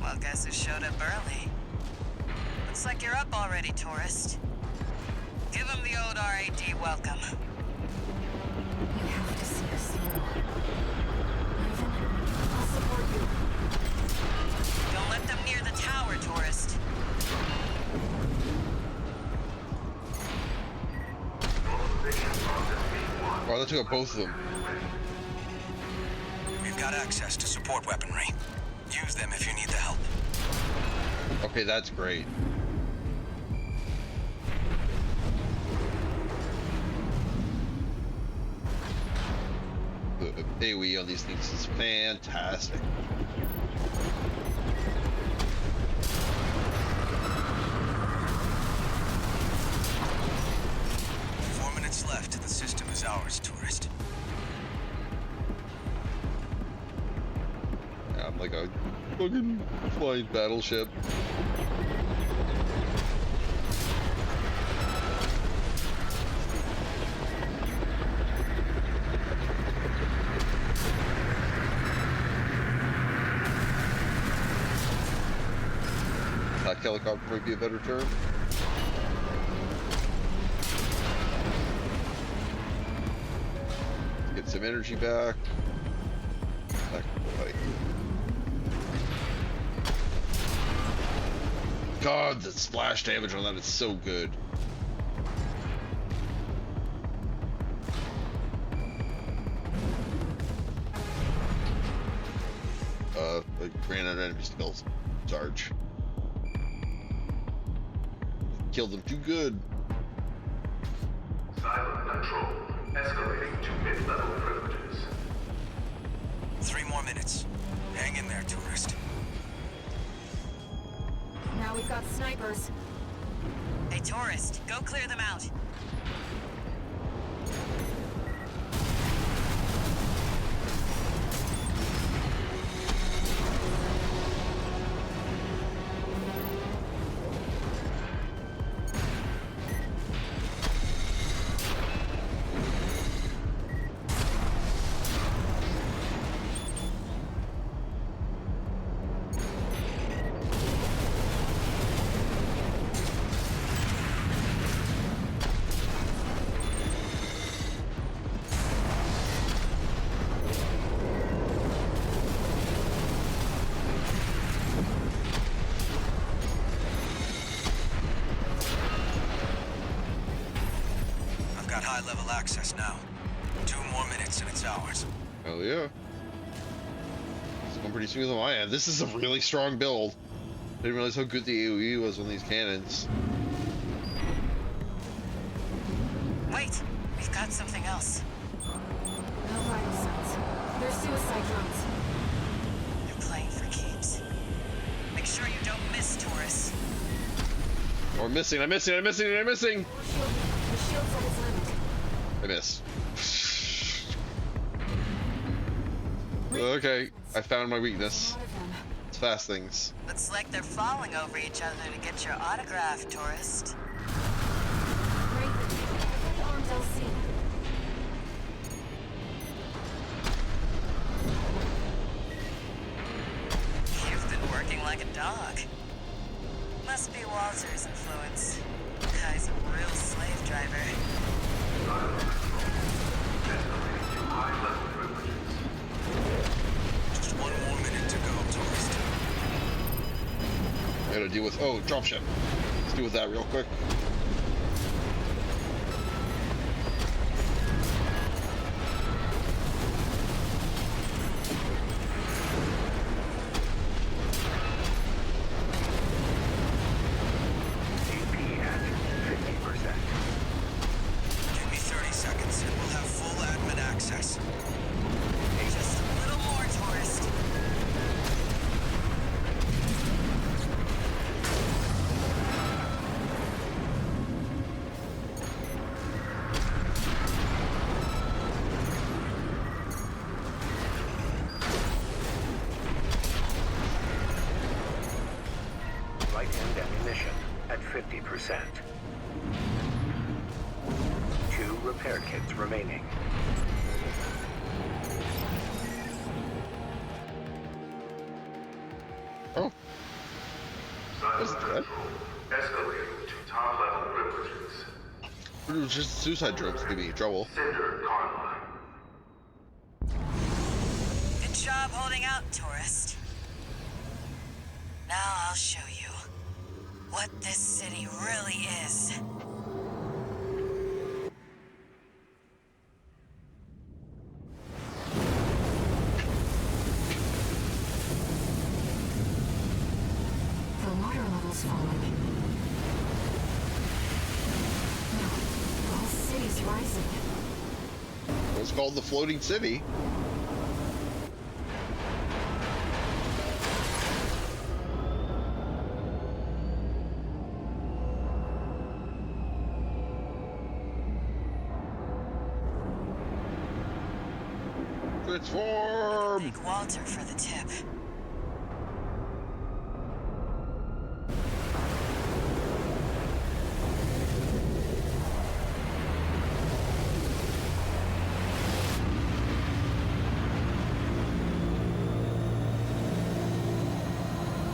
Well, guess who showed up early? Looks like you're up already, tourist. Give him the old RAD welcome. You have to see us through. Raven, I'll support you. Don't let them near the tower, tourist. Wow, that took out both of them. We've got access to support weaponry. Use them if you need the help. Okay, that's great. The AoE on these things is fantastic. Left, the system is ours, tourist. Yeah, I'm like a fucking flying battleship. Attack helicopter might be a better term. Get some energy back. God, the splash damage on that is so good. I ran out of enemy skills. Sarge. Killed them too good. Silent control. Escalating to mid-level privileges. 3 more minutes. Hang in there, tourist. Now we've got snipers. Hey, tourist, go clear them out. High-level access now. 2 more minutes and it's ours. Hell yeah. It's going pretty smooth on my end. This is a really strong build. I didn't realize how good the AoE was on these cannons. Wait, we've got something else. No vital signs. They're suicide drones. They're playing for keeps. Make sure you don't miss, tourists. Oh, I'm missing, I'm missing, I'm missing, I'm missing! The shield's at its limit. I missed. Okay, I found my weakness. It's fast things. Looks like they're falling over each other to get your autograph, tourist. Raven, every armed LC. You've been working like a dog. Must be Walter's influence. Guy's a real slave driver. Just 1 more minute to go, tourist. I gotta deal with, oh, dropship. Let's deal with that real quick. AP at 50%. Give me 30 seconds and we'll have full admin access. Just a little more, tourist. Light and ammunition at 50%. 2 repair kits remaining. Oh. What's that? Escalating to top level privileges. It was just suicide drones give me trouble. Cinder Karma. Good job holding out, tourist. Now I'll show you what this city really is. The water level's falling. No, the whole city's rising. It's called the floating city. Transform! Thank Walter for the tip.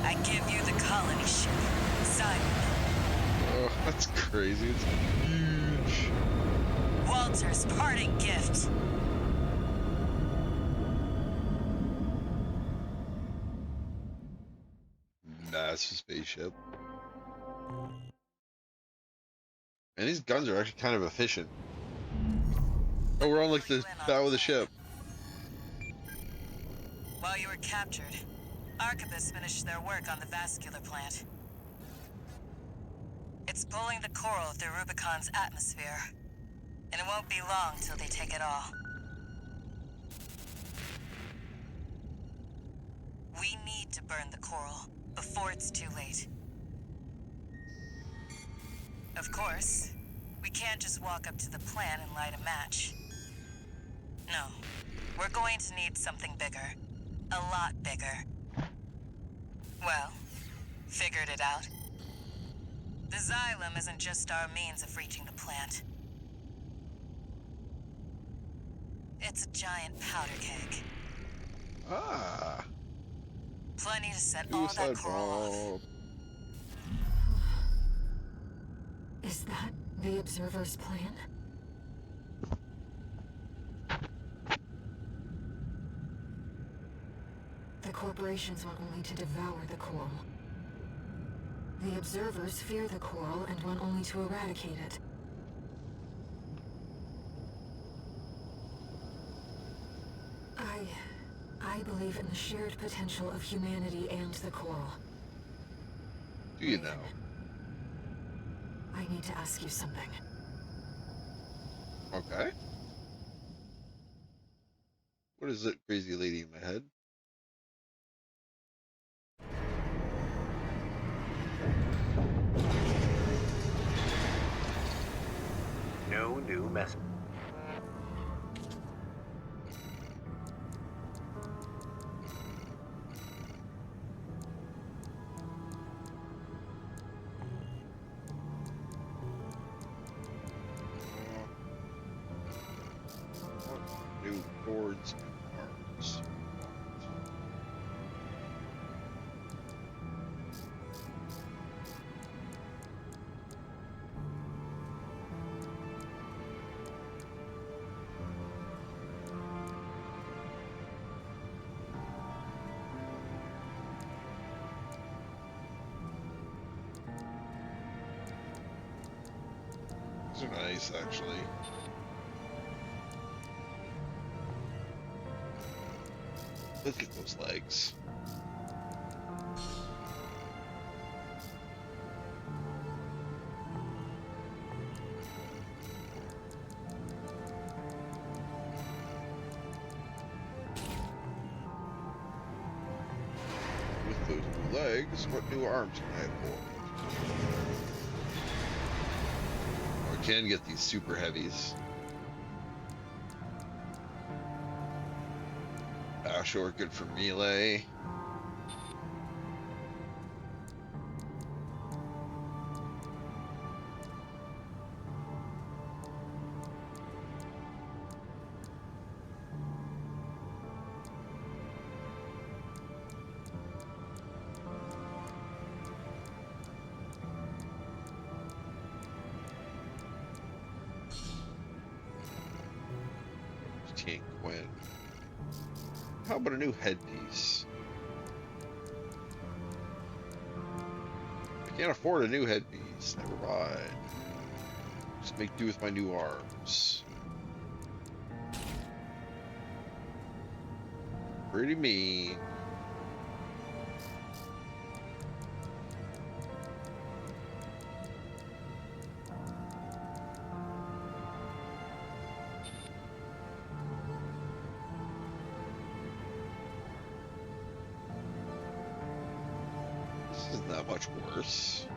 I give you the colony ship, Simon. Oh, that's crazy. It's huge. Walter's parting gift. Massive spaceship. And these guns are actually kind of efficient. Oh, we're on like the bow of the ship. While you were captured, Arquebus finished their work on the vascular plant. It's pulling the coral through Rubicon's atmosphere, and it won't be long till they take it all. We need to burn the coral before it's too late. Of course, we can't just walk up to the plant and light a match. No, we're going to need something bigger. A lot bigger. Well, figured it out. The xylem isn't just our means of reaching the plant. It's a giant powder keg. Ah. Plenty to set all that coral off. Is that the Observer's plan? The corporations want only to devour the coral. The Observers fear the coral and want only to eradicate it. I believe in the shared potential of humanity and the coral. Do you know? I need to ask you something. Okay. What is it, crazy lady in my head? No new mess. New chords and arms. are nice, actually. Look at those legs. With those new legs, what new arms can I afford? Oh, I can get these super heavies. Sure, good for melee. Tank Gwen. How about a new headpiece? I can't afford a new headpiece. Never mind. Just make do with my new arms. Pretty mean. This isn't that much worse.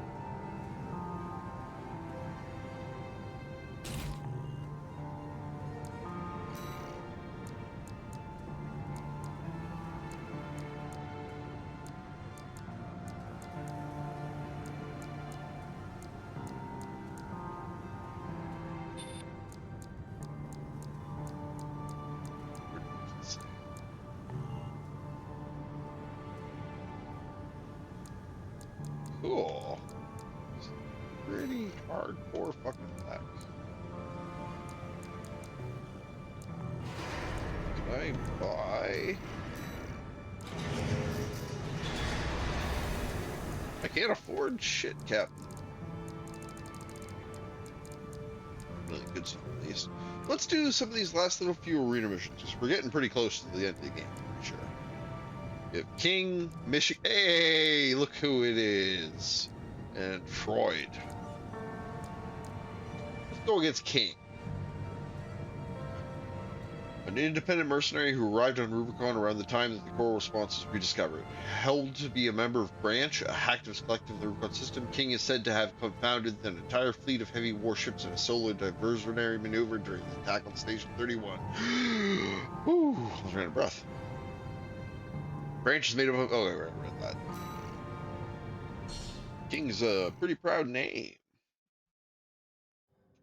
Cool. Pretty hardcore fucking black. Can I buy? I can't afford shit, Captain. Really good stuff, at least. Let's do some of these last little few arena missions, because we're getting pretty close to the end of the game, I'm pretty sure. We have King, Michigan. Hey, look who it is. And Freud. Let's go against King. An independent mercenary who arrived on Rubicon around the time that the coral response was rediscovered. Held to be a member of Branch, a hacktivist collective of the Rubicon system, King is said to have confounded an entire fleet of heavy warships in a solo diversionary maneuver during the attack on Station 31. Whew, I was running out of breath. Branch is made up of... Oh, I read that. King's a pretty proud name.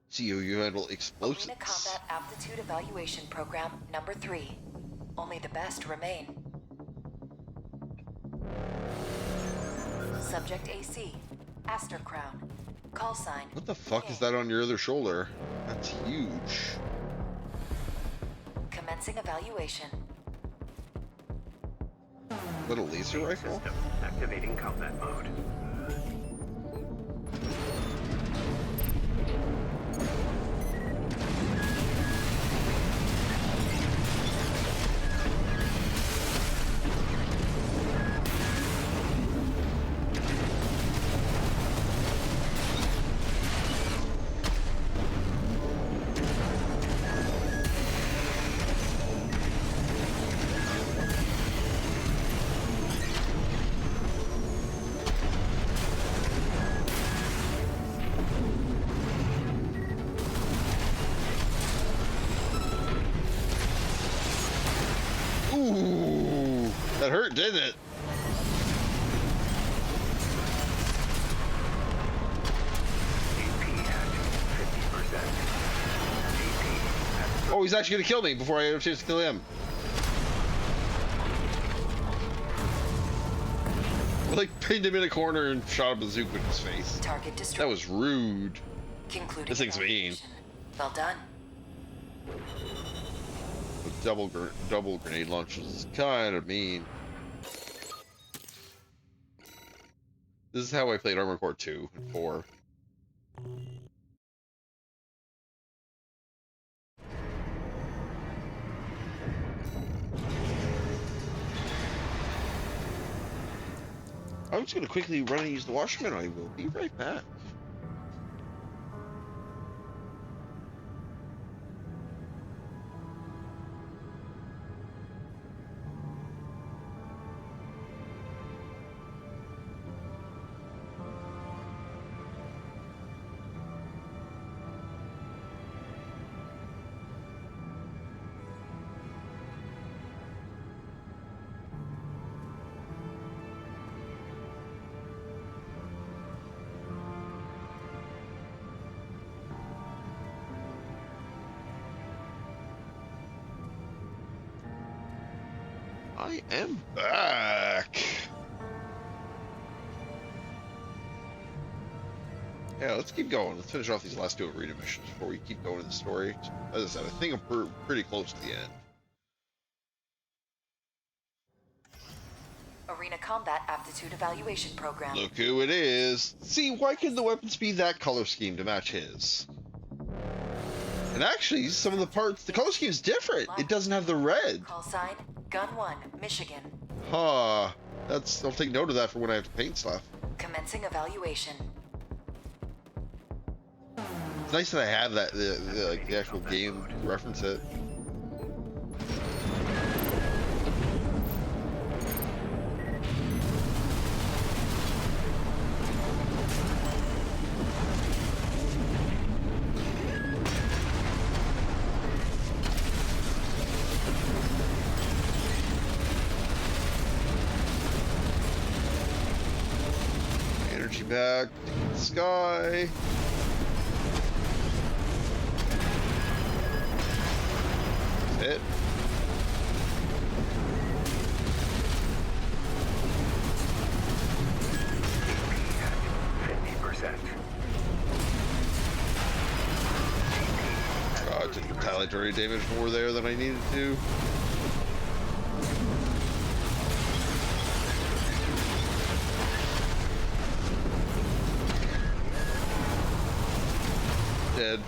See how you handle explosives. Arena Combat Aptitude Evaluation Program number 3. Only the best remain. Subject AC, Aster Crown. Call sign. What the fuck is that on your other shoulder? That's huge. Commencing evaluation. Little laser rifle? System activating combat mode. Ooh, that hurt, didn't it? Oh, he's actually gonna kill me before I have a chance to kill him. I like pinned him in a corner and shot a bazooka in his face. Target destroyed. That was rude. Concluding This thing's mean. evaluation. Well done. The double grenade launchers is kind of mean. This is how I played Armored Core 2 and 4. I'm just gonna quickly run and use the washroom, and I will be right back. I am back. Yeah, let's keep going. Let's finish off these last 2 arena missions before we keep going in the story. As I said, I think I'm pretty close to the end. Arena Combat Aptitude Evaluation Program. Look who it is. See, why couldn't the weapons be that color scheme to match his? And actually, some of the parts, the color scheme is different. It doesn't have the red. Call sign, Gun 1, Michigan. Huh. I'll take note of that for when I have to paint stuff. Commencing evaluation. It's nice that I have that, the actual game to reference it. Energy back, sky. Hit. I took retaliatory damage more there than I needed to. Dead.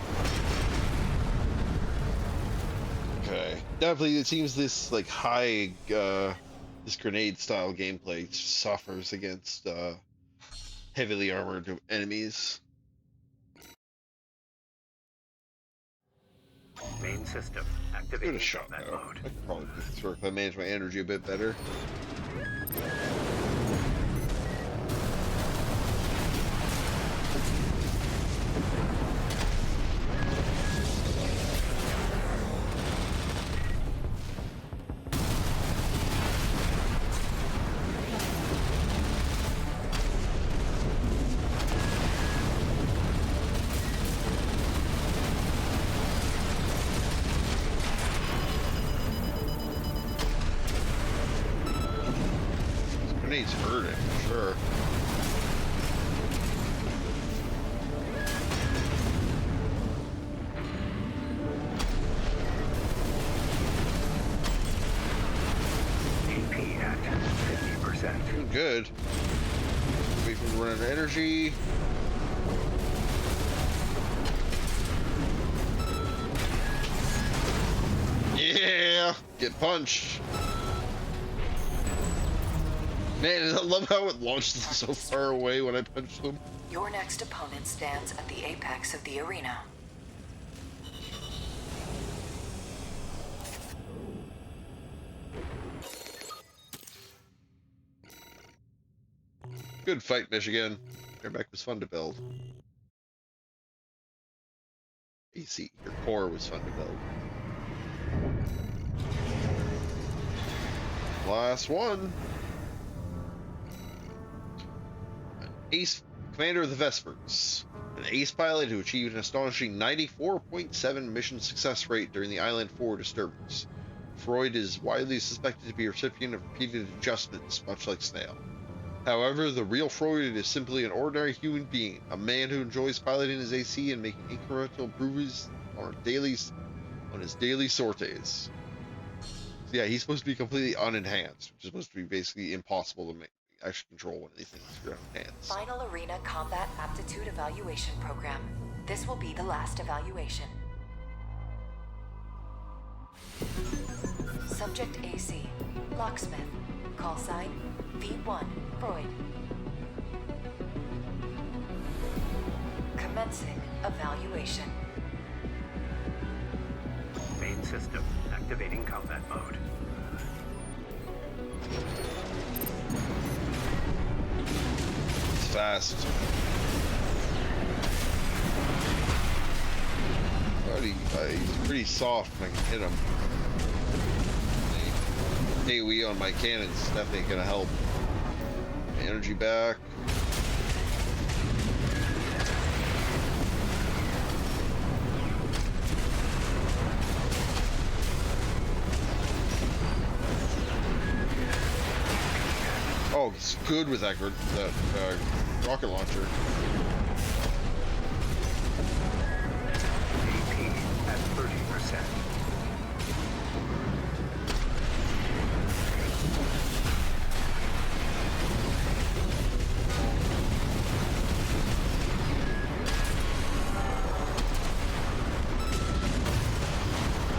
Okay. Definitely, it seems this like high, this grenade style gameplay suffers against heavily armored enemies. Main system Give activating it a shot combat though. mode. I could probably do this work if I manage my energy a bit better. Grenade's hurting, for sure. AP at 50%. Doing good. Wait for him to run out of energy. Yeah! Get punched. Man, I love how it launched so far away when I punched them. Your next opponent stands at the apex of the arena. Good fight, Michigan. Airback was fun to build. AC, your core was fun to build. Last one. Ace, commander of the Vespers. An ace pilot who achieved an astonishing 94.7 mission success rate during the Island 4 disturbance. Freud is widely suspected to be a recipient of repeated adjustments, much like Snail. However, the real Freud is simply an ordinary human being, a man who enjoys piloting his AC and making incremental improvements on his daily sorties. So yeah, he's supposed to be completely unenhanced, which is supposed to be basically impossible to actually control one of these things with your own hands. Final Arena Combat Aptitude Evaluation Program. This will be the last evaluation. Subject AC, Locksmith. Call sign, V1, Freud. Commencing evaluation. Main system activating combat mode. It's fast. But he's pretty soft and I can hit him. AoE on my cannon's definitely gonna help. Energy back. Oh, it's good with that rocket launcher. AP at 30%.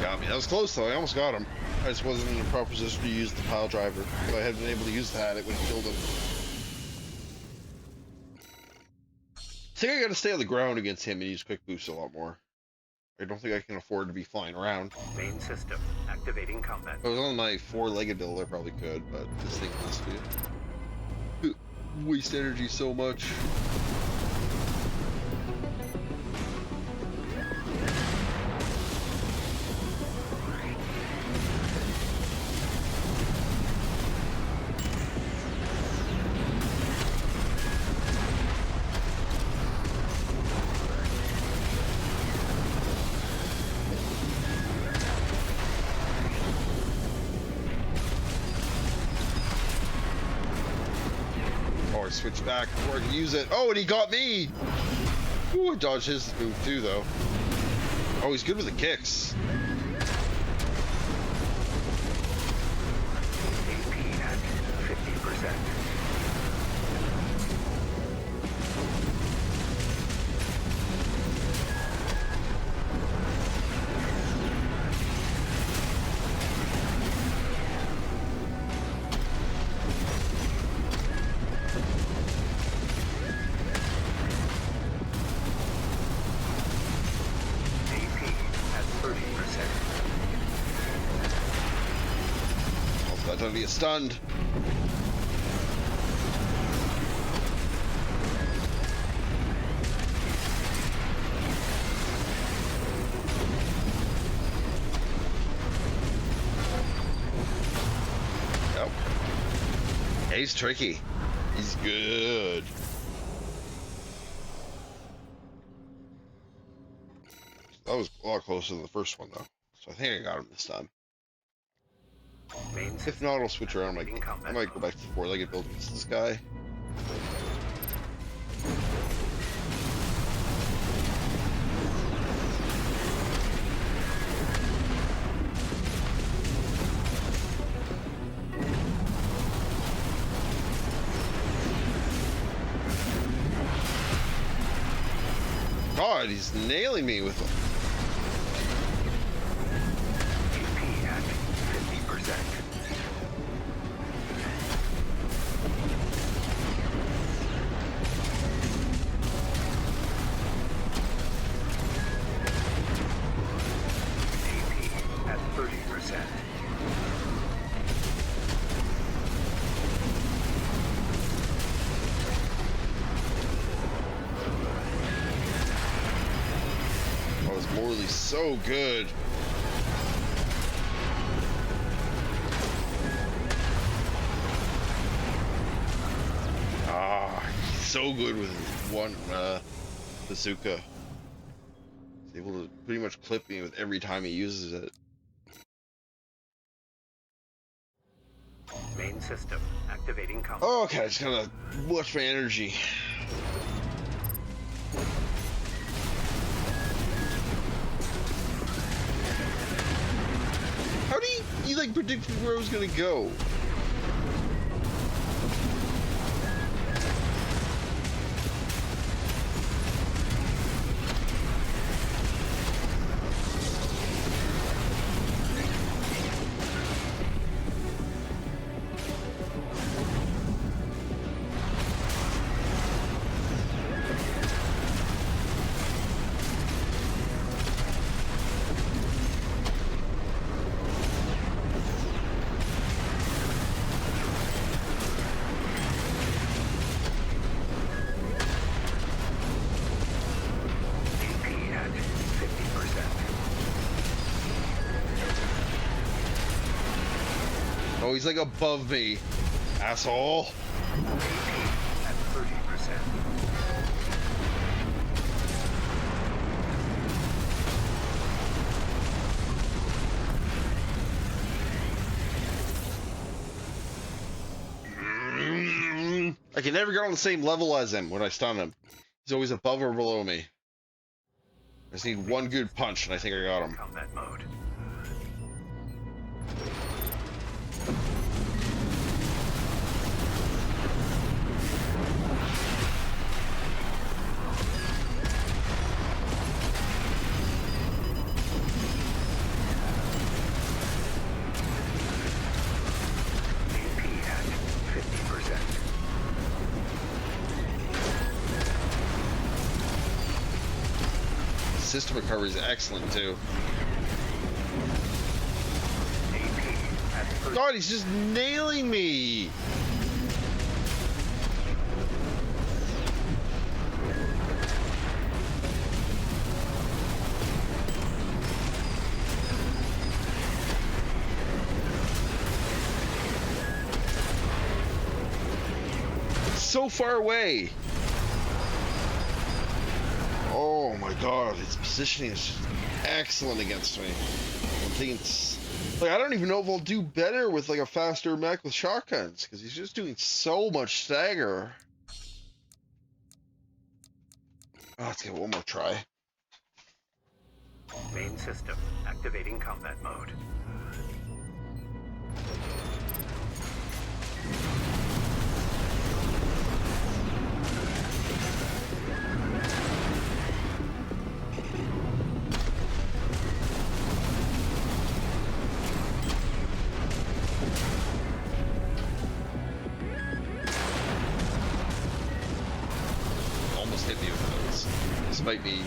Got me. That was close though. I almost got him. I just wasn't in a proper position to use the pile driver. If I had been able to use that, it would have killed him. I think I gotta stay on the ground against him and use quick boost a lot more. I don't think I can afford to be flying around. Main system activating combat. If I was on my four-legged build, I probably could, but this thing has to waste energy so much. Switch back before I can use it. Oh, and he got me! Ooh, I dodged his move too, though. Oh, he's good with the kicks. AP at 50%. Don't be stunned. Yep. He's tricky. He's good. That was a lot closer than the first one, though. So I think I got him this time. If not, I'll switch around. I might go back to the four-legged build against this guy. God, he's nailing me with them. AP at 50%. Morley's so good. He's so good with one bazooka. He's able to pretty much clip me with every time he uses it. Main system activating combat. Oh, okay, I just gotta watch my energy. How do you like predict where I was gonna go? No, he's like above me. Asshole. At 30%. I can never get on the same level as him when I stun him. He's always above or below me. I just need one good punch and I think I got him. Combat mode. AP at 50%. System recovery is excellent too. AP at 30%. God, he's just nailing me. It's so far away. Oh my god, his positioning is just excellent against me. I'm thinking, like, I don't even know if I'll do better with like a faster mech with shotguns, because he's just doing so much stagger. Oh, let's get one more try. Main system activating combat mode. Almost hit me with those. This might be.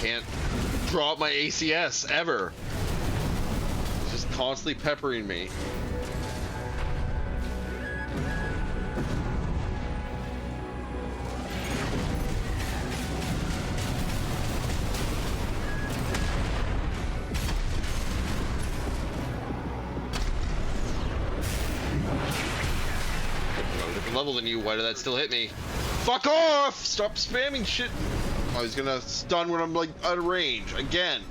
Can't drop my ACS ever. It's just constantly peppering me. I'm a different level than you. Why did that still hit me? Fuck off! Stop spamming shit. Oh, he's gonna stun when I'm like out of range again.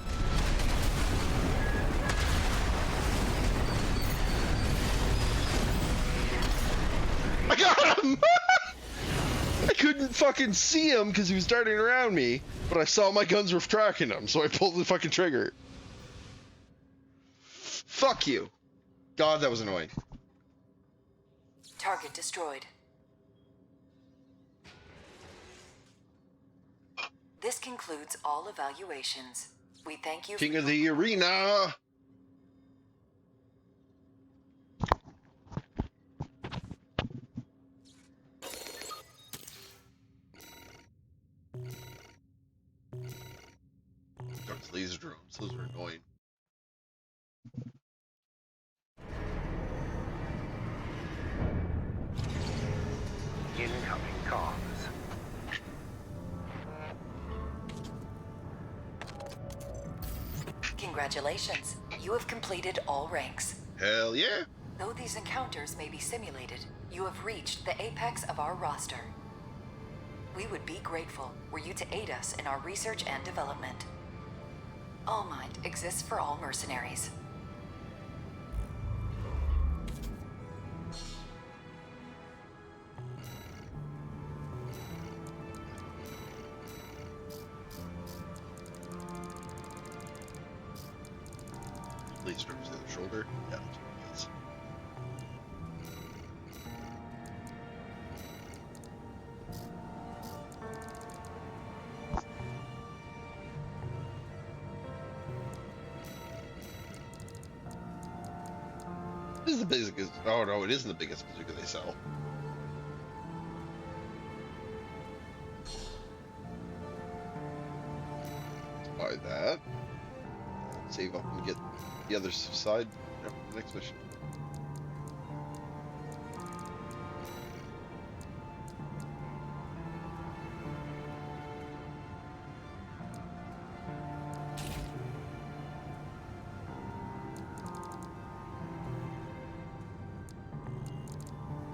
I got him! I couldn't fucking see him because he was darting around me, but I saw my guns were tracking him, so I pulled the fucking trigger. Fuck you. God, that was annoying. Target destroyed. This concludes all evaluations. We thank you King for of the arena! Those laser drones, those are annoying. Incoming comms. Congratulations. You have completed all ranks. Hell yeah! Though these encounters may be simulated, you have reached the apex of our roster. We would be grateful were you to aid us in our research and development. All Might exists for all mercenaries. Laser drones to the shoulder. Yeah, that's what it is. This is the biggest. Oh no, it isn't the biggest bazooka they sell. save up and get the other side after the next mission.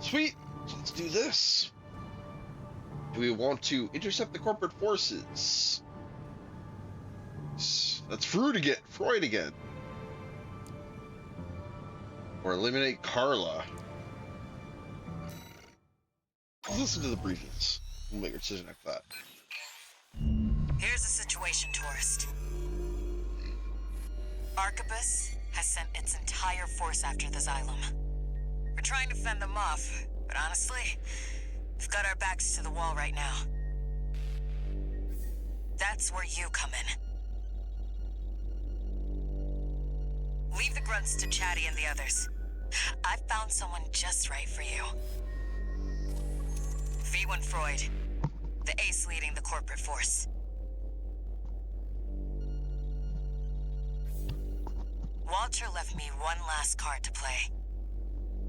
Sweet! Let's do this. Do we want to intercept the corporate forces? That's Freud again. Or eliminate Carla. Let's listen to the briefings. We'll make a decision after that. Here's the situation, tourist. Arquebus has sent its entire force after the Xylem. We're trying to fend them off, but honestly, we've got our backs to the wall right now. That's where you come in. Leave the grunts to Chatty and the others. I've found someone just right for you. V1 Freud, the ace leading the corporate force. Walter left me one last card to play.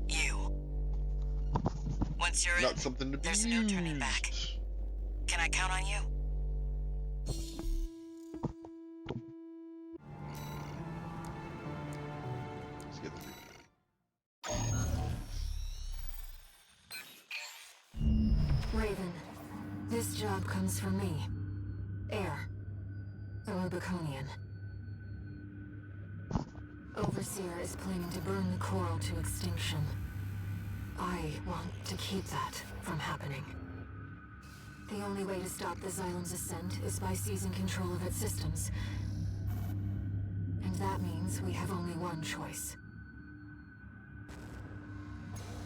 You. Once you're Not in, something to be there's no turning back. Can I count on you? Let's get the Raven, this job comes from me. Air. A Rubiconian. Overseer is planning to burn the coral to extinction. I want to keep that from happening. The only way to stop the Xylem's ascent is by seizing control of its systems. And that means we have only one choice.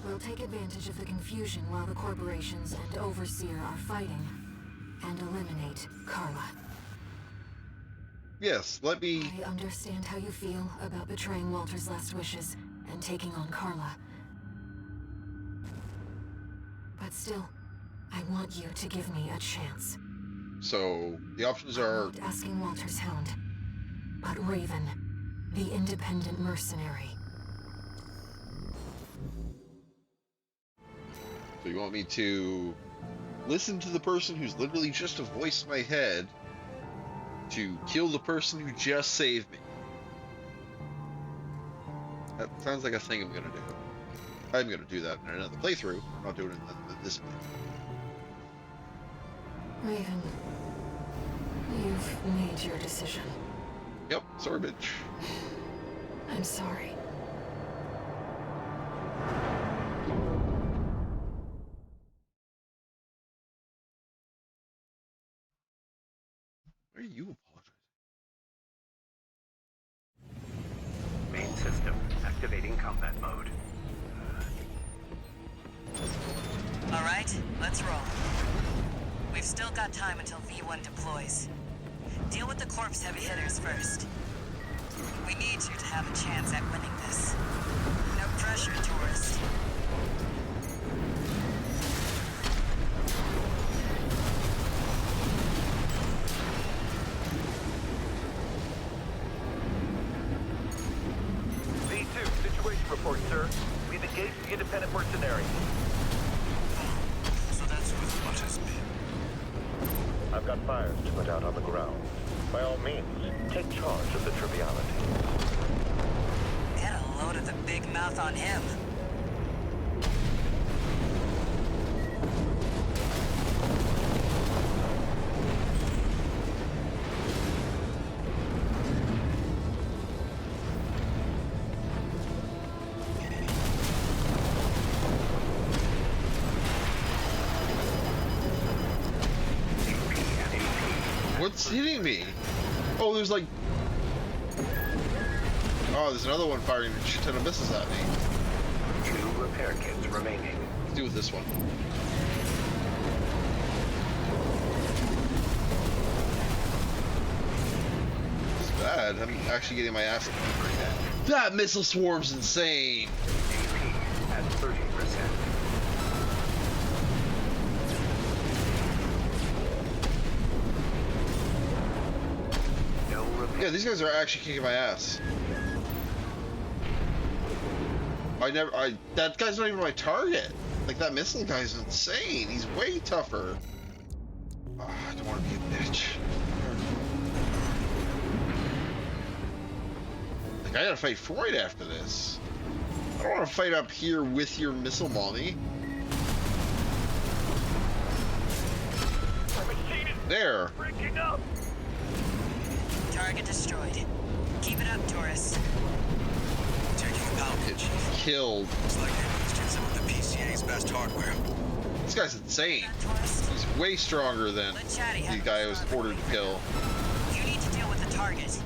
We'll take advantage of the confusion while the corporations and Overseer are fighting, and eliminate Carla. Yes, let me... I understand how you feel about betraying Walter's last wishes and taking on Carla. But still, I want you to give me a chance. So, the options are... I'm not asking Walter's hound, but Raven, the independent mercenary. So you want me to listen to the person who's literally just a voice in my head to kill the person who just saved me? That sounds like a thing I'm gonna do. I'm gonna do that in another playthrough. I'm not doing it in this playthrough. Raven, you've made your decision. Yep, sorry, bitch. I'm sorry. Why are you apologizing? Main system activating combat mode. All right, let's roll. We've still got time until V1 deploys. Deal with the corpse heavy hitters first. We need you to have a chance at winning this. No pressure, tourist. V2, situation report, sir. We've engaged the independent mercenary. So that's what has been. I've got fires to put out on the ground. By all means, take charge of the triviality. Get a load of the big mouth on him. What's hitting me? Oh, there's like... Oh, there's another one firing a shit ton of missiles at me. 2 repair kits remaining. Let's deal with this one. This is bad. I'm actually getting my ass... That missile swarm's insane! AP at 30%. No repair Yeah, these guys are actually kicking my ass. That guy's not even my target. Like, that missile guy's insane. He's way tougher. Oh, I don't want to be a bitch. Like, I gotta fight Freud after this. I don't want to fight up here with your missile mommy. There. Target destroyed. Keep it up, tourist. Taking a poundage. Killed. Looks like they boosted some of the PCA's best hardware. This guy's insane. He's way stronger than the guy I was ordered to kill. You need to deal with the target.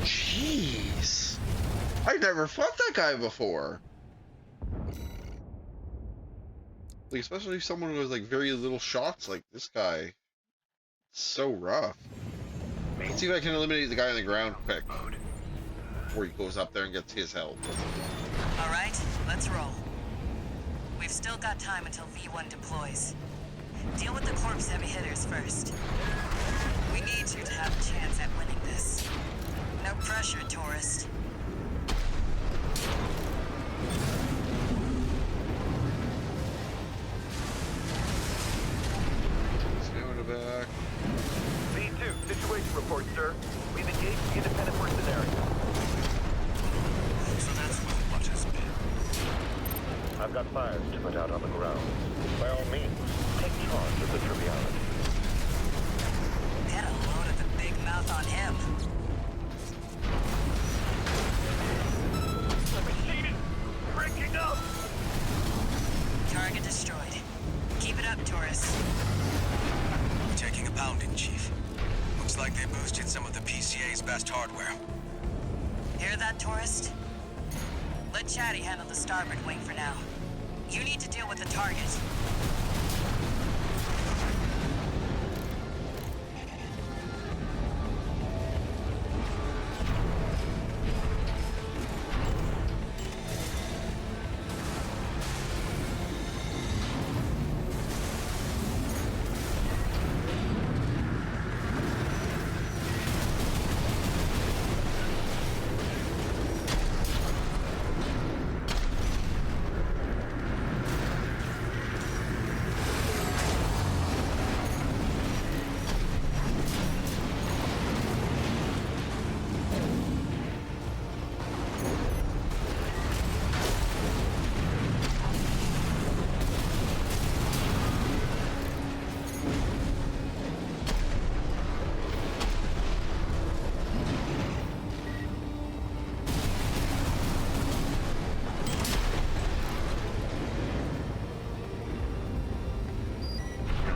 Jeez. I never fought that guy before. Like, especially someone who has like very little shots like this guy. It's so rough. Let's see if I can eliminate the guy on the ground quick before he goes up there and gets his health. Alright, let's roll. We've still got time until V1 deploys. Deal with the corpse heavy hitters first. We need you to have a chance at winning this. No pressure, tourist. Back. V2, situation report, sir. We've engaged the independent mercenary. So that's what has been. I've got fires to put out on the ground. By all means, take charge of the triviality. Get a load of the big mouth on him. Breaking up! Target destroyed. Keep it up, tourist. Taking a pounding, Chief. Looks like they boosted some of the PCA's best hardware. Hear that, tourist? Let Chatty handle the starboard wing for now. You need to deal with the target.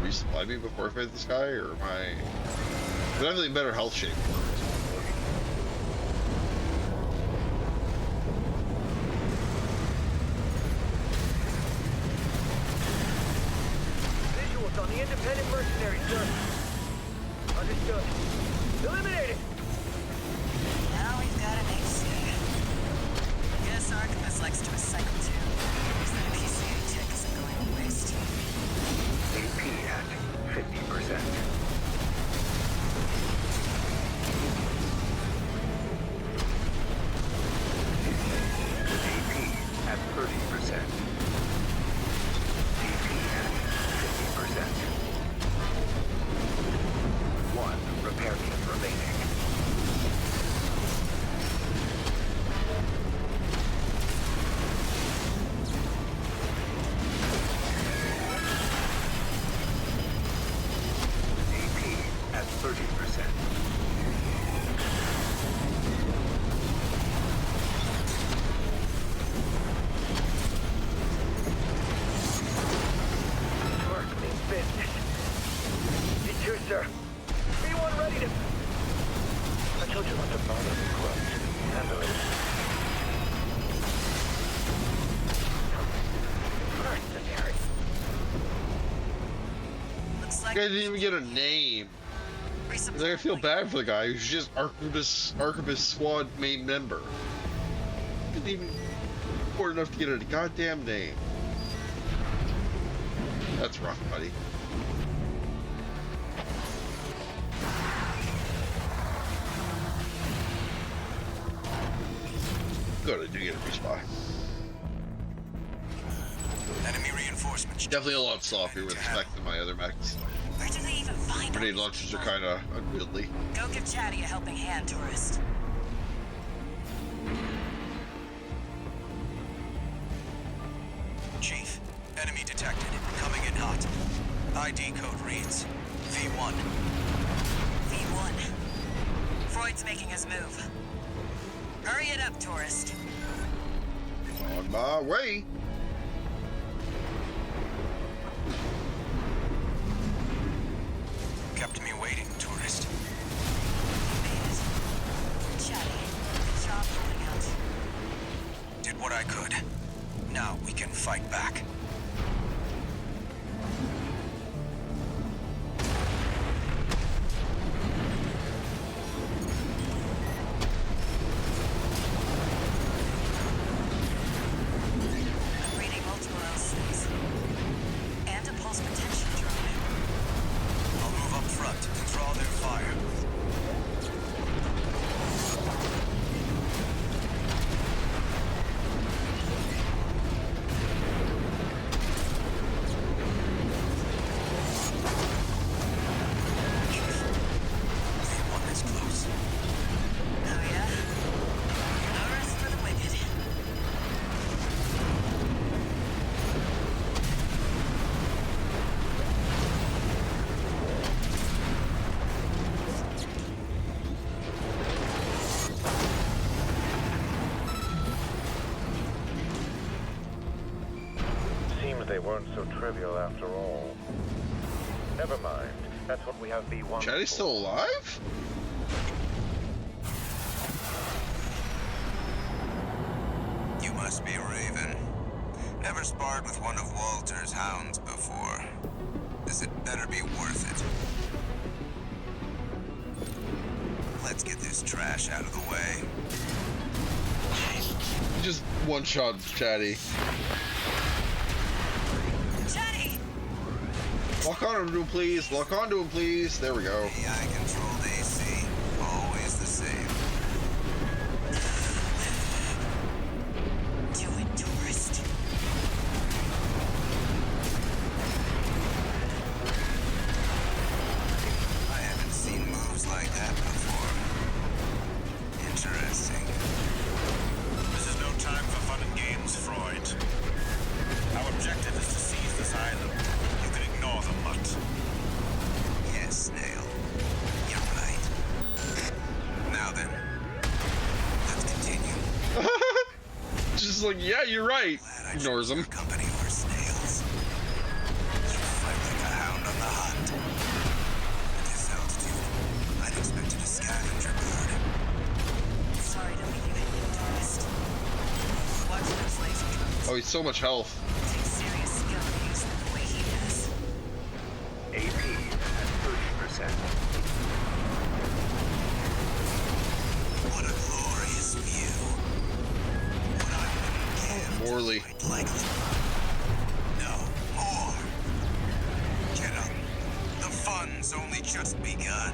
Resupply me before I fight this guy, or am I... I'm definitely in better health shape. Visuals on the independent mercenary, sir. Understood. Eliminated! Now we've got an HC. Guess Archibus likes to recycle too. So the PCA tech isn't going to waste. AP at 50%. AP at 30%. AP at 50%. 1 repair kit remaining. AP at 30%. Work means business. V2, sir. V1 ready to... I told you not to bother me, Grunt. Handle it. Mercenary. Looks The like guy didn't even get a name. Like, I feel bad for the guy who's just Archibus squad main member. Didn't even important enough to get a goddamn name. That's rough, buddy. Good, I do get a respawn. Enemy reinforcements. Definitely a lot softer with respect to my other mechs. Where do they even find Grenade all launchers these are people? kind of unwieldy. Go give Chatty a helping hand, tourist. Chief, enemy detected. Coming in hot. ID code reads V1. V1. Freud's making his move. Hurry it up, tourist. On my way. Kept me waiting, tourist. You made it. Chatty, good job holding out. Did what I could. Now we can fight back. I'm reading multiple LCs. And a pulse potential drone. I'll move up front and draw their fire. V1 is close. Oh yeah? No rest for the wicked. Seems they weren't so trivial after all. Never mind. That's what we have B1 Chatty's for. still alive? You must be Raven. Never sparred with one of Walter's hounds before. This had better be worth it. Let's get this trash out of the way. He just one-shot Chatty. Chatty! Lock onto him, please. Lock onto him, please. There we go. AI controlled AC. Always the same. Do it, tourist. I haven't seen moves like that before. Interesting. This is no time for fun and games, Freud. Our objective is to seize this island. You can ignore the mutt. Yes, Snail. You're right. Now then, let's continue. Just like, yeah, you're right. Glad I Ignores chose him. your company over Snail's. You fight like a hound on the hunt. At this altitude, I'd expected a scavenger bird. Sorry to leave you hanging, tourist. Watch those laser drones. Oh, he's so much health. Takes serious skill to use them the way he does. AP at 30%. What a glorious view. What I wouldn't give Morley. quite likely. No, more. Get up. The fun's only just begun.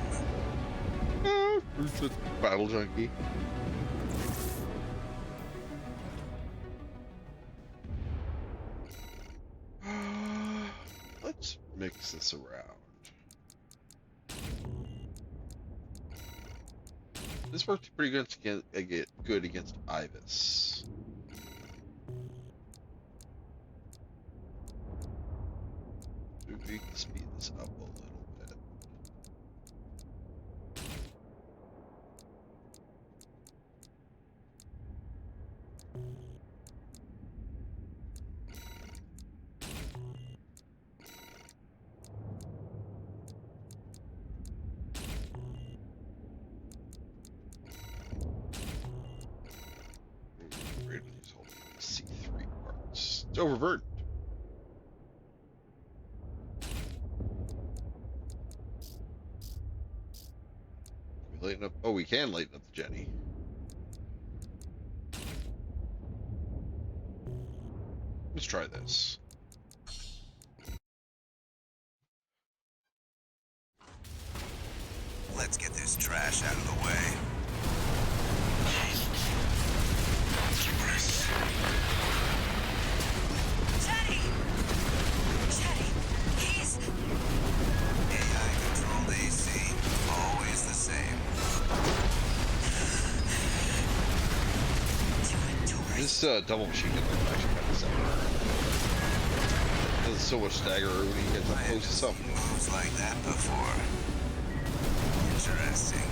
It's a battle junkie. Let's mix this around. This worked pretty good against Ibis. We can speed this up a little bit. We're gonna use all the C3 parts. It's overburdened. Can we lighten up? Oh, we can lighten up the Jenny. Let's try this. Let's get this trash out of the way. This double machine gun is actually kind of simple. There's so much stagger when you get up close to something. Moves like that before. Interesting.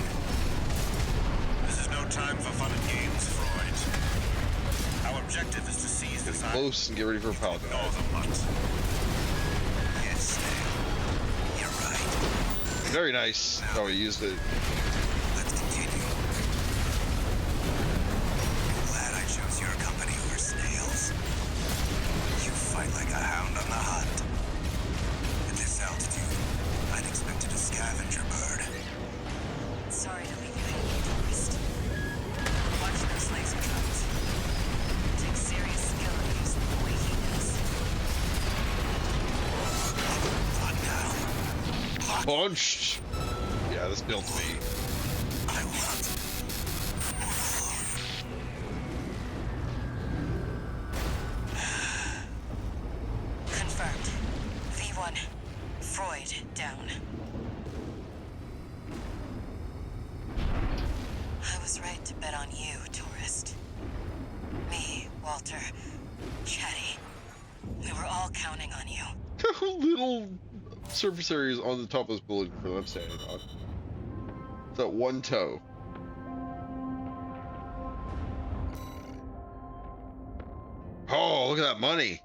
This is no time for fun and games, Freud. Our objective is to seize this island. Close and get ready for a power Ignore drive. the mutt. Yes, you're right. Very nice. Oh, he used it. Let's continue. I'm glad I chose your company over snails. You fight like a hound on the hunt. At this altitude, I'd expected a scavenger bird. Sorry to leave you hanging, tourist. Watch those laser drones. Takes serious skill to use them the way he does. Run now. Punched. Yeah, this built me. I want. Confirmed. V1. Freud down. I was right to bet on you, tourist. Me, Walter, Chatty. We were all counting on you. Little surface areas on the top of this building for them standing on. That one toe. Oh, look at that money.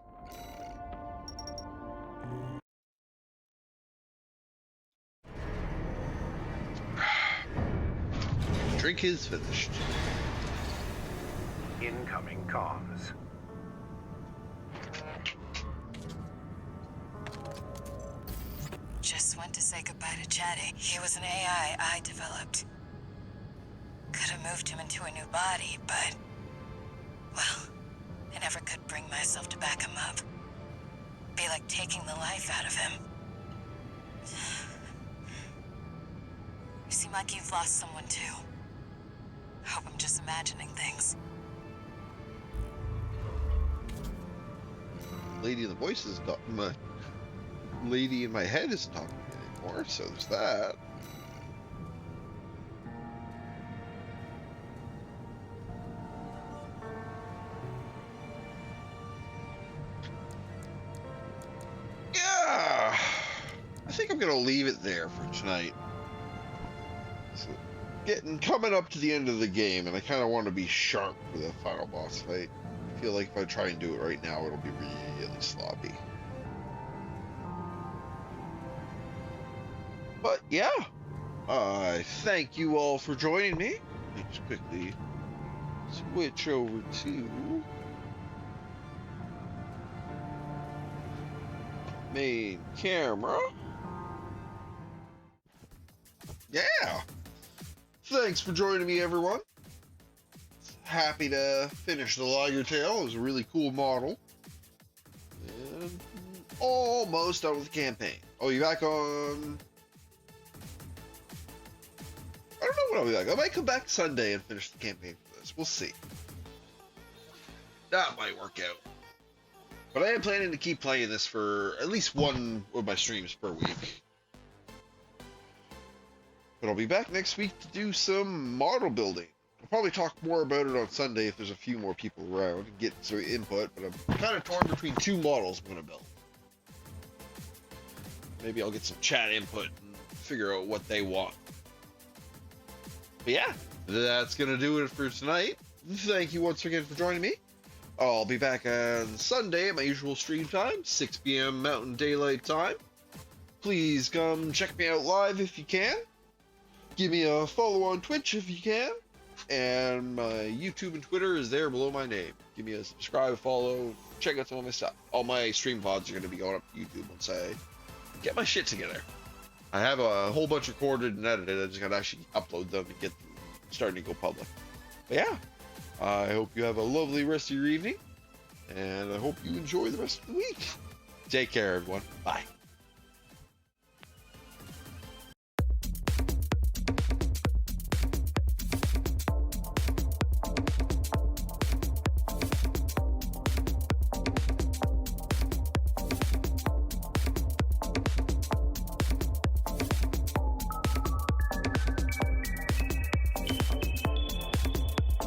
Drink is finished. Incoming comms. Just went to say goodbye to Chatty. He was an AI I developed. Could have moved him into a new body, but... well, I never could bring myself to back him up. Be like taking the life out of him. You seem like you've lost someone too. Hope I'm just imagining things. Lady in the voice is not my lady in my head isn't talking anymore, so there's that. Yeah, I think I'm gonna leave it there for tonight. So, coming up to the end of the game, and I kind of want to be sharp for the final boss fight. I feel like if I try and do it right now, it'll be really sloppy. But yeah, I thank you all for joining me. Let me just quickly switch over to main camera. Yeah. Thanks for joining me, everyone. Happy to finish the Liger tail. It was a really cool model. And almost done with the campaign. Oh, you back on... I don't know when I'll be back. I might come back Sunday and finish the campaign for this. We'll see. That might work out. But I am planning to keep playing this for at least one of my streams per week. But I'll be back next week to do some model building. I'll probably talk more about it on Sunday if there's a few more people around and get some input, but I'm kind of torn between two models I'm going to build. Maybe I'll get some chat input and figure out what they want. But yeah, that's going to do it for tonight. Thank you once again for joining me. I'll be back on Sunday at my usual stream time, 6 p.m. Mountain Daylight Time. Please come check me out live if you can. Give me a follow on Twitch if you can. And my YouTube and Twitter is there below my name. Give me a subscribe, follow, check out some of my stuff. All my stream VODs are going to be going up to YouTube once I get my shit together. I have a whole bunch recorded and edited. I just got to actually upload them and get them starting to go public. But yeah, I hope you have a lovely rest of your evening. And I hope you enjoy the rest of the week. Take care, everyone. Bye.